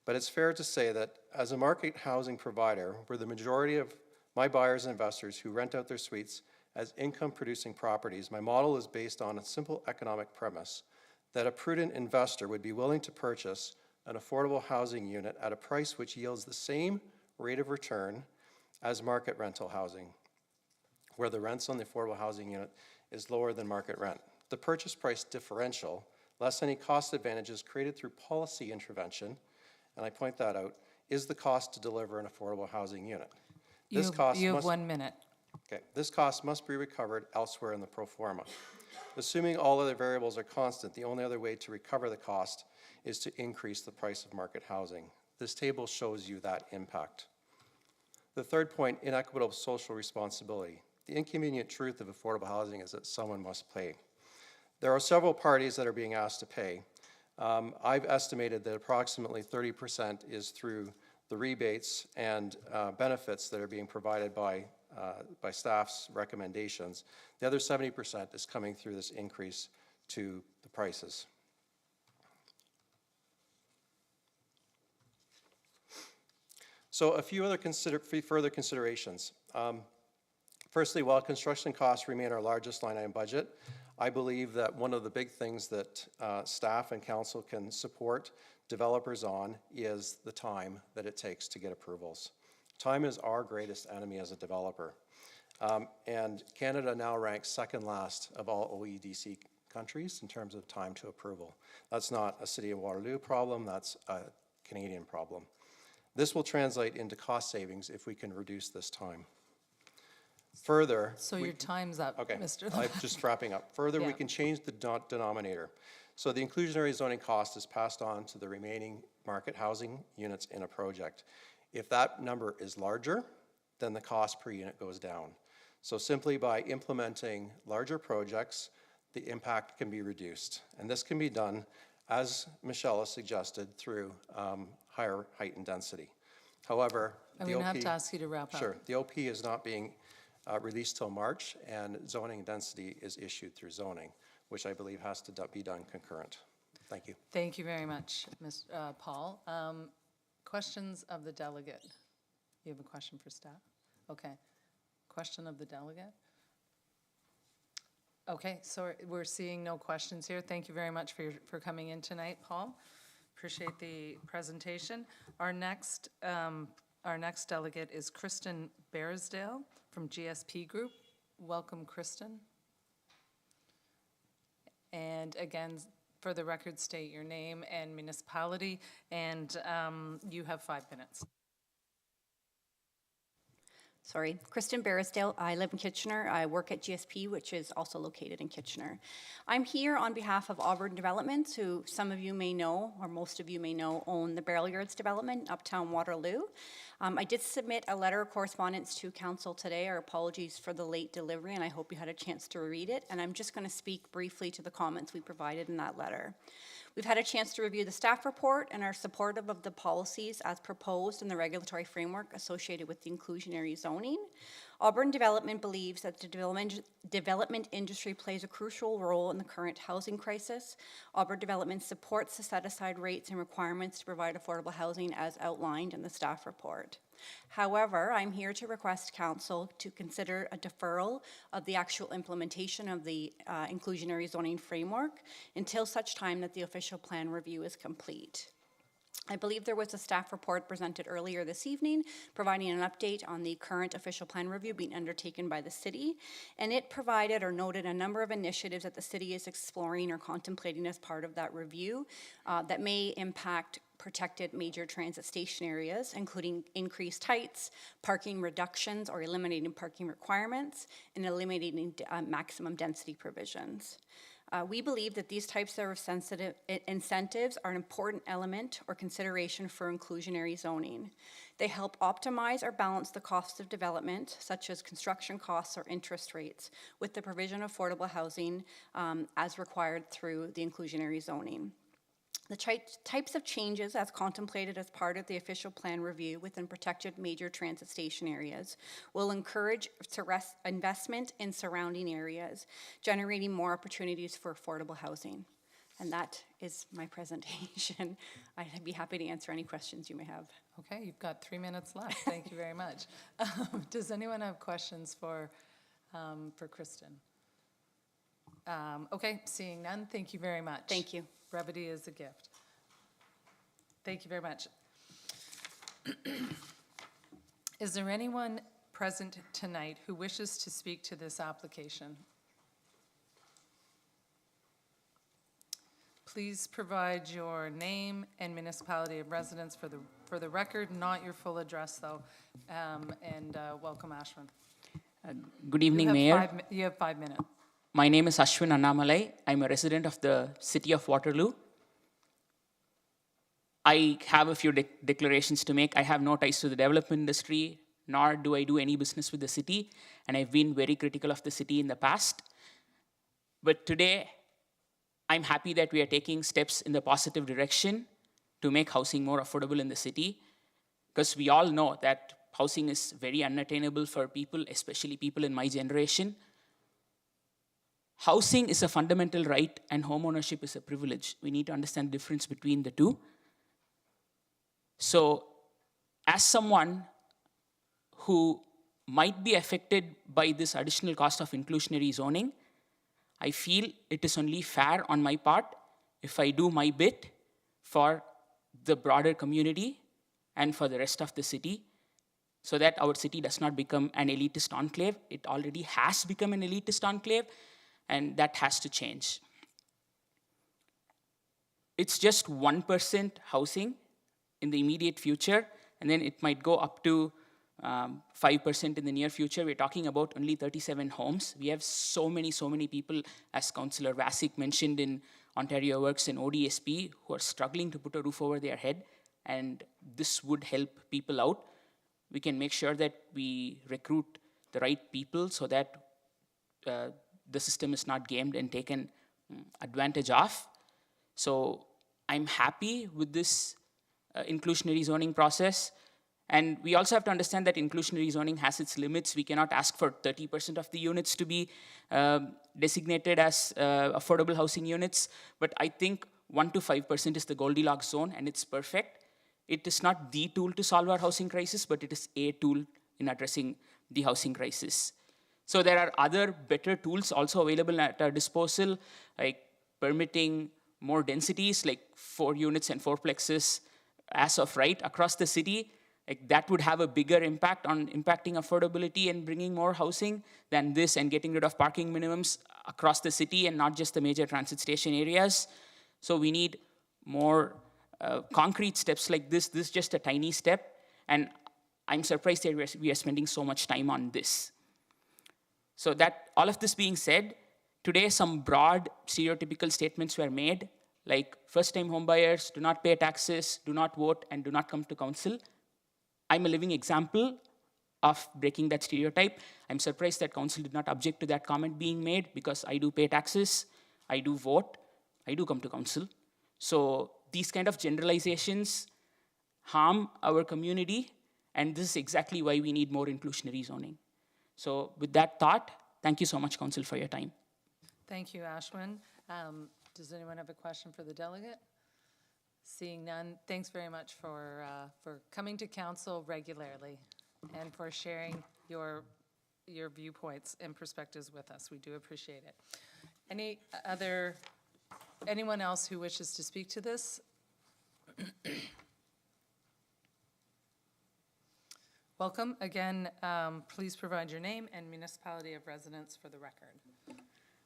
But it's fair to say that as a market housing provider, where the majority of my buyers and investors who rent out their suites as income-producing properties, my model is based on a simple economic premise that a prudent investor would be willing to purchase an affordable housing unit at a price which yields the same rate of return as market rental housing, where the rents on the affordable housing unit is lower than market rent. The purchase price differential, less any cost advantages created through policy intervention, and I point that out, is the cost to deliver an affordable housing unit. You have 1 minute. Okay, this cost must be recovered elsewhere in the pro forma. Assuming all other variables are constant, the only other way to recover the cost is to increase the price of market housing. This table shows you that impact. The third point, inequitable social responsibility. The inconvenient truth of affordable housing is that someone must pay. There are several parties that are being asked to pay. I've estimated that approximately 30% is through the rebates and benefits that are being provided by staff's recommendations. The other 70% is coming through this increase to the prices. So a few other further considerations. Firstly, while construction costs remain our largest line item budget, I believe that one of the big things that staff and council can support developers on is the time that it takes to get approvals. Time is our greatest enemy as a developer. And Canada now ranks second last of all OECD countries in terms of time to approval. That's not a City of Waterloo problem, that's a Canadian problem. This will translate into cost savings if we can reduce this time. Further, So your time's up, okay, Mr. I'm just wrapping up. Further, Yeah. we can change the denominator. So the inclusionary zoning cost is passed on to the remaining market housing units in a project. If that number is larger, then the cost per unit goes down. So simply by implementing larger projects, the impact can be reduced. And this can be done, as Michelle has suggested, through higher height and density. However, I'm going to have to ask you to wrap up. Sure. The OP is not being released till March, and zoning density is issued through zoning, which I believe has to be done concurrent. Thank you. Thank you very much, Paul. Questions of the delegate? You have a question for staff? Okay. Question of the delegate? Okay, so we're seeing no questions here. Thank you very much for coming in tonight, Paul. Appreciate the presentation. Our next delegate is Kristen Bearsdale from GSP Group. Welcome, Kristen. And again, for the record, state your name and municipality, and you have 5 minutes. Sorry, Kristen Barrisdale. I live in Kitchener. I work at GSP, which is also located in Kitchener. I'm here on behalf of Auburn Developments, who some of you may know, or most of you may know, own the Barrel Yards development, Uptown Waterloo. I did submit a letter of correspondence to council today. Our apologies for the late delivery, and I hope you had a chance to read it. And I'm just going to speak briefly to the comments we provided in that letter. We've had a chance to review the staff report and are supportive of the policies as proposed in the regulatory framework associated with the inclusionary zoning. Auburn Development believes that the development industry plays a crucial role in the current housing crisis. Auburn Development supports the set-aside rates and requirements to provide affordable housing as outlined in the staff report. However, I'm here to request council to consider a deferral of the actual implementation of the inclusionary zoning framework until such time that the official plan review is complete. I believe there was a staff report presented earlier this evening providing an update on the current official plan review being undertaken by the city. And it provided or noted a number of initiatives that the city is exploring or contemplating as part of that review that may impact protected major transit station areas, including increased heights, parking reductions or eliminating parking requirements, and eliminating maximum density provisions. We believe that these types of incentives are an important element or consideration for inclusionary zoning. They help optimize or balance the cost of development, such as construction costs or interest rates, with the provision of affordable housing as required through the inclusionary zoning. The types of changes as contemplated as part of the official plan review within protected major transit station areas will encourage investment in surrounding areas, generating more opportunities for affordable housing. And that is my presentation. I'd be happy to answer any questions you may have. Okay, you've got 3 minutes left. Thank you very much. Does anyone have questions for Kristen? Okay, seeing none, thank you very much. Thank you. Brevity is a gift. Thank you very much. Is there anyone present tonight who wishes to speak to this application? Please provide your name and municipality of residence for the record, not your full address though, and welcome Ashwin. Good evening, Mayor. You have 5 minutes. My name is Ashwin Annamalai. I'm a resident of the city of Waterloo. I have a few declarations to make. I have no ties to the development industry, nor do I do any business with the city, and I've been very critical of the city in the past. But today, I'm happy that we are taking steps in the positive direction to make housing more affordable in the city, because we all know that housing is very unattainable for people, especially people in my generation. Housing is a fundamental right and homeownership is a privilege. We need to understand the difference between the two. So, as someone who might be affected by this additional cost of inclusionary zoning, I feel it is only fair on my part if I do my bit for the broader community and for the rest of the city, so that our city does not become an elitist enclave. It already has become an elitist enclave, and that has to change. It's just 1% housing in the immediate future, and then it might go up to 5% in the near future. We're talking about only 37 homes. We have so many people, as Councillor Vasic mentioned, in Ontario Works and ODSP, who are struggling to put a roof over their head, and this would help people out. We can make sure that we recruit the right people so that the system is not gamed and taken advantage of. So I'm happy with this inclusionary zoning process. And we also have to understand that inclusionary zoning has its limits. We cannot ask for 30% of the units to be designated as affordable housing units. But I think 1 to 5% is the Goldilocks zone, and it's perfect. It is not the tool to solve our housing crisis, but it is a tool in addressing the housing crisis. So there are other better tools also available at our disposal, like permitting more densities, like 4 units and 4plexes as of right across the city. Like that would have a bigger impact on impacting affordability and bringing more housing than this, and getting rid of parking minimums across the city and not just the major transit station areas. So we need more concrete steps like this. This is just a tiny step, and I'm surprised that we are spending so much time on this. So that, all of this being said, today some broad stereotypical statements were made, like first-time homebuyers do not pay taxes, do not vote, and do not come to council. I'm a living example of breaking that stereotype. I'm surprised that council did not object to that comment being made, because I do pay taxes, I do vote, I do come to council. So these kind of generalizations harm our community, and this is exactly why we need more inclusionary zoning. So with that thought, thank you so much, council, for your time. Thank you, Ashwin. Does anyone have a question for the delegate? Seeing none, thanks very much for coming to council regularly and for sharing your viewpoints and perspectives with us. We do appreciate it. Anyone else who wishes to speak to this? Welcome. Again, please provide your name and municipality of residence for the record.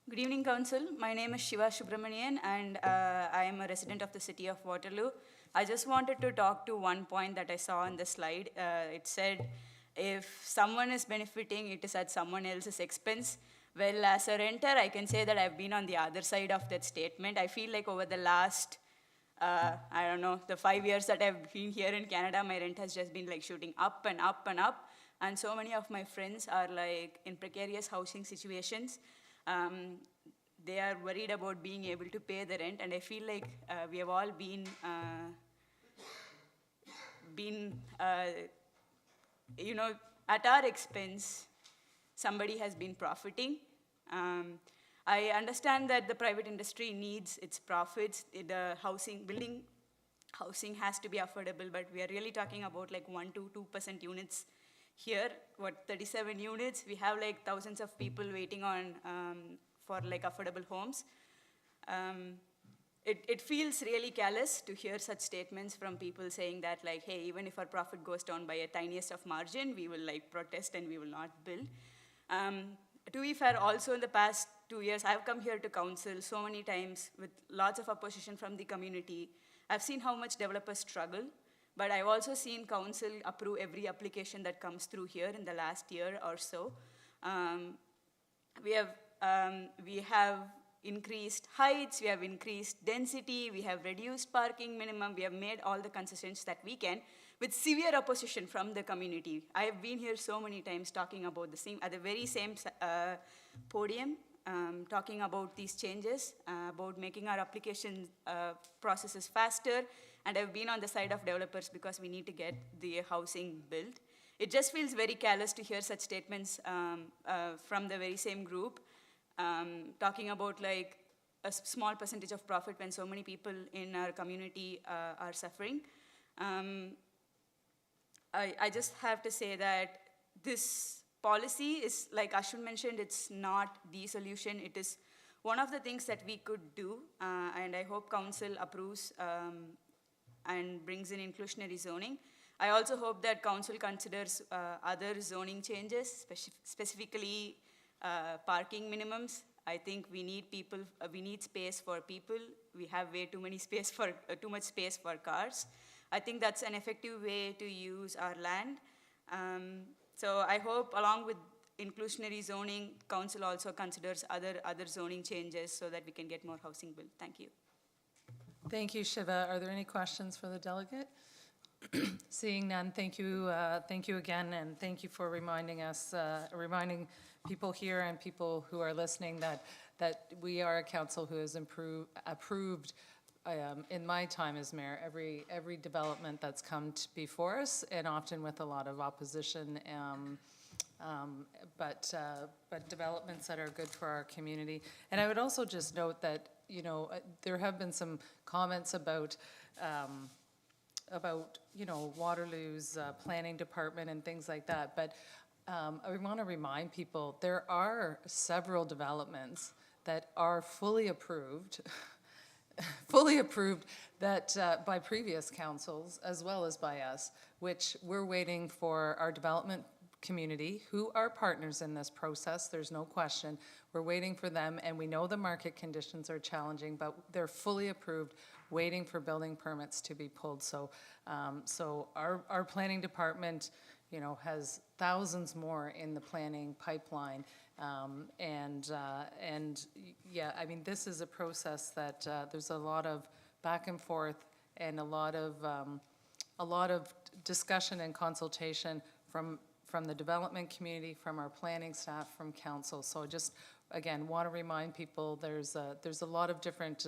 Good evening, Council. My name is Shiva Subramanian, and I am a resident of the city of Waterloo. I just wanted to talk to one point that I saw on the slide. It said, if someone is benefiting, it is at someone else's expense. Well, as a renter, I can say that I've been on the other side of that statement. I feel like over the last, I don't know, the 5 years that I've been here in Canada, my rent has just been like shooting up and up and up. And so many of my friends are like in precarious housing situations. They are worried about being able to pay the rent, and I feel like we have all been you know, at our expense, somebody has been profiting. I understand that the private industry needs its profits. The building housing has to be affordable, but we are really talking about like 1 to 2% units here. 37 units? We have like thousands of people waiting on for like affordable homes. It feels really callous to hear such statements from people saying that like, hey, even if our profit goes down by a tiniest of margin, we will like protest and we will not build. To be fair, also in the past 2 years, I've come here to council so many times with lots of opposition from the community. I've seen how much developers struggle, but I've also seen council approve every application that comes through here in the last year or so. We have increased heights, we have increased density, we have reduced parking minimum, we have made all the concessions that we can with severe opposition from the community. I have been here so many times talking about at the very same podium, talking about these changes, about making our application processes faster, and I've been on the side of developers because we need to get the housing built. It just feels very callous to hear such statements from the very same group, talking about like a small percentage of profit when so many people in our community are suffering. I just have to say that this policy is, like Ashwin mentioned, it's not the solution. It is one of the things that we could do, and I hope council approves and brings in inclusionary zoning. I also hope that council considers other zoning changes, specifically parking minimums. I think we need people. We need space for people. We have way too much space for cars. I think that's an effective way to use our land. So I hope, along with inclusionary zoning, council also considers other zoning changes so that we can get more housing built. Thank you. Thank you, Shiva. Are there any questions for the delegate? Seeing none, thank you again, and thank you for reminding us, reminding people here and people who are listening that we are a council who has approved, in my time as mayor, every development that's come before us, and often with a lot of opposition, but developments that are good for our community. And I would also just note that, you know, there have been some comments about you know, Waterloo's planning department and things like that. But I want to remind people there are several developments that are fully approved, that by previous councils as well as by us, which we're waiting for our development community, who are partners in this process, there's no question. We're waiting for them, and we know the market conditions are challenging, but they're fully approved, waiting for building permits to be pulled. So, our planning department, you know, has thousands more in the planning pipeline, and yeah, I mean, this is a process that there's a lot of back and forth and a lot of discussion and consultation from the development community, from our planning staff, from council. So just, again, want to remind people there's a lot of different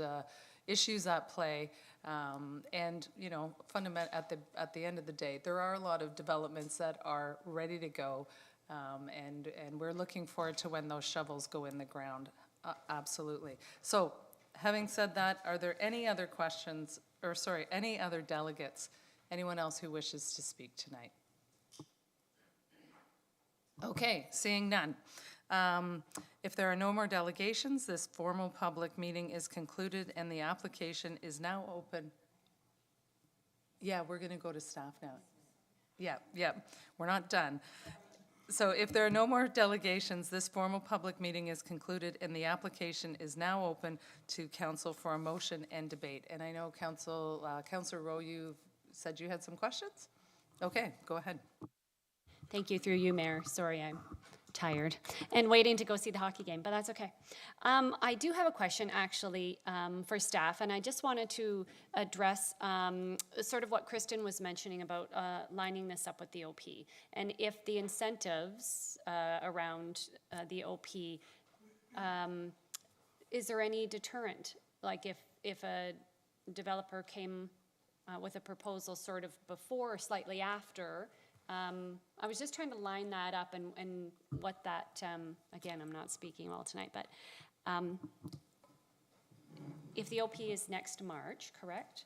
issues at play, and, you know, at the end of the day, there are a lot of developments that are ready to go, and we're looking forward to when those shovels go in the ground, absolutely. So, having said that, are there any other questions, or sorry, any other delegates, anyone else who wishes to speak tonight? Okay, seeing none. If there are no more delegations, this formal public meeting is concluded and the application is now open. Yeah, we're going to go to staff now. Yeah, we're not done. So if there are no more delegations, this formal public meeting is concluded, and the application is now open to council for a motion and debate. And I know Councilor Rowe, you said you had some questions? Okay, go ahead. Thank you, through you, Mayor. Sorry, I'm tired and waiting to go see the hockey game, but that's okay. I do have a question actually for staff, and I just wanted to address sort of what Kristen was mentioning about lining this up with the OP. And if the incentives around the OP, is there any deterrent? Like if a developer came with a proposal sort of before or slightly after, I was just trying to line that up and what that, again, I'm not speaking well tonight, but if the OP is next March, correct?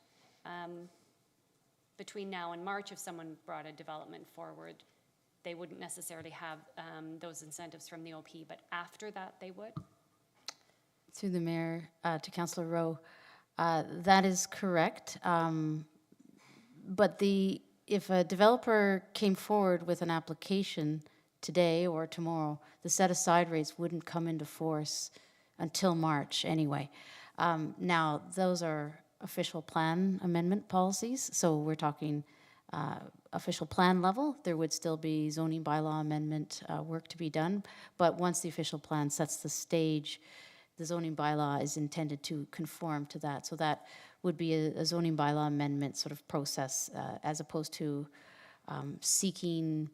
Between now and March, if someone brought a development forward, they wouldn't necessarily have those incentives from the OP, but after that, they would? Through the mayor, to Councillor Rowe, that is correct. But if a developer came forward with an application today or tomorrow, the set-aside rates wouldn't come into force until March anyway. Now, those are official plan amendment policies, so we're talking official plan level. There would still be zoning bylaw amendment work to be done, but once the official plan sets the stage, the zoning bylaw is intended to conform to that. So that would be a zoning bylaw amendment sort of process as opposed to seeking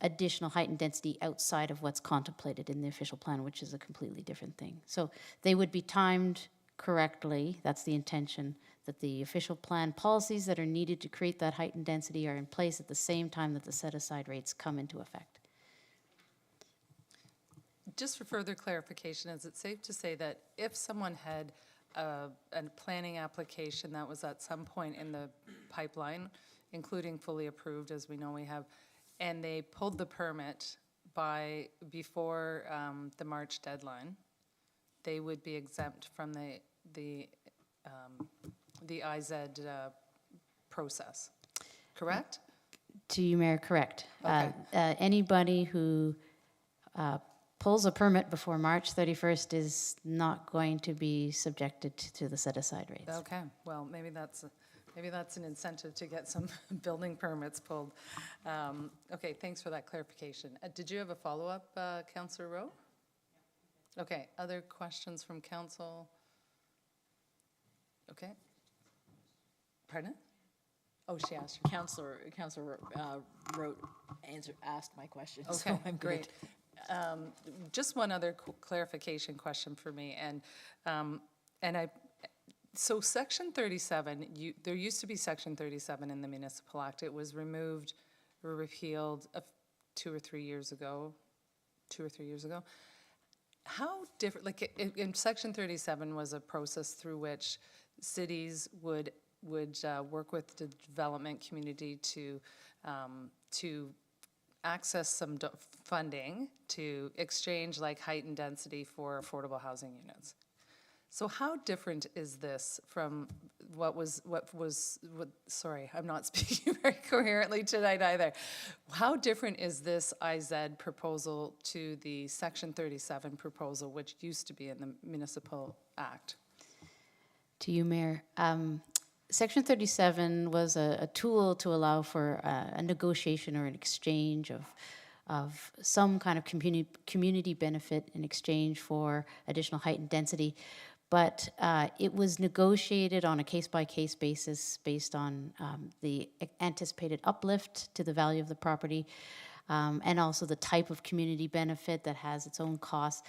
additional height and density outside of what's contemplated in the official plan, which is a completely different thing. So they would be timed correctly. That's the intention, that the official plan policies that are needed to create that height and density are in place at the same time that the set-aside rates come into effect. Just for further clarification, is it safe to say that if someone had a planning application that was at some point in the pipeline, including fully approved, as we know we have, and they pulled the permit before the March deadline, they would be exempt from the IZ process, correct? To you, Mayor, correct. Okay. Anybody who pulls a permit before March 31st is not going to be subjected to the set-aside rates. Okay, well, maybe that's an incentive to get some building permits pulled. Okay, thanks for that clarification. Did you have a follow-up, Councillor Rowe? Okay, other questions from council? Okay. Pardon? Oh, she asked you. Councillor asked my question, Okay, so I'm great. good. Just one other clarification question for me, so Section 37, there used to be Section 37 in the Municipal Act. It was removed or repealed 2 or 3 years ago. How different, like in Section 37 was a process through which cities would work with the development community to access some funding to exchange like height and density for affordable housing units. So how different is this from sorry, I'm not speaking very coherently tonight either. How different is this IZ proposal to the Section 37 proposal, which used to be in the Municipal Act? To you, Mayor. Section 37 was a tool to allow for a negotiation or an exchange of some kind of community benefit in exchange for additional height and density. But it was negotiated on a case-by-case basis based on the anticipated uplift to the value of the property and also the type of community benefit that has its own costs.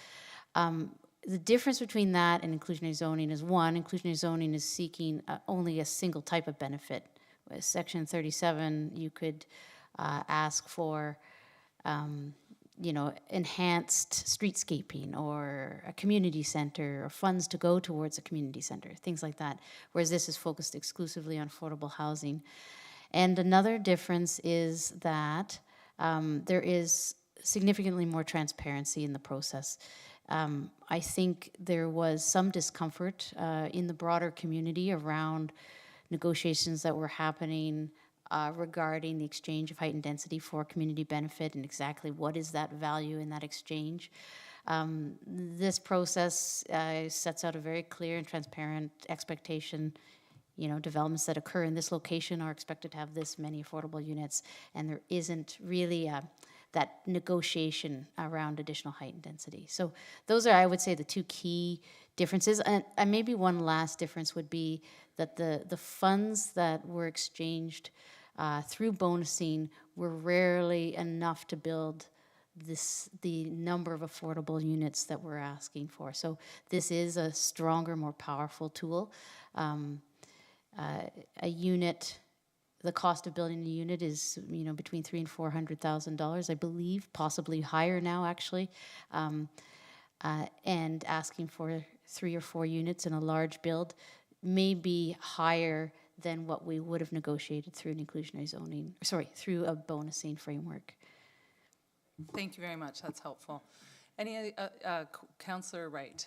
The difference between that and inclusionary zoning is, one, inclusionary zoning is seeking only a single type of benefit. With Section 37, you could ask for enhanced streetscaping or a community center or funds to go towards a community center, things like that, whereas this is focused exclusively on affordable housing. And another difference is that there is significantly more transparency in the process. I think there was some discomfort in the broader community around negotiations that were happening regarding the exchange of height and density for community benefit and exactly what is that value in that exchange. This process sets out a very clear and transparent expectation. You know, developments that occur in this location are expected to have this many affordable units, and there isn't really that negotiation around additional height and density. So those are, I would say, the two key differences. And maybe one last difference would be that the funds that were exchanged through bonusing were rarely enough to build the number of affordable units that we're asking for. So this is a stronger, more powerful tool. A unit, the cost of building a unit is, you know, between $300,000 and $400,000, I believe, possibly higher now, actually. And asking for 3 or 4 units in a large build may be higher than what we would have negotiated through an inclusionary zoning, through a bonusing framework. Thank you very much. That's helpful. Any, Councillor Wright?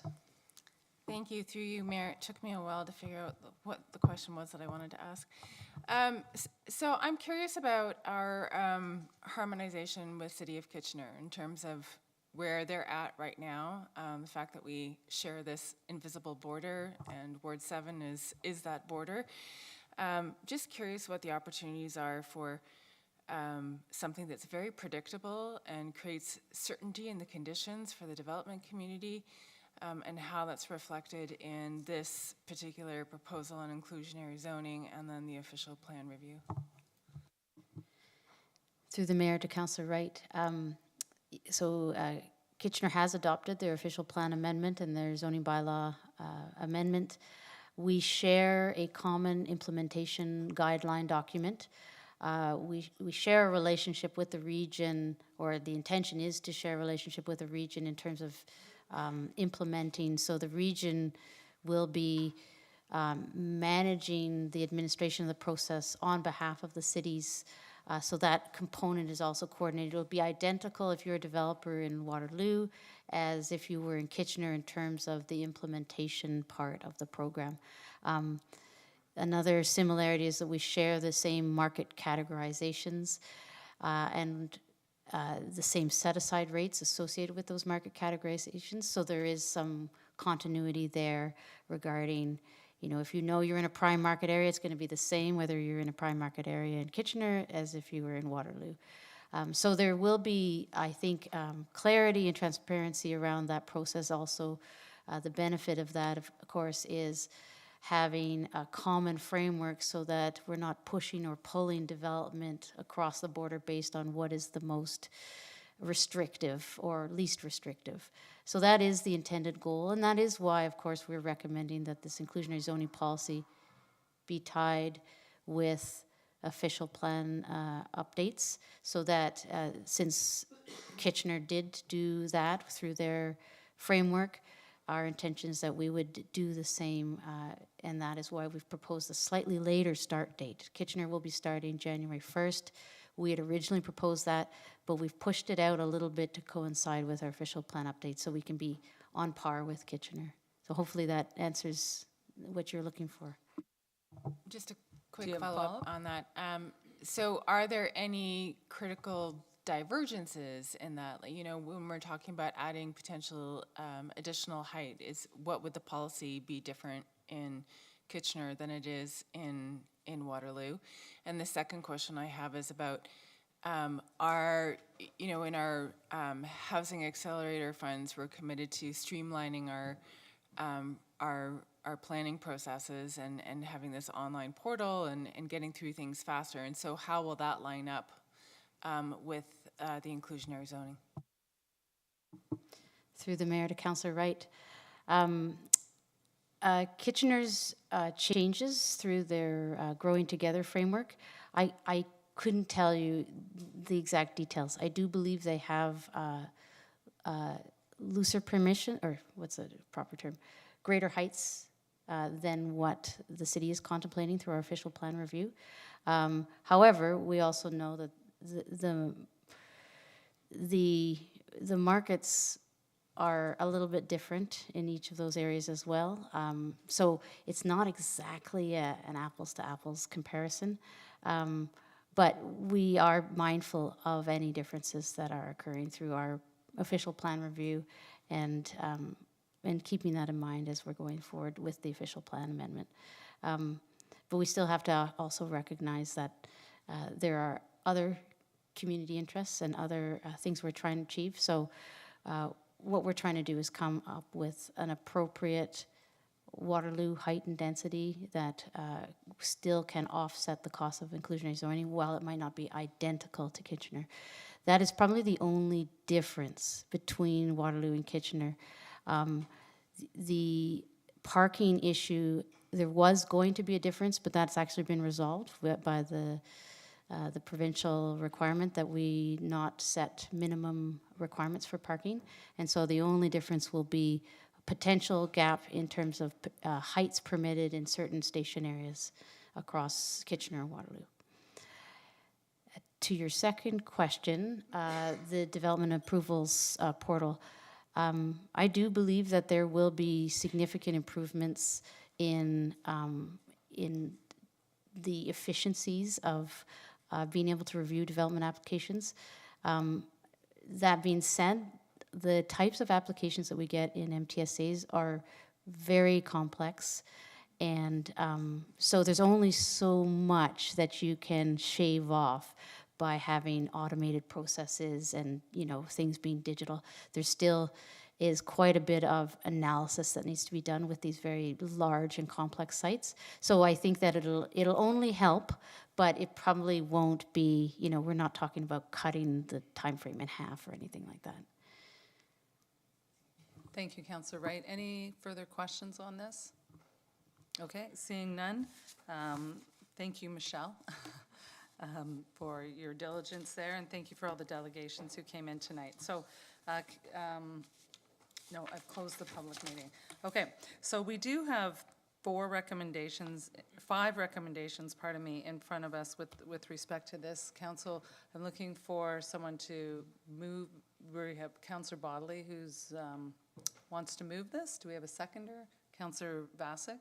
Thank you. Through you, Mayor. It took me a while to figure out what the question was that I wanted to ask. So I'm curious about our harmonization with City of Kitchener in terms of where they're at right now. The fact that we share this invisible border and Ward 7 is that border. Just curious what the opportunities are for something that's very predictable and creates certainty in the conditions for the development community, and how that's reflected in this particular proposal on inclusionary zoning and then the official plan review. Through the mayor to Councillor Wright. Kitchener has adopted their official plan amendment and their zoning bylaw amendment. We share a common implementation guideline document. We share a relationship with the region, or the intention is to share a relationship with the region in terms of implementing. So the region will be managing the administration of the process on behalf of the cities. So that component is also coordinated. It will be identical if you're a developer in Waterloo as if you were in Kitchener in terms of the implementation part of the program. Another similarity is that we share the same market categorizations and the same set-aside rates associated with those market categorizations. So there is some continuity there regarding, you know, if you know you're in a prime market area, it's going to be the same whether you're in a prime market area in Kitchener as if you were in Waterloo. So there will be, I think, clarity and transparency around that process. Also, the benefit of that, of course, is having a common framework so that we're not pushing or pulling development across the border based on what is the most restrictive or least restrictive. So that is the intended goal, and that is why, of course, we're recommending that this inclusionary zoning policy be tied with official plan updates, so that since Kitchener did do that through their framework, our intention is that we would do the same, and that is why we've proposed a slightly later start date. Kitchener will be starting January 1st. We had originally proposed that, but we've pushed it out a little bit to coincide with our official plan update so we can be on par with Kitchener. So hopefully that answers what you're looking for. Just a quick follow-up on that. So are there any critical divergences in that? Like, you know, when we're talking about adding potential additional height, what would the policy be different in Kitchener than it is in Waterloo? And the second question I have is about in our housing accelerator funds, we're committed to streamlining our planning processes and having this online portal and getting through things faster. And so how will that line up with the inclusionary zoning? Through the mayor to Councillor Wright. Kitchener's changes through their Growing Together framework, I couldn't tell you the exact details. I do believe they have looser permission, or what's the proper term, greater heights than what the city is contemplating through our official plan review. However, we also know that the markets are a little bit different in each of those areas as well. So it's not exactly an apples to apples comparison. But we are mindful of any differences that are occurring through our official plan review and keeping that in mind as we're going forward with the official plan amendment. But we still have to also recognize that there are other community interests and other things we're trying to achieve. So what we're trying to do is come up with an appropriate Waterloo height and density that still can offset the cost of inclusionary zoning while it might not be identical to Kitchener. That is probably the only difference between Waterloo and Kitchener. The parking issue, there was going to be a difference, but that's actually been resolved by the provincial requirement that we not set minimum requirements for parking. And so the only difference will be a potential gap in terms of heights permitted in certain station areas across Kitchener and Waterloo. To your second question, the development approvals portal, I do believe that there will be significant improvements in the efficiencies of being able to review development applications. That being said, the types of applications that we get in MTSAs are very complex, and so there's only so much that you can shave off by having automated processes and, you know, things being digital. There still is quite a bit of analysis that needs to be done with these very large and complex sites. So I think that it'll only help, but it probably won't be, you know, we're not talking about cutting the time frame in half or anything like that. Thank you, Councillor Wright. Any further questions on this? Okay, seeing none. Thank you, Michelle, for your diligence there, and thank you for all the delegations who came in tonight. So, no, I've closed the public meeting. Okay, so we do have five recommendations, in front of us with respect to this. Council, I'm looking for someone to move. We have Councillor Bodley who's wants to move this. Do we have a seconder? Councillor Vasek?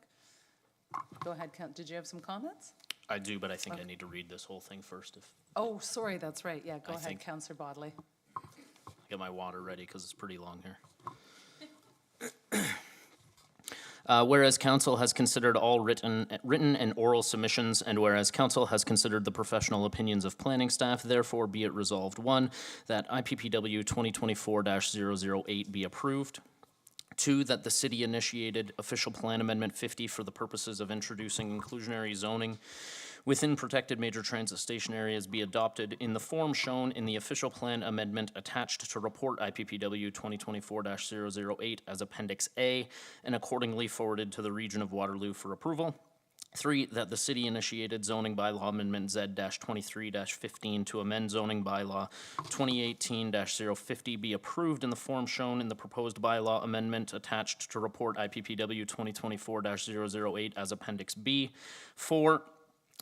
Go ahead, did you have some comments? I do, but I think I need to read this whole thing first. Oh, sorry, that's right. Yeah, go ahead, Councillor Bodley. Get my water ready because it's pretty long here. Whereas Council has considered all written and oral submissions, and whereas Council has considered the professional opinions of planning staff, therefore be it resolved, 1, that IPPW 2024-008 be approved. 2, that the city-initiated official plan amendment 50 for the purposes of introducing inclusionary zoning within protected major transit station areas be adopted in the form shown in the official plan amendment attached to report IPPW 2024-008 as Appendix A and accordingly forwarded to the Region of Waterloo for approval. 3, that the city-initiated zoning bylaw amendment Z-23-15 to amend zoning bylaw 2018-050 be approved in the form shown in the proposed bylaw amendment attached to report IPPW 2024-008 as Appendix B. 4,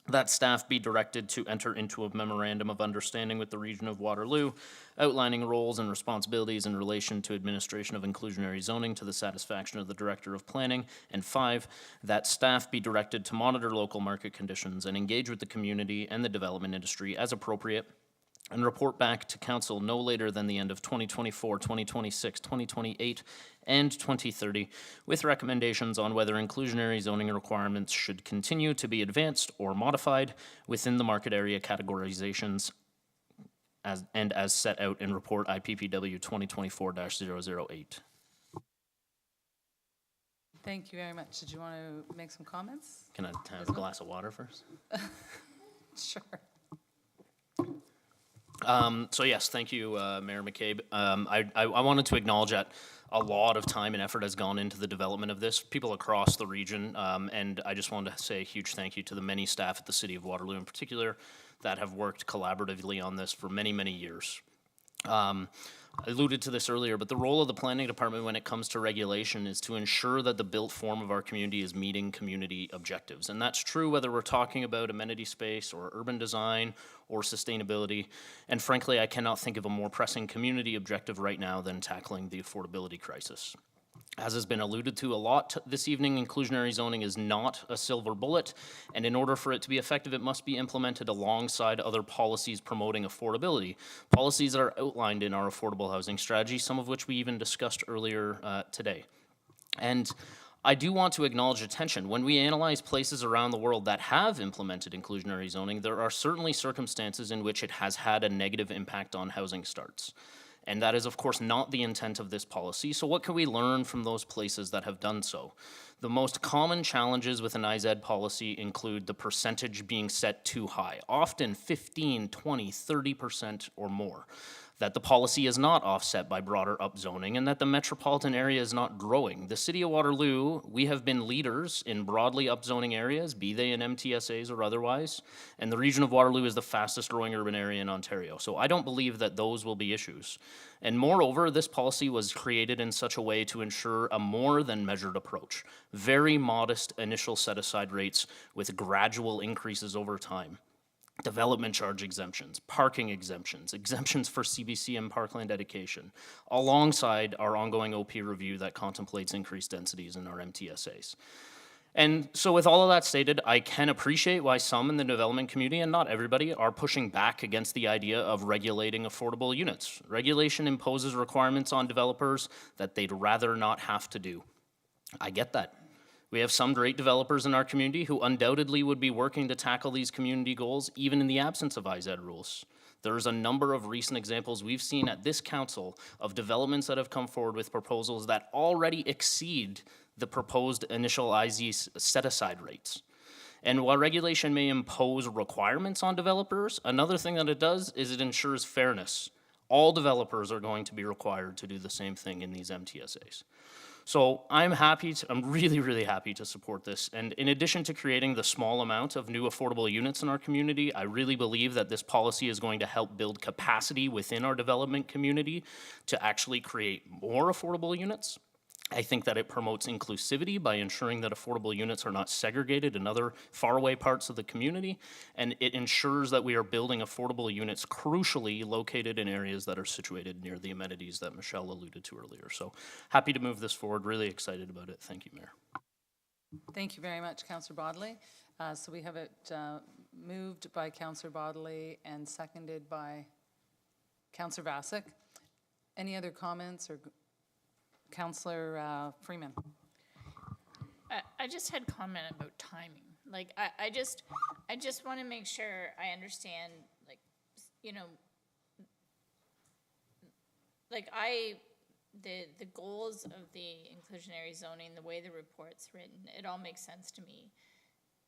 that staff be directed to enter into a memorandum of understanding with the Region of Waterloo, outlining roles and responsibilities in relation to administration of inclusionary zoning to the satisfaction of the Director of Planning. And 5, that staff be directed to monitor local market conditions and engage with the community and the development industry as appropriate, and report back to Council no later than the end of 2024, 2026, 2028, and 2030, with recommendations on whether inclusionary zoning requirements should continue to be advanced or modified within the market area categorizations as set out in report IPPW 2024-008. Thank you very much. Did you want to make some comments? Can I have a glass of water first? Sure. So yes, thank you, Mayor McCabe. I wanted to acknowledge that a lot of time and effort has gone into the development of this, people across the region, and I just wanted to say a huge thank you to the many staff at the City of Waterloo in particular that have worked collaboratively on this for many, many years. I alluded to this earlier, but the role of the planning department when it comes to regulation is to ensure that the built form of our community is meeting community objectives. And that's true whether we're talking about amenity space or urban design or sustainability. And frankly, I cannot think of a more pressing community objective right now than tackling the affordability crisis. As has been alluded to a lot this evening, inclusionary zoning is not a silver bullet, and in order for it to be effective, it must be implemented alongside other policies promoting affordability. Policies that are outlined in our affordable housing strategy, some of which we even discussed earlier today. And I do want to acknowledge attention. When we analyze places around the world that have implemented inclusionary zoning, there are certainly circumstances in which it has had a negative impact on housing starts. And that is, of course, not the intent of this policy. So what can we learn from those places that have done so? The most common challenges with an IZ policy include the percentage being set too high, often 15, 20, 30% or more. That the policy is not offset by broader upzoning, and that the metropolitan area is not growing. The City of Waterloo, we have been leaders in broadly upzoning areas, be they in MTSAs or otherwise, and the region of Waterloo is the fastest growing urban area in Ontario. So I don't believe that those will be issues. And moreover, this policy was created in such a way to ensure a more than measured approach. Very modest initial set-aside rates with gradual increases over time. Development charge exemptions, parking exemptions, exemptions for CBC and parkland dedication, alongside our ongoing OP review that contemplates increased densities in our MTSAs. And so with all of that stated, I can appreciate why some in the development community, and not everybody, are pushing back against the idea of regulating affordable units. Regulation imposes requirements on developers that they'd rather not have to do. I get that. We have some great developers in our community who undoubtedly would be working to tackle these community goals even in the absence of IZ rules. There's a number of recent examples we've seen at this council of developments that have come forward with proposals that already exceed the proposed initial IZ set-aside rates. And while regulation may impose requirements on developers, another thing that it does is it ensures fairness. All developers are going to be required to do the same thing in these MTSAs. So I'm really, really happy to support this. And in addition to creating the small amount of new affordable units in our community, I really believe that this policy is going to help build capacity within our development community to actually create more affordable units. I think that it promotes inclusivity by ensuring that affordable units are not segregated in other faraway parts of the community, and it ensures that we are building affordable units crucially located in areas that are situated near the amenities that Michelle alluded to earlier. So happy to move this forward, really excited about it. Thank you, Mayor. Thank you very much, Councillor Bodley. So we have it moved by Councillor Bodley and seconded by Councillor Vasek. Any other comments or Councillor Freeman? I just had comment about timing. Like, I just want to make sure I understand, like, you know, like the goals of the inclusionary zoning, the way the report's written, it all makes sense to me.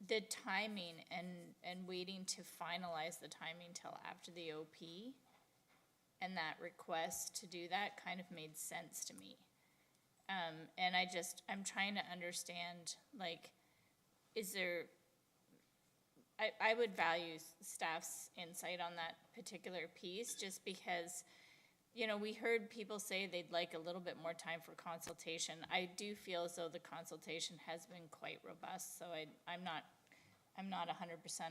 The timing and waiting to finalize the timing till after the OP and that request to do that kind of made sense to me. And I'm trying to understand, like, is there, I would value staff's insight on that particular piece, just because, you know, we heard people say they'd like a little bit more time for consultation. I do feel as though the consultation has been quite robust, so I'm not 100%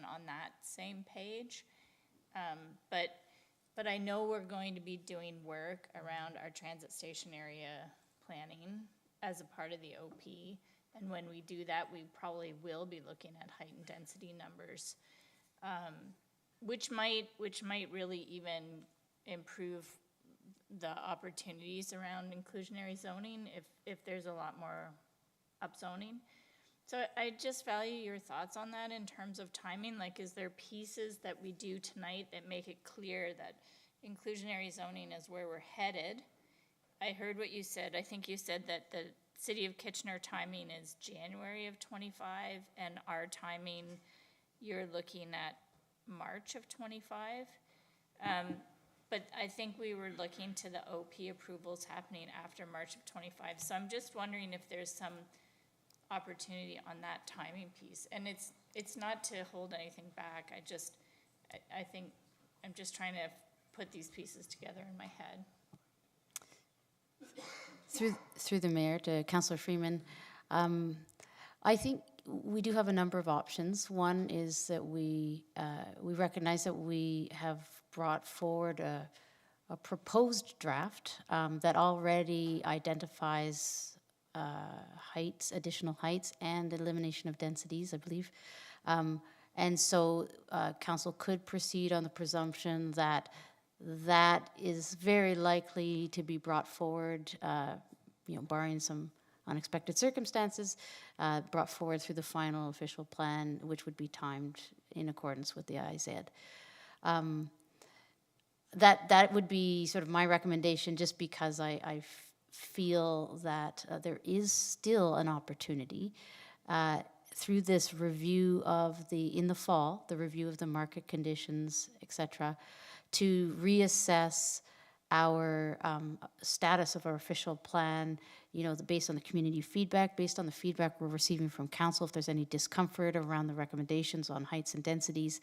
on that same page. But I know we're going to be doing work around our transit station area planning as a part of the OP, and when we do that, we probably will be looking at heightened density numbers, which might really even improve the opportunities around inclusionary zoning if there's a lot more upzoning. So I just value your thoughts on that in terms of timing. Like, is there pieces that we do tonight that make it clear that inclusionary zoning is where we're headed? I heard what you said. I think you said that the City of Kitchener timing is January of 25, and our timing, you're looking at March of 25. But I think we were looking to the OP approvals happening after March of 25. So I'm just wondering if there's some opportunity on that timing piece. And it's not to hold anything back. I think I'm just trying to put these pieces together in my head. Through the mayor to Councillor Freeman, I think we do have a number of options. One is that we recognize that we have brought forward a proposed draft that already identifies heights, additional heights, and elimination of densities, I believe. And so council could proceed on the presumption that that is very likely to be brought forward, barring some unexpected circumstances, brought forward through the final official plan, which would be timed in accordance with the IZ. That would be sort of my recommendation, just because I feel that there is still an opportunity through this review of in the fall, the review of the market conditions, et cetera, to reassess our status of our official plan, based on the community feedback, based on the feedback we're receiving from council, if there's any discomfort around the recommendations on heights and densities,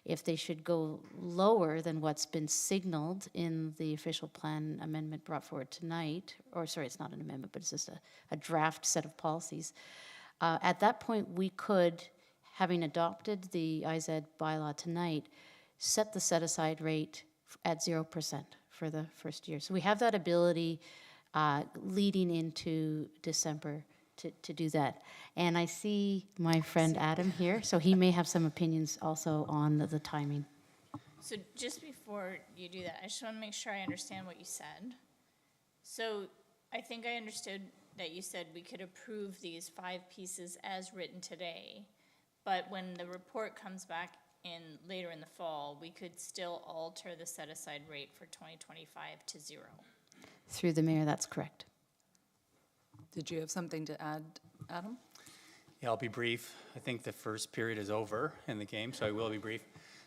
if they should go lower than what's been signaled in the official plan amendment brought forward tonight, or sorry, it's not an amendment, but it's just a draft set of policies. At that point, we could, having adopted the IZ bylaw tonight, set the set-aside rate at 0% for the first year. So we have that ability leading into December to do that. And I see my friend Adam here, so he may have some opinions also on the timing. So just before you do that, I just want to make sure I understand what you said. So I think I understood that you said we could approve these 5 pieces as written today, but when the report comes back later in the fall, we could still alter the set-aside rate for 2025 to 0. Through the mayor, that's correct. Did you have something to add, Adam? Yeah, I'll be brief. I think the first period is over in the game, so I will be brief.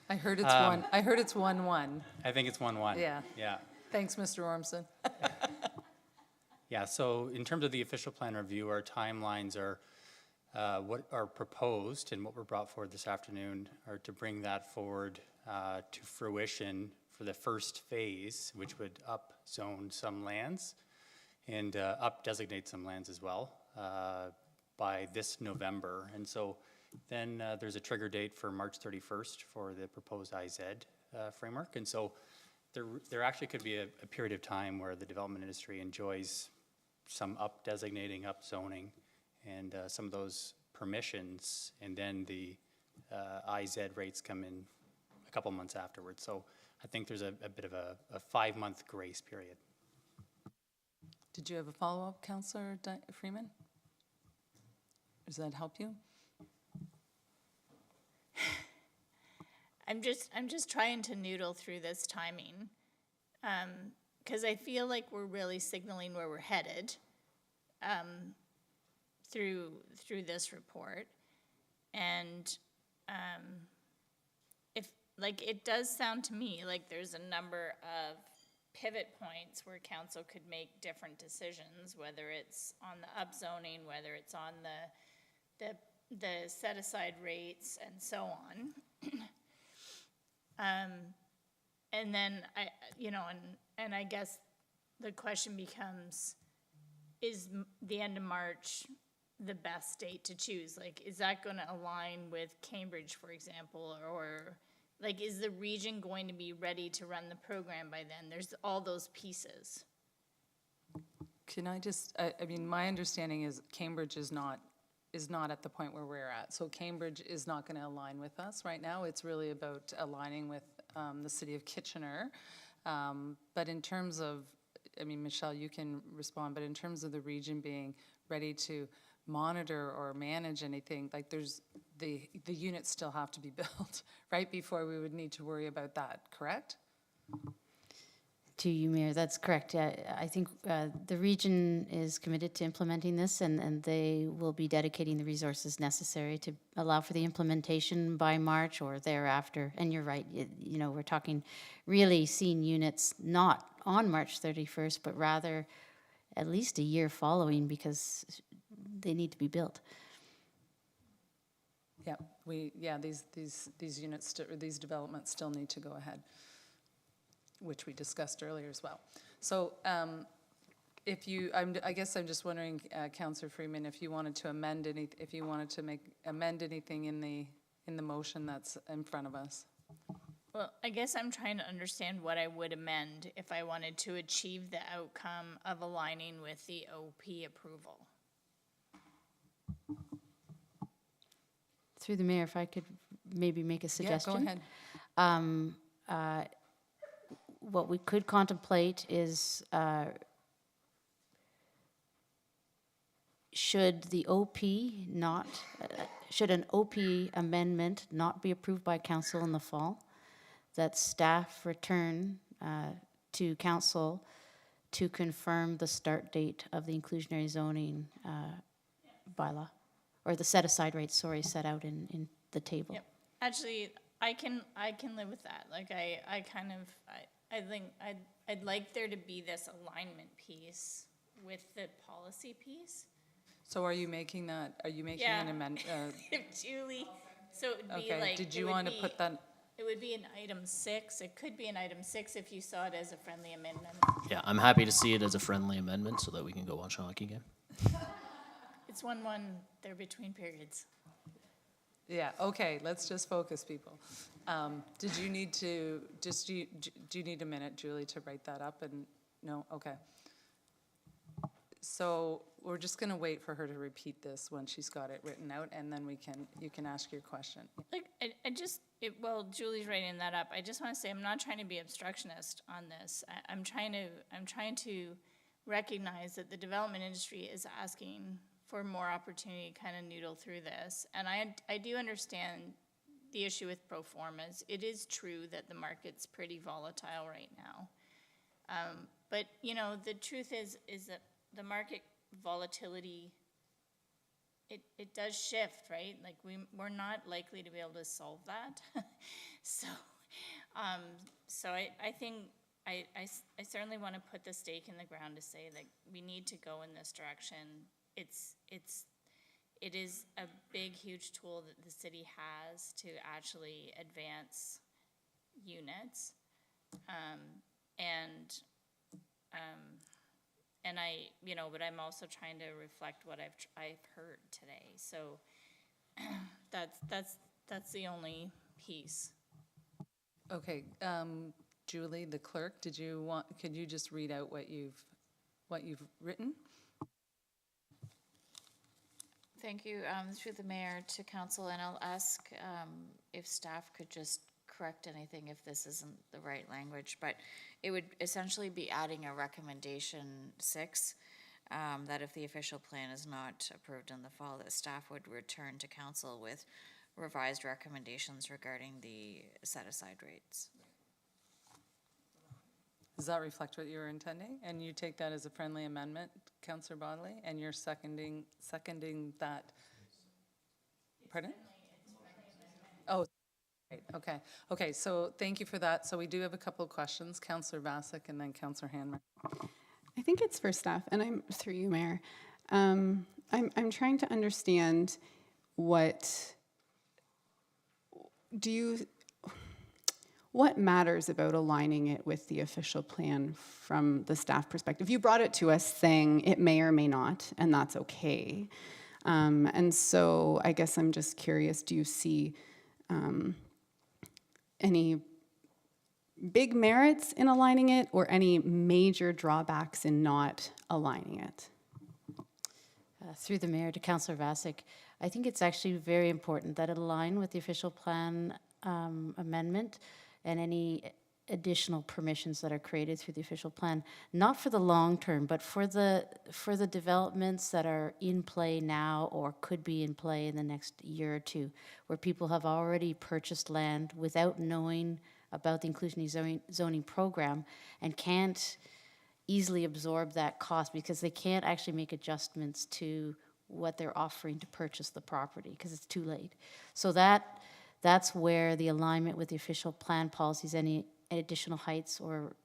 I heard it's 1-1. I heard it's 1-1. I think it's 1-1. Yeah. Yeah. Thanks, Mr. Ormson. Yeah, so in terms of the official plan review, our timelines are what are proposed and what were brought forward this afternoon are to bring that forward to fruition for the first phase, which would up-zone some lands and up-designate some lands as well by this November. And so then there's a trigger date for March 31st for the proposed IZ framework. And so there actually could be a period of time where the development industry enjoys some up-designating, up-zoning, and some of those permissions, and then the IZ rates come in a couple months afterwards. So I think there's a bit of a 5-month grace period. Did you have a follow-up, Councillor Freeman? Does that help you? I'm just trying to noodle through this timing, because I feel like we're really signaling where we're headed through this report, and if it does sound to me like there's a number of pivot points where council could make different decisions, whether it's on the upzoning, whether it's on the set-aside rates, and so on. And then I guess the question becomes, is the end of March the best date to choose? Is that going to align with Cambridge, for example, or is the region going to be ready to run the program by then? There's all those pieces. Can I just, I mean, my understanding is Cambridge is not at the point where we're at. So Cambridge is not going to align with us right now. It's really about aligning with the city of Kitchener. But in terms of, I mean, Michelle, you can respond, but in terms of the region being ready to monitor or manage anything, there's the units still have to be built, right, before we would need to worry about that, correct? To you, Mayor, that's correct. Yeah, I think the region is committed to implementing this, and they will be dedicating the resources necessary to allow for the implementation by March or thereafter. And you're right, we're talking really seeing units not on March 31st, but rather at least a year following, because they need to be built. Yeah, these units, these developments still need to go ahead, which we discussed earlier as well. So I guess I'm just wondering, Councillor Freeman, if you wanted to amend amend anything in the motion that's in front of us. Well, I guess I'm trying to understand what I would amend if I wanted to achieve the outcome of aligning with the OP approval. Through the mayor, if I could maybe make a Yeah, suggestion. go ahead. What we could contemplate is, should the OP not, should an OP amendment not be approved by council in the fall, that staff return to council to confirm the start date of the inclusionary zoning bylaw, or the set-aside rates, sorry, set out in the table. Yep. Actually, I can live with that. Like I think I'd like there to be this alignment piece with the policy piece. So are you making that, are you making an amendment? If Julie, so it'd be Okay, like. did it you would want to be- put that, It would be an item 6. It could be an item 6 if you saw it as a friendly amendment. Yeah, I'm happy to see it as a friendly amendment so that we can go watch a hockey game. It's 1-1, they're between periods. yeah, okay, let's just focus, people. Did you need to, do you need a minute, Julie, to write that up? And no, okay. So we're just gonna wait for her to repeat this when she's got it written out, and then you can ask your question. Like, while Julie's writing that up, I just want to say I'm not trying to be obstructionist on this. I'm trying to recognize that the development industry is asking for more opportunity to kind of noodle through this. And I do understand the issue with pro formas. It is true that the market's pretty volatile right now. But, you know, the truth is that the market volatility, it does shift, right? Like we're not likely to be able to solve that. So I think I certainly want to put the stake in the ground to say that we need to go in this direction. It is a big, huge tool that the city has to actually advance units. And I, you know, but I'm also trying to reflect what I've heard today. So that's the only piece. Okay, Julie, the clerk, could you just read out what you've written? Thank you. Through the mayor to council, and I'll ask if staff could just correct anything if this isn't the right language, but it would essentially be adding a recommendation 6, that if the official plan is not approved in the fall, that staff would return to council with revised recommendations regarding the set-aside rates. Does that reflect what you were intending? And you take that as a friendly amendment, Councillor Bodley, and you're seconding that? Pardon? Oh, right, okay. Okay, so thank you for that. So we do have a couple of questions. Councillor Vasek and then Councillor Hanmer. I think it's for staff, and I'm through you, Mayor. I'm trying to understand what matters about aligning it with the official plan from the staff perspective? You brought it to us saying it may or may not, and that's okay. And so I guess I'm just curious, do you see any big merits in aligning it or any major drawbacks in not aligning it? Through the mayor to Councillor Vasek, I think it's actually very important that it align with the official plan amendment and any additional permissions that are created through the official plan, not for the long term, but for the developments that are in play now or could be in play in the next year or two, where people have already purchased land without knowing about the inclusionary zoning program and can't easily absorb that cost because they can't actually make adjustments to what they're offering to purchase the property because it's too late. So that's where the alignment with the official plan policies, any additional heights or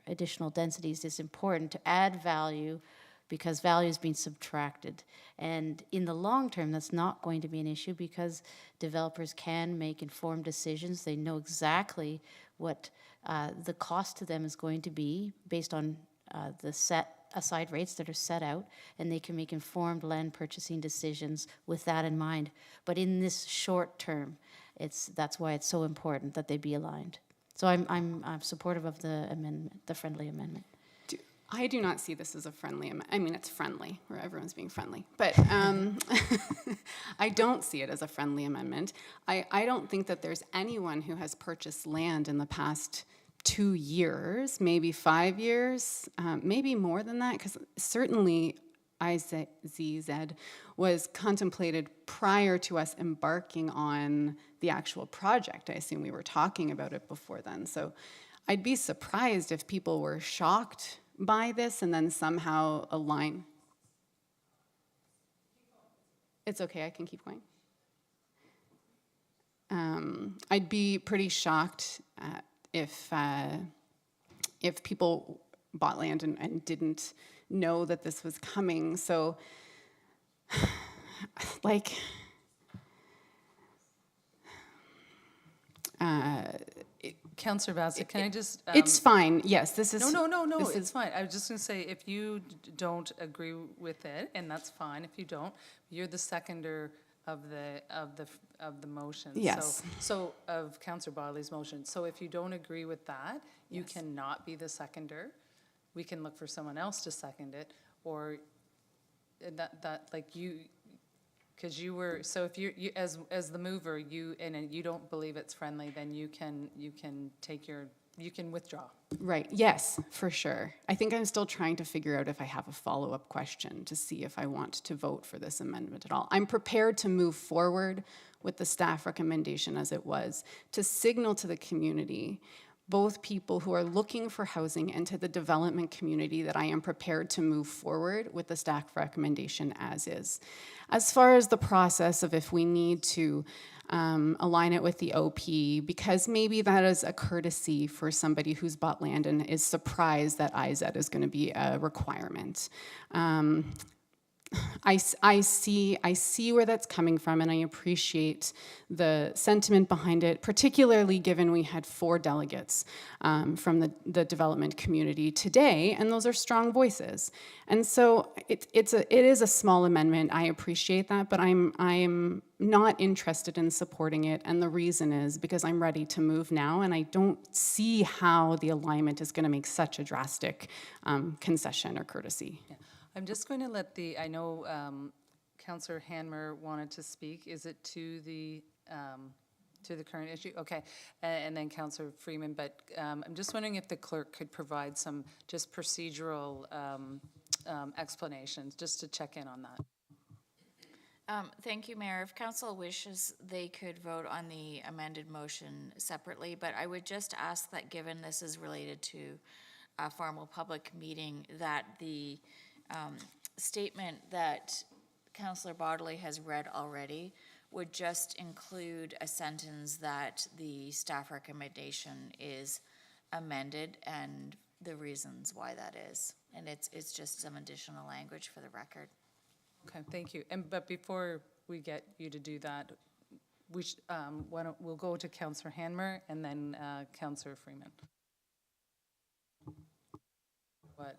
additional densities is important to add value because value is being subtracted. And in the long term, that's not going to be an issue because developers can make informed decisions. They know exactly what the cost to them is going to be based on the set aside rates that are set out, and they can make informed land purchasing decisions with that in mind. But in this short term, that's why it's so important that they be aligned. So I'm supportive of the amendment, the friendly amendment. I do not see this as a friendly, I mean, it's friendly, where everyone's being friendly, but I don't see it as a friendly amendment. I don't think that there's anyone who has purchased land in the past 2 years, maybe 5 years, maybe more than that, because certainly IZZ was contemplated prior to us embarking on the actual project. I assume we were talking about it before then. So I'd be surprised if people were shocked by this and then somehow align. It's okay, I can keep going. I'd be pretty shocked if people bought land and didn't know that this was coming. So, like, Councillor Bassett, can I just? It's fine, yes, this is. No, this it's is- fine. I was just gonna say, if you don't agree with it, and that's fine if you don't, you're the seconder of the motion. Yes. So of Councillor Bodley's motion. So if you don't agree with that, you Yes. cannot be the seconder. We can look for someone else to second it, or that like you, because you were, so if you as the mover, you don't believe it's friendly, then you can withdraw. Right, yes, for sure. I think I'm still trying to figure out if I have a follow-up question to see if I want to vote for this amendment at all. I'm prepared to move forward with the staff recommendation as it was, to signal to the community, both people who are looking for housing and to the development community, that I am prepared to move forward with the staff recommendation as is. As far as the process of if we need to align it with the OP, because maybe that is a courtesy for somebody who's bought land and is surprised that IZ is going to be a requirement. I see where that's coming from, and I appreciate the sentiment behind it, particularly given we had 4 delegates from the development community today, and those are strong voices. And so it is a small amendment. I appreciate that, but I'm not interested in supporting it, and the reason is because I'm ready to move now, and I don't see how the alignment is going to make such a drastic concession or courtesy. Yeah. I'm just going to let I know Councillor Hanmer wanted to speak. Is it to the current issue? Okay, and then Councillor Freeman, but I'm just wondering if the clerk could provide some just procedural explanations, just to check in on that. Thank you, Mayor. If council wishes, they could vote on the amended motion separately, but I would just ask that, given this is related to a formal public meeting, that the statement that Councillor Bodley has read already would just include a sentence that the staff recommendation is amended and the reasons why that is. And it's just some additional language for the record. Okay, thank you. But before we get you to do that, we'll go to Councillor Hanmer and then Councillor Freeman. What?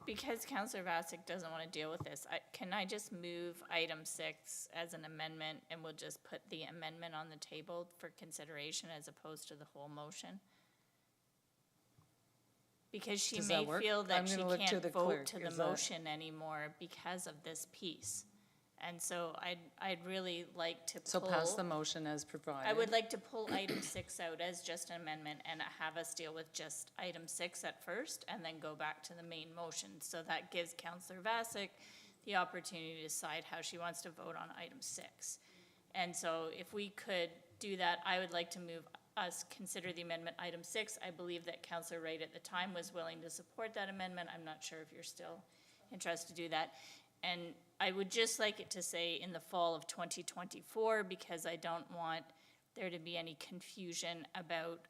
Because Councillor Vasic doesn't want to deal with this, can I just move item 6 as an amendment, and we'll just put the amendment on the table for consideration as opposed to the whole motion? Because she Does may that work? feel that I'm she gonna look to can't the vote clerk. to the Is that- motion anymore because of this piece. And so I'd really like to pull. So pass the motion as provided. I would like to pull item 6 out as just an amendment and have us deal with just item 6 at first and then go back to the main motion. So that gives Councillor Vasic the opportunity to decide how she wants to vote on item 6. And so if we could do that, I would like to move us consider the amendment item 6. I believe that Councillor Wright at the time was willing to support that amendment. I'm not sure if you're still interested to do that. And I would just like it to say in the fall of 2024, because I don't want there to be any confusion about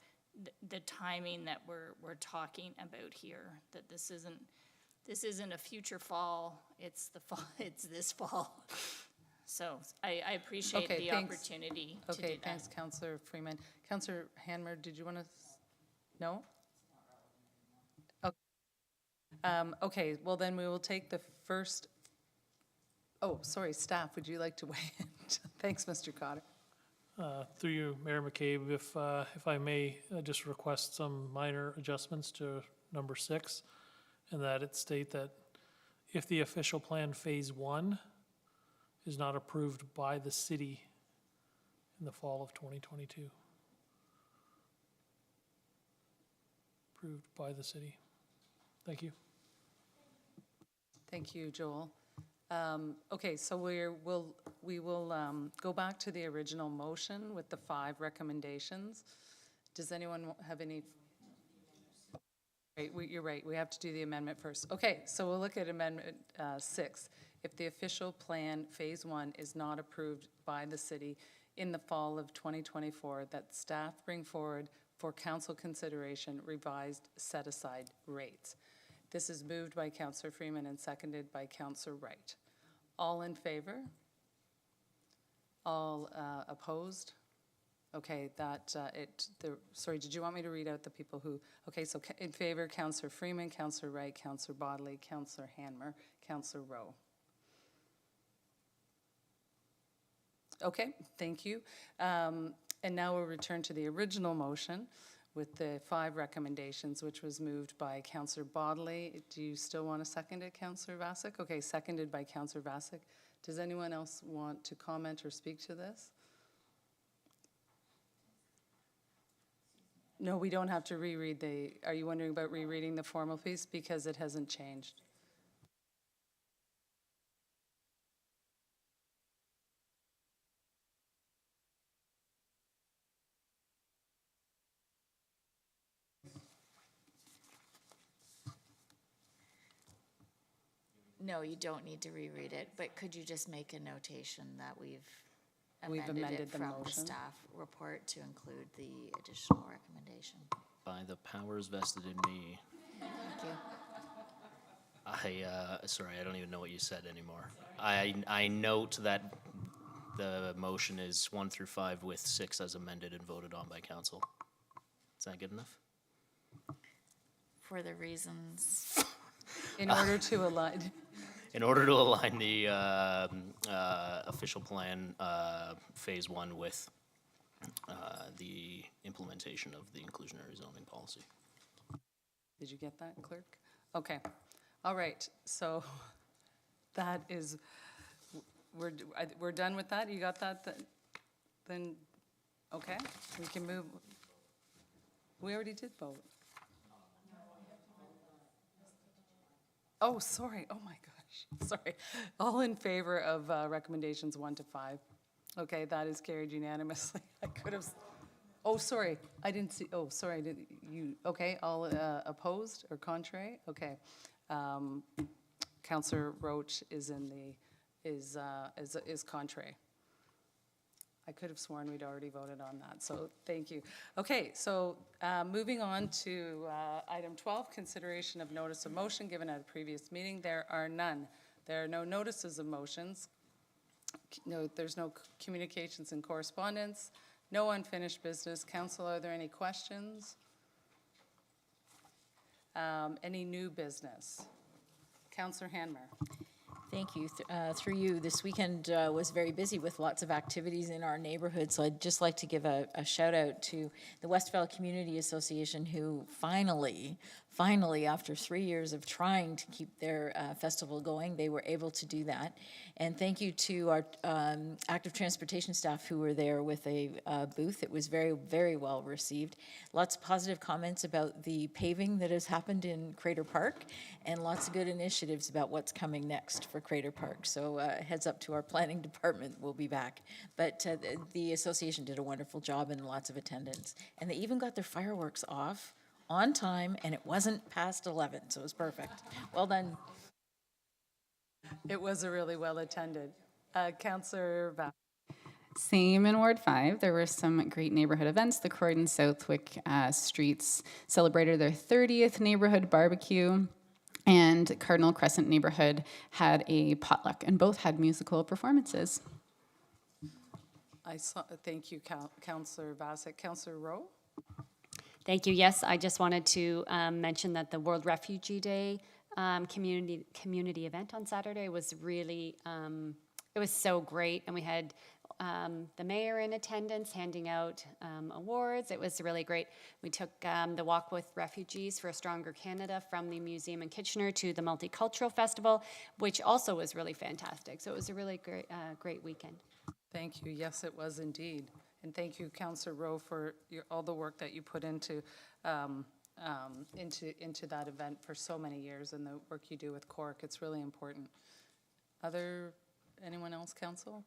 the timing that we're talking about here. That this isn't a future fall. It's the fall. It's this fall. So I appreciate the opportunity to do that. Okay, thanks, Councillor Freeman. Councillor Hanmer, did you want to? No. Okay. Okay. Well, then we will take the first. Oh, sorry, staff, would you like to weigh in? Thanks, Mr. Cotter. Through you, Mayor McCabe, if I may just request some minor adjustments to number 6. and that it state that if the official plan Phase 1 is not approved by the city in the fall of 2022. Approved by the city. Thank you. Thank you, Joel. Okay, so we will go back to the original motion with the 5 recommendations. Does anyone have any? Right, you're right, we have to do the amendment first. Okay, so we'll look at Amendment 6. If the official plan, Phase 1, is not approved by the city in the fall of 2024, that staff bring forward for council consideration revised set-aside rates. This is moved by Councillor Freeman and seconded by Councillor Wright. All in favor? All opposed? Okay, sorry, did you want me to read out the people who, okay, so in favor, Councillor Freeman, Councillor Wright, Councillor Bodley, Councillor Hanmer, Councillor Rowe. Okay, thank you. And now we'll return to the original motion with the 5 recommendations, which was moved by Councillor Bodley. Do you still want to second it, Councillor Vasek? Okay, seconded by Councillor Vasek. Does anyone else want to comment or speak to this? No, we don't have to reread are you wondering about rereading the formal piece? Because it hasn't changed. No, you don't need to reread it, but could you just make a notation that we've We've amended amended it the from the motion. staff report to include the additional recommendation? By the powers vested in me. Thank you. Sorry, I don't even know what you said anymore. I note that the motion is 1 through 5 with 6 as amended and voted on by council. Is that good enough? For the reasons. In order to align. In order to align the official plan Phase 1 with the implementation of the inclusionary zoning policy. Did you get that, clerk? Okay. All right. So that is, we're done with that? You got that? Then, okay, we can move. We already did vote. Oh, sorry. Oh, my gosh. Sorry. All in favor of recommendations 1 to 5? Okay, that is carried unanimously. I could have, oh, sorry. I didn't see, oh, sorry. Okay, all opposed or contrary? Okay. Councillor Roach is contrary. I could have sworn we'd already voted on that, so thank you. Okay, so moving on to item 12, consideration of notice of motion given at a previous meeting. There are none. There are no notices of motions. No, there's no communications and correspondence. No unfinished business. Council, are there any questions? Any new business? Councillor Hanmer. Thank you. Through you, this weekend was very busy with lots of activities in our neighborhood, so I'd just like to give a shout out to the West Valley Community Association, who finally, after 3 years of trying to keep their festival going, they were able to do that. And thank you to our active transportation staff who were there with a booth. It was very, very well received. Lots of positive comments about the paving that has happened in Crater Park, and lots of good initiatives about what's coming next for Crater Park. So heads up to our planning department, we'll be back. But the association did a wonderful job and lots of attendance. And they even got their fireworks off on time, and it wasn't past 11, so it was perfect. Well done. It was a really well attended. Councillor Val. Same in Ward 5. There were some great neighborhood events. The Croydon Southwick Streets celebrated their 30th neighborhood barbecue, and Cardinal Crescent neighborhood had a potluck, and both had musical performances. Thank you, Councillor Vasek. Councillor Rowe? Thank you. Yes, I just wanted to mention that the World Refugee Day community event on Saturday was really, it was so great, and we had the mayor in attendance, handing out awards. It was really great. We took the Walk with Refugees for a Stronger Canada from the museum in Kitchener to the Multicultural Festival, which also was really fantastic. So it was a really great weekend. Thank you. Yes, it was indeed. And thank you, Councillor Rowe, for all the work that you put into that event for so many years, and the work you do with Cork. It's really important. Anyone else, Council?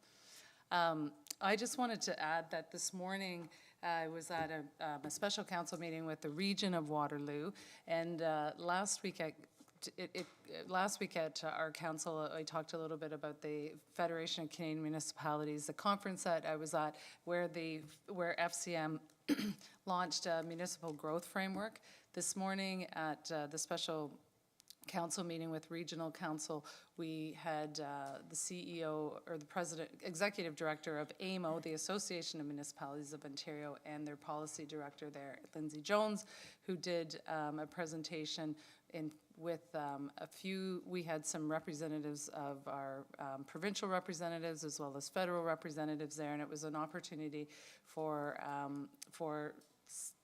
I just wanted to add that this morning I was at a special council meeting with the region of Waterloo, and last week at our council, I talked a little bit about the Federation of Canadian Municipalities, the conference that I was at, where FCM launched a municipal growth framework. This morning at the special council meeting with regional council, we had the CEO or the executive director of AMO, the Association of Municipalities of Ontario, and their policy director there, Lindsay Jones, who did a presentation we had some representatives of our provincial representatives as well as federal representatives there, and it was an opportunity for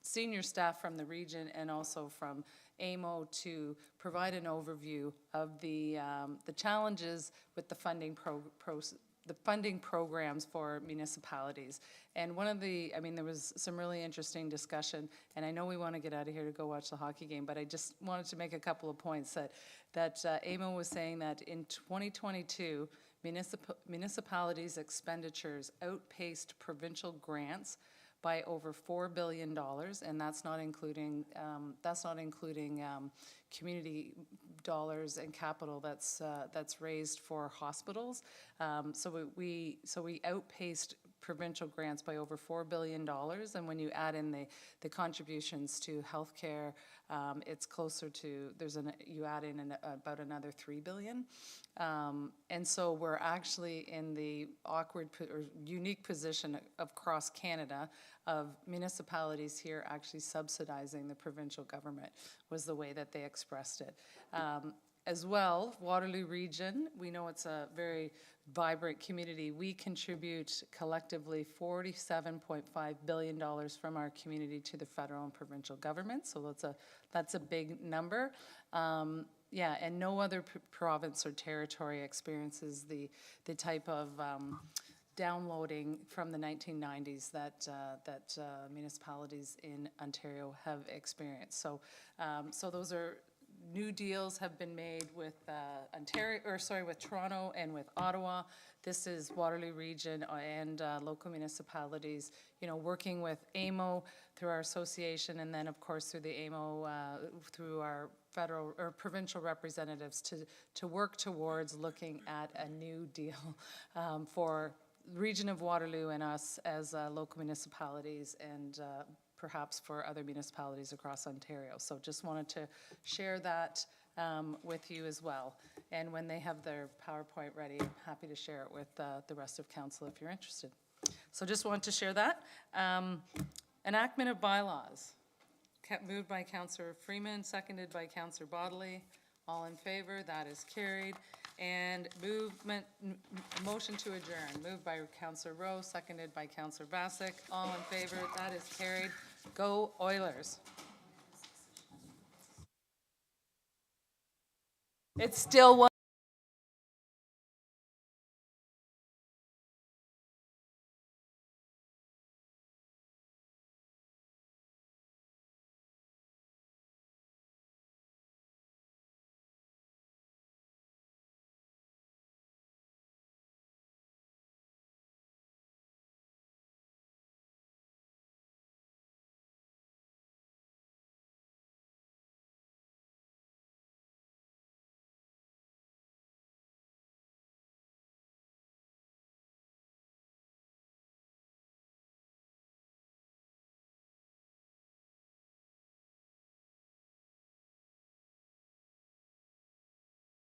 senior staff from the region and also from AMO to provide an overview of the challenges with the funding programs for municipalities. And there was some really interesting discussion, and I know we want to get out of here to go watch the hockey game, but I just wanted to make a couple of points that AMO was saying that in 2022, municipalities' expenditures outpaced provincial grants by over $4 billion, and that's not including community dollars and capital that's raised for hospitals. So we outpaced provincial grants by over $4 billion, and when you add in the contributions to healthcare, it's closer to you add in about another $3 billion. And so we're actually in the awkward or unique position across Canada of municipalities here actually subsidizing the provincial government, was the way that they expressed it. As well, Waterloo region, we know it's a very vibrant community. We contribute collectively $47.5 billion from our community to the federal and provincial government, so that's a big number. And no other province or territory experiences the type of downloading from the 1990s that municipalities in Ontario have experienced. So those are new deals have been made with with Toronto and with Ottawa. This is Waterloo region and local municipalities, working with AMO through our association, and then of course through the AMO, through our federal or provincial representatives to work towards looking at a new deal for the region of Waterloo and us as local municipalities, and perhaps for other municipalities across Ontario. So just wanted to share that with you as well. And when they have their PowerPoint ready, I'm happy to share it with the rest of council if you're interested. So just wanted to share that. Enactment of bylaws. Moved by Councillor Freeman, seconded by Councillor Bodley. All in favor, that is carried. And motion to adjourn, moved by Councillor Rowe, seconded by Councillor Bassick. All in favor, that is carried. Go Oilers. It's still 1.